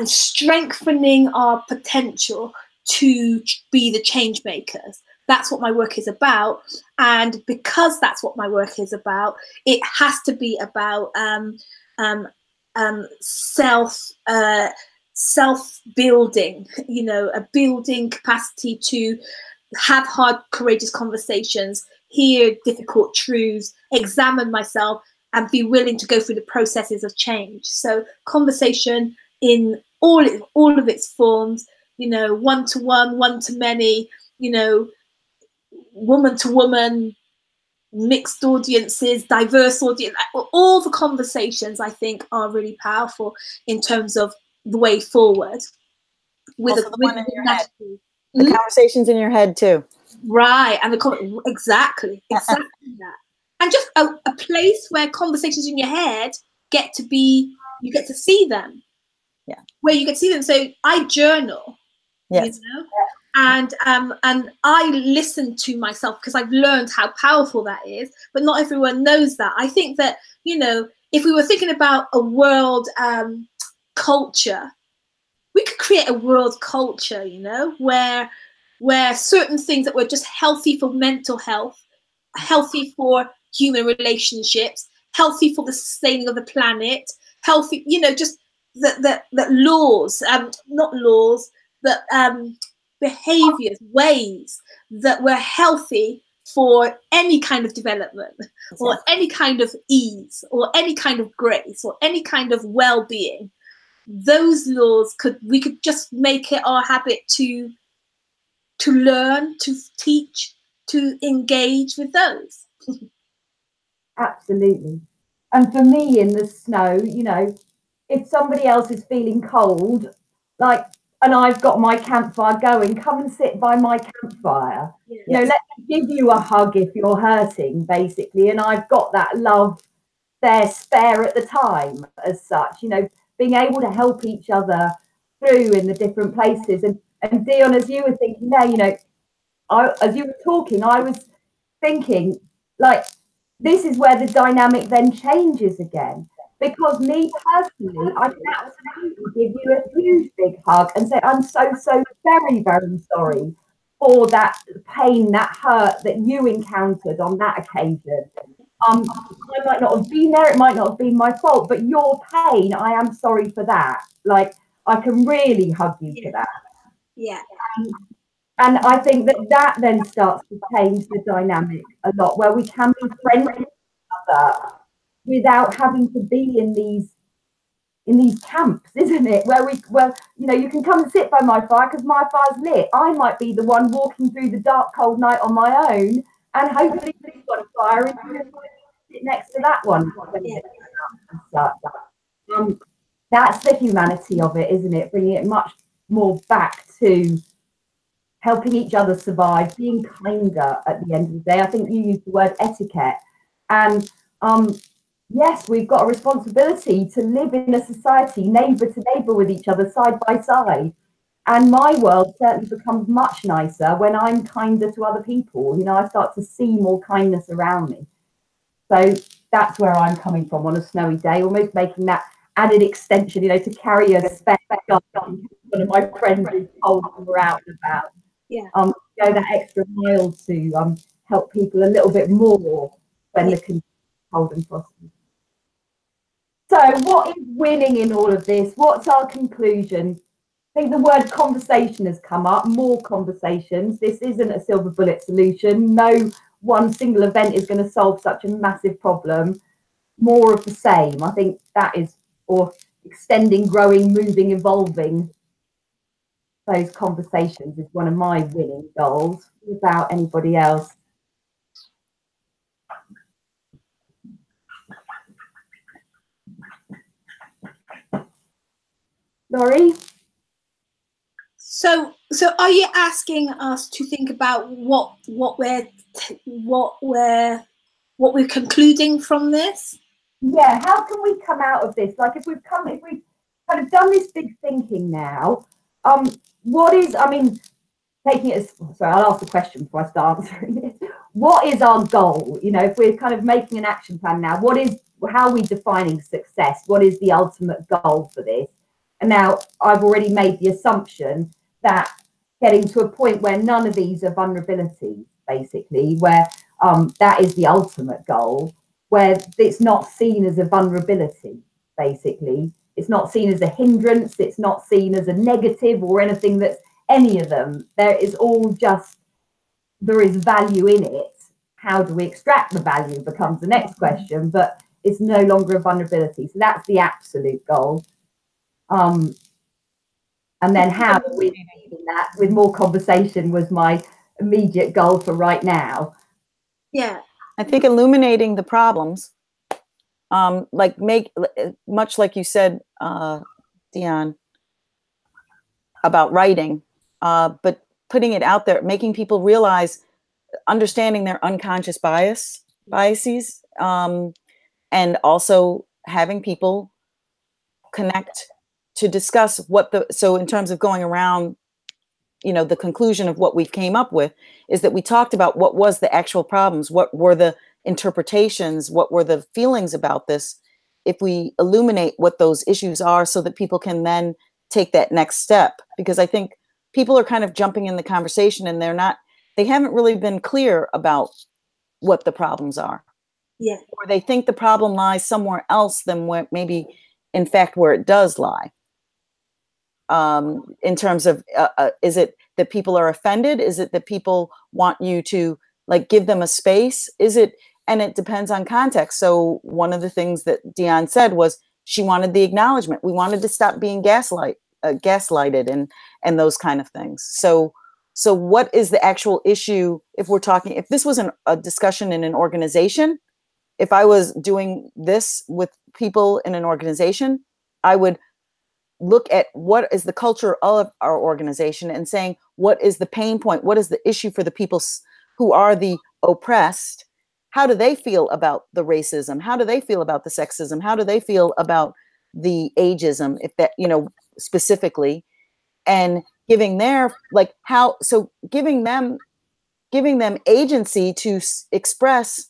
strengthening our potential to be the change makers. That's what my work is about. And because that's what my work is about, it has to be about self-building, you know, a building capacity to have hard, courageous conversations, hear difficult truths, examine myself, and be willing to go through the processes of change. So conversation in all of its forms, you know, one-to-one, one-to-many, you know, woman-to-woman, mixed audiences, diverse audience, all the conversations I think are really powerful in terms of the way forward. With Also a, the with one in the your head. message. The conversations in your head too. Right, and exactly that, and just a place where conversations in your head get to be, you get to see them. Yeah. Where you can see them. So I journal. Yes. You know, and I listen to myself because I've learned how powerful that is. But not everyone knows that. I think that, you know, if we were thinking about a world culture, we could create a world culture, you know, where certain things that were just healthy for mental health, healthy for human relationships, healthy for the sustaining of the planet, healthy, you know, just that laws, not laws, but behaviors, ways that were healthy for any kind of development, or any kind of ease, or any kind of grace, or any kind of well-being. Those laws we could just make it our habit to learn, to teach, to engage with those. Absolutely. And for me, in the snow, you know, if somebody else is feeling cold, like, and I've got my campfire going, come and sit by my campfire. Yes. You know, let me give you a hug if you're hurting, basically. And I've got that love there spare at the time, as such, you know, being able to help each other through in the different places. And Deon, as you were thinking there, you know, as you were talking, I was thinking, like, this is where the dynamic then changes again. Because me personally, I can absolutely give you a huge big hug and say, I'm so very, very sorry for that pain, that hurt that you encountered on that occasion. I might not have been there, it might not have been my fault, but your pain, I am sorry for that. Like, I can really hug you for that. Yeah. And I think that then starts to change the dynamic a lot, where we can be friends with each other without having to be in these camps, isn't it? Where you know, you can come and sit by my fire because my fire's lit. I might be the one walking through the dark, cold night on my own, and hopefully you've got a fire and you sit next to that one. That's the humanity of it, isn't it? Bringing it much more back to helping each other survive, being kinder at the end of the day. I think you used the word etiquette. And yes, we've got a responsibility to live in a society, neighbour to neighbour with each other, side by side. And my world certainly becomes much nicer when I'm kinder to other people. You know, I start to see more kindness around me. So that's where I'm coming from on a snowy day, almost making that added extension, you know, to carry a spec on one of my friends is cold when we're out and about. Yeah. Go that extra mile to help people a little bit more when the conditions are cold and frosty. So what is winning in all of this? What's our conclusion? I think the word conversation has come up, more conversations. This isn't a silver bullet solution. No one single event is going to solve such a massive problem. More of the same. I think that is, or extending, growing, moving, evolving those conversations is one of my winning goals without anybody else. Laurie? So are you asking us to think about what we're concluding from this? Yeah, how can we come out of this? Like, if we've kind of done this big thinking now, what is, I mean, taking it as, sorry, I'll ask the question before I start answering it. What is our goal? You know, if we're kind of making an action plan now, how are we defining success? What is the ultimate goal for this? And now I've already made the assumption that getting to a point where none of these are vulnerabilities, basically, where that is the ultimate goal, where it's not seen as a vulnerability, basically. It's not seen as a hindrance, it's not seen as a negative or anything that's any of them. There is all just, there is value in it. How do we extract the value becomes the next question, but it's no longer a vulnerability. So that's the absolute goal. And then how do we do that with more conversation was my immediate goal for right now. Yeah. I think illuminating the problems, much like you said, Deon, about writing, but putting it out there, making people realize, understanding their unconscious biases, and also having people connect to discuss so in terms of going around, the conclusion of what we came up with is that we talked about what was the actual problems, what were the interpretations, what were the feelings about this, if we illuminate what those issues are so that people can then take that next step. Because I think people are kind of jumping in the conversation and they haven't really been clear about what the problems are. Yeah. Or they think the problem lies somewhere else than where maybe in fact where it does lie. In terms of, is it that people are offended? Is it that people want you to like give them a space? And it depends on context. So one of the things that Deon said was she wanted the acknowledgement. We wanted to stop being gaslighted and those kind of things. So what is the actual issue? If this was a discussion in an organization, if I was doing this with people in an organization, I would look at what is the culture of our organization and saying, what is the pain point? What is the issue for the people who are the oppressed? How do they feel about the racism? How do they feel about the sexism? How do they feel about the ageism, if that, specifically, and giving giving them agency to express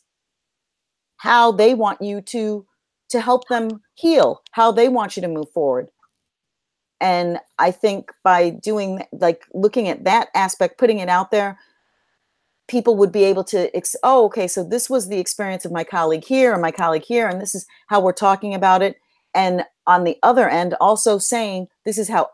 how they want you to help them heal, how they want you to move forward. And I think by doing, like, looking at that aspect, putting it out there, people would be able to, okay, so this was the experience of my colleague here and my colleague here, and this is how we're talking about it. And on the other end, also saying, this is how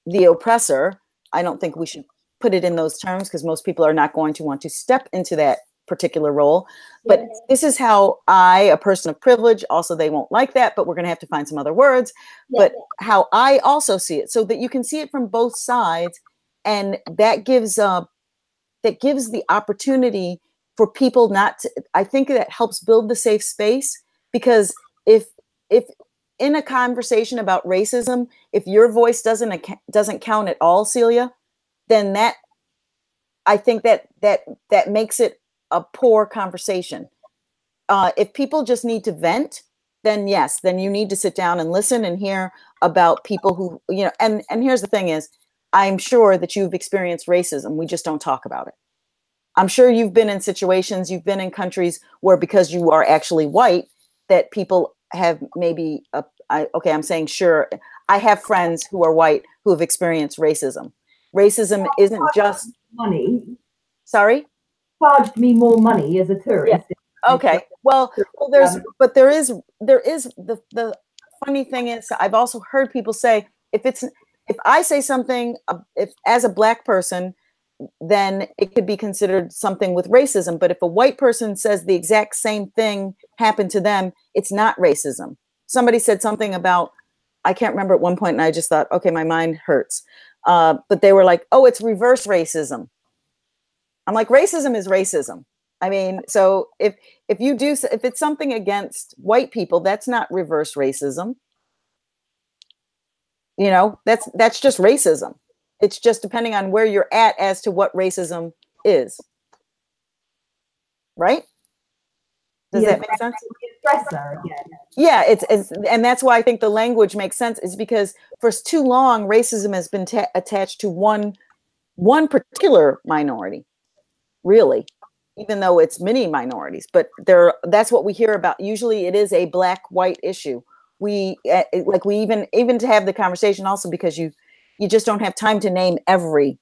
the oppressor, I don't think we should put it in those terms because most people are not going to want to step into that particular role. But this is how a person of privilege, also they won't like that, but we're going to have to find some other words. But how I also see it, so that you can see it from both sides, and that gives the opportunity for people not to. I think that helps build the safe space, because if in a conversation about racism, if your voice doesn't count at all, Celia, then I think that makes it a poor conversation. If people just need to vent, then yes, then you need to sit down and listen and hear about people who, and here's the thing is, I'm sure that you've experienced racism. We just don't talk about it. I'm sure you've been in situations, you've been in countries where, because you are actually white, that people have maybe, I'm saying sure. I have friends who are white who have experienced racism. Racism isn't just money. Sorry? Charged me more money as a tourist. Yeah. Okay. Well, there is the funny thing is, I've also heard people say, if I say something, if as a Black person, then it could be considered something with racism. But if a white person says the exact same thing happened to them, it's not racism. Somebody said something about, I can't remember at one point, and I just thought, okay, my mind hurts. But they were like, oh, it's reverse racism. I'm like, racism is racism. I mean, so if it's something against white people, that's not reverse racism. That's just racism. It's just depending on where you're at as to what racism is. Right? Does that make sense? Yeah, it's and that's why I think the language makes sense, is because for too long racism has been attached to one particular minority, really, even though it's many minorities. But that's what we hear about. Usually it is a Black-white issue. We even to have the conversation also, because you just don't have time to name every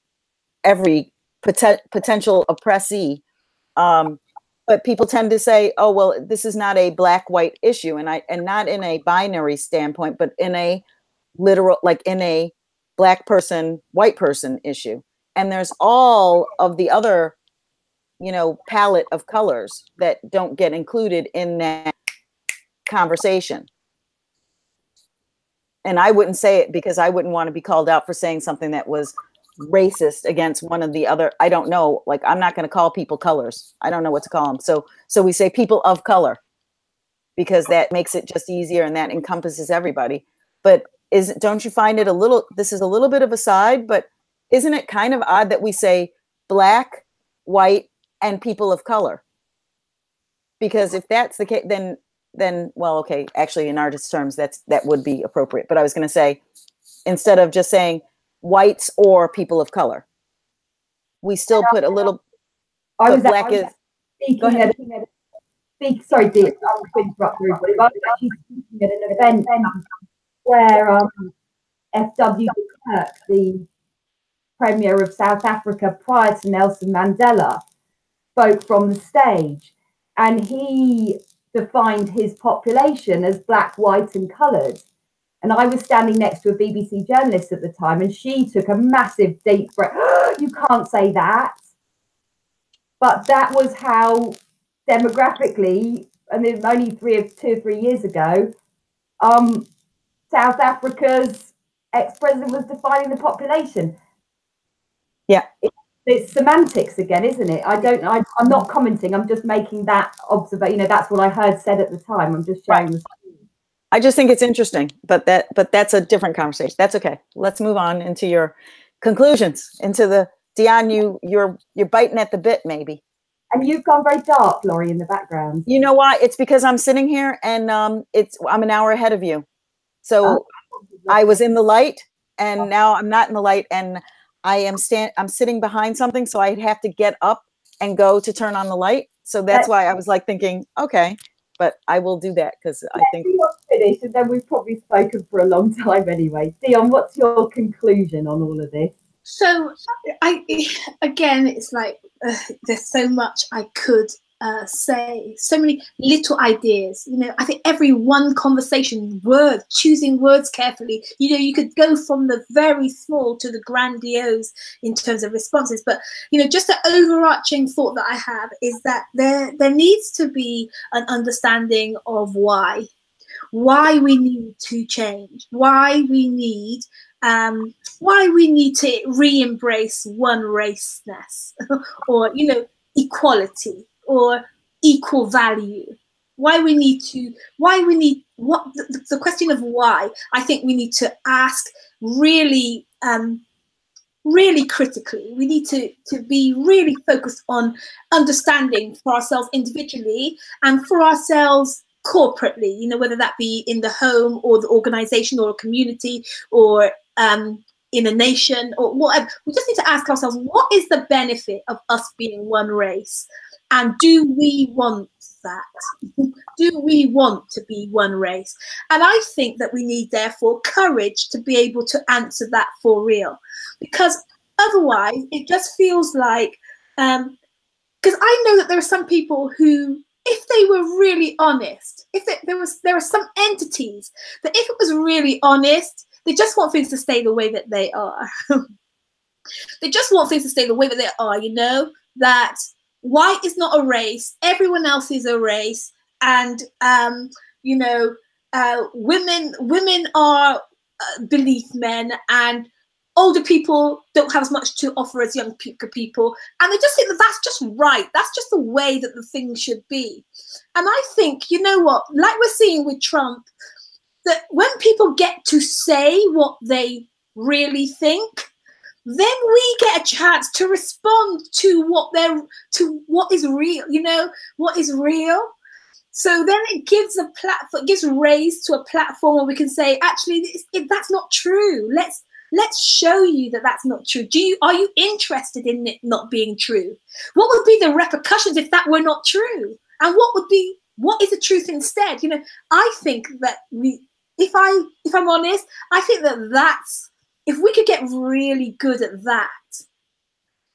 potential oppressee. But people tend to say, oh, well, this is not a Black-white issue, and not in a binary standpoint, but in a literal, like in a Black person, white person issue. And there's all of the other, palette of colors that don't get included in that conversation. And I wouldn't say it because I wouldn't want to be called out for saying something that was racist against one of the other. I don't know. Like, I'm not going to call people colors. I don't know what to call them. So we say people of color, because that makes it just easier and that encompasses everybody. But don't you find it a little, this is a little bit of a side, but isn't it kind of odd that we say black, white, and people of color? Because if that's the case, then well, okay, actually in artist terms, that would be appropriate. But I was going to say, instead of just saying whites or people of color, we still put a little. Black is. Go ahead. Sorry, Deon, I'm going to interrupt everybody. But I was actually speaking at an event where F.W. de Klerk, the Premier of South Africa prior to Nelson Mandela, spoke from the stage, and he defined his population as black, white, and coloured. And I was standing next to a BBC journalist at the time, and she took a massive deep breath. You can't say that. But that was how demographically, and it was only 2 or 3 years ago, South Africa's ex-president was defining the population. Yeah. It's semantics again, isn't it? I'm not commenting. I'm just making that observation. You know, that's what I heard said at the time. I'm just sharing the story. I just think it's interesting, but that's a different conversation. That's okay. Let's move on into your conclusions, into the Deon, you're biting at the bit, maybe. And you've gone very dark, Laurie, in the background. You know why? It's because I'm sitting here and I'm an hour ahead of you. So I was in the light and now I'm not in the light, and I'm sitting behind something, so I'd have to get up and go to turn on the light. So that's why I was like thinking, okay, but I will do that because I think finished, and then we've probably spoken for a long time anyway. Deon, what's your conclusion on all of this? So again, it's like there's so much I could say, so many little ideas. You know, I think every one conversation, choosing words carefully, you know, you could go from the very small to the grandiose in terms of responses. But, you know, just the overarching thought that I have is that there needs to be an understanding of why we need to change, why we need to re-embrace one raceness or, you know, equality or equal value. The question of why, I think we need to ask really, really critically. We need to be really focused on understanding for ourselves individually and for ourselves corporately, you know, whether that be in the home or the organization or a community or in a nation or whatever. We just need to ask ourselves, what is the benefit of us being one race? And do we want that? Do we want to be one race? And I think that we need, therefore, courage to be able to answer that for real. Because otherwise, it just feels like, because I know that there are some people who, if they were really honest, there are some entities that if it was really honest, they just want things to stay the way that they are. They just want things to stay the way that they are, you know, that white is not a race, everyone else is a race, and you know, women are beneath men, and older people don't have as much to offer as young people, and they just think that that's just right. That's just the way that the thing should be. And I think, you know what, like we're seeing with Trump, that when people get to say what they really think, then we get a chance to respond to what is real, you know, what is real. So then it gives a platform, it gives raise to a platform where we can say, actually, that's not true. Let's show you that that's not true. Are you interested in it not being true? What would be the repercussions if that were not true? And what is the truth instead? You know, I think that if I'm honest, I think that's, if we could get really good at that,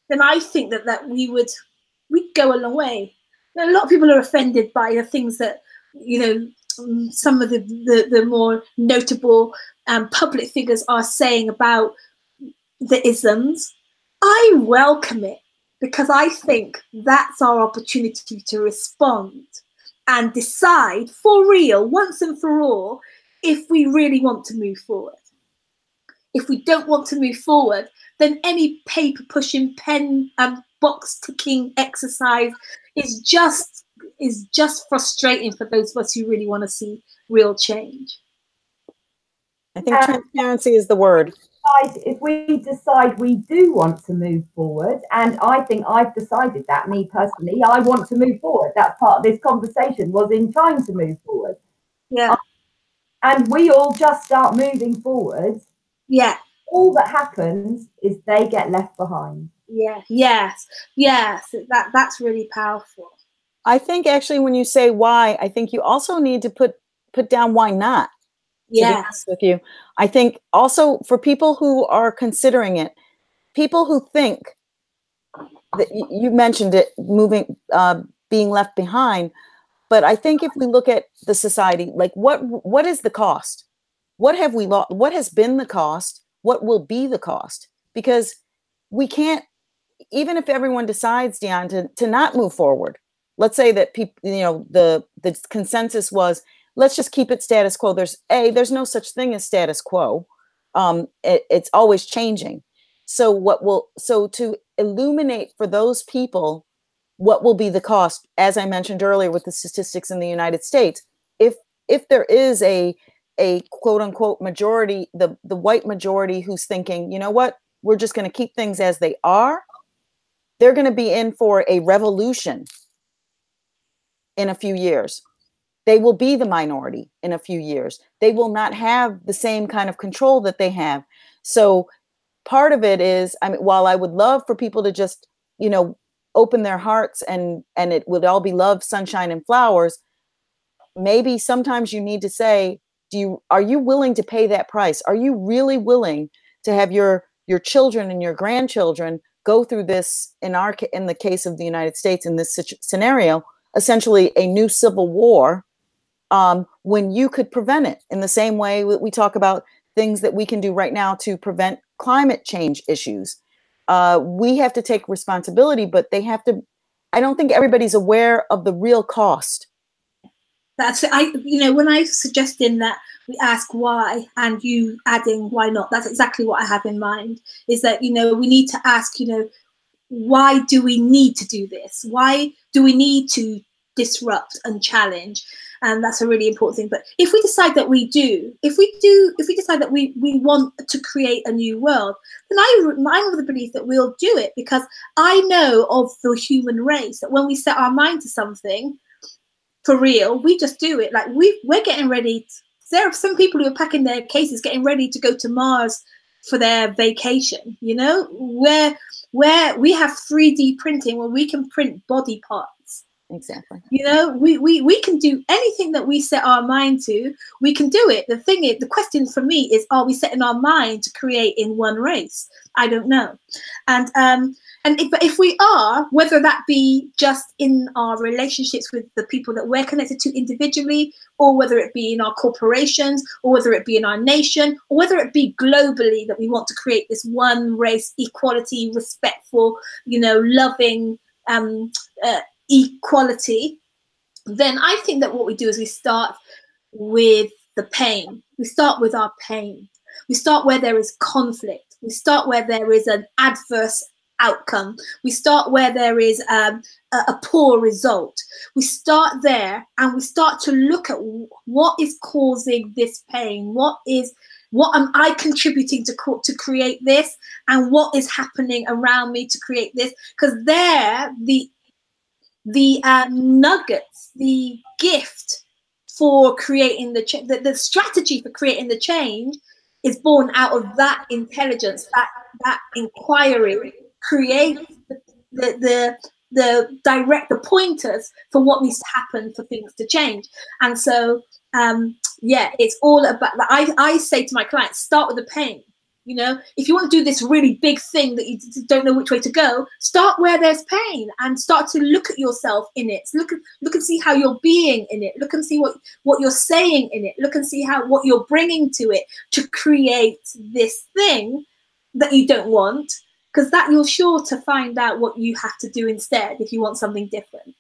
then I think that we'd go a long way. Now, a lot of people are offended by the things that, you know, some of the more notable public figures are saying about the isms. I welcome it because I think that's our opportunity to respond and decide for real, once and for all, if we really want to move forward. If we don't want to move forward, then any paper pushing, pen box ticking exercise is just frustrating for those of us who really want to see real change. I think transparency is the word. If we decide we do want to move forward, and I think I've decided that, me personally, I want to move forward. That part of this conversation was in trying to move forward. Yeah. And we all just start moving forward. Yeah. All that happens is they get left behind. Yeah. Yes. Yes. That's really powerful. I think actually when you say why, I think you also need to put down why not. To be honest with you, I think also for people who are considering it, people who think that you mentioned it, moving, being left behind. But I think if we look at the society, like what is the cost? What have we lost? What has been the cost? What will be the cost? Because we can't, even if everyone decides, Deon, to not move forward. Let's say that people, the consensus was, let's just keep it status quo. There's no such thing as status quo. It's always changing. So to illuminate for those people, what will be the cost, as I mentioned earlier with the statistics in the United States, if there is a quote unquote majority, the white majority who's thinking, you know what, we're just going to keep things as they are, they're going to be in for a revolution in a few years. They will be the minority in a few years. They will not have the same kind of control that they have. So part of it is, I mean, while I would love for people to just, open their hearts and it would all be love, sunshine, and flowers, maybe sometimes you need to say, are you willing to pay that price? Are you really willing to have your children and your grandchildren go through this, in the case of the United States, in this scenario, essentially a new civil war, when you could prevent it in the same way we talk about things that we can do right now to prevent climate change issues. We have to take responsibility, but I don't think everybody's aware of the real cost. That's when I suggesting that we ask why and you adding why not, that's exactly what I have in mind, is that, we need to ask, why do we need to do this? Why do we need to disrupt and challenge? And that's a really important thing. But if we decide that if we decide that we want to create a new world, then I'm of the belief that we'll do it, because I know of the human race that when we set our mind to something for real, we just do it. Like we're getting ready. There are some people who are packing their cases, getting ready to go to Mars for their vacation, where we have 3D printing where we can print body parts. Exactly. We can do anything that we set our mind to, we can do it. The thing is, the question for me is, are we setting our mind to create in one race? I don't know. But if we are, whether that be just in our relationships with the people that we're connected to individually, or whether it be in our corporations, or whether it be in our nation, or whether it be globally, that we want to create this one race, equality, respectful, loving, equality, then I think that what we do is we start with the pain. We start with our pain. We start where there is conflict. We start where there is an adverse outcome. We start where there is a poor result. We start there and we start to look at what is causing this pain. What am I contributing to create this, and what is happening around me to create this? Because the nuggets, the gift for creating the strategy for creating the change is born out of that intelligence, that inquiry creates the pointers for what needs to happen for things to change. And so it's all about, I say to my clients, start with the pain. If you want to do this really big thing that you don't know which way to go, start where there's pain and start to look at yourself in it. Look and see how you're being in it. Look and see what you're saying in it. Look and see what you're bringing to it to create this thing that you don't want, because that you're sure to find out what you have to do instead if you want something different.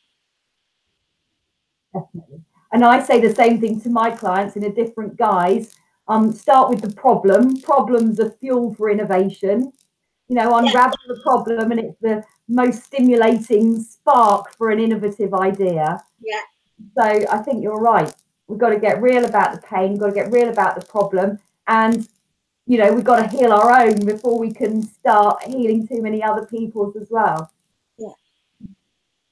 Definitely. And I say the same thing to my clients in a different guise. Start with the problem. Problems are fuel for innovation. Unravel the problem, and it's the most stimulating spark for an innovative idea. Yeah. So I think you're right. We've got to get real about the pain. We've got to get real about the problem, and you know, we've got to heal our own before we can start healing too many other people's as well. Yeah.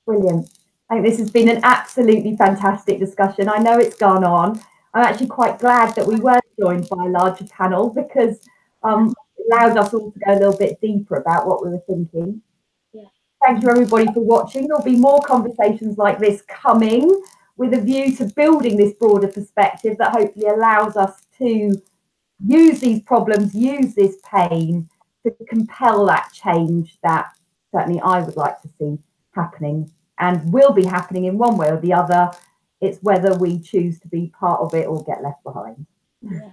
Brilliant. I think this has been an absolutely fantastic discussion. I know it's gone on. I'm actually quite glad that we were joined by a larger panel, because it allowed us all to go a little bit deeper about what we were thinking. Yeah. Thank you everybody for watching. There'll be more conversations like this coming, with a view to building this broader perspective that hopefully allows us to use these problems, use this pain to compel that change that certainly I would like to see happening, and will be happening in one way or the other. It's whether we choose to be part of it or get left behind. Yeah.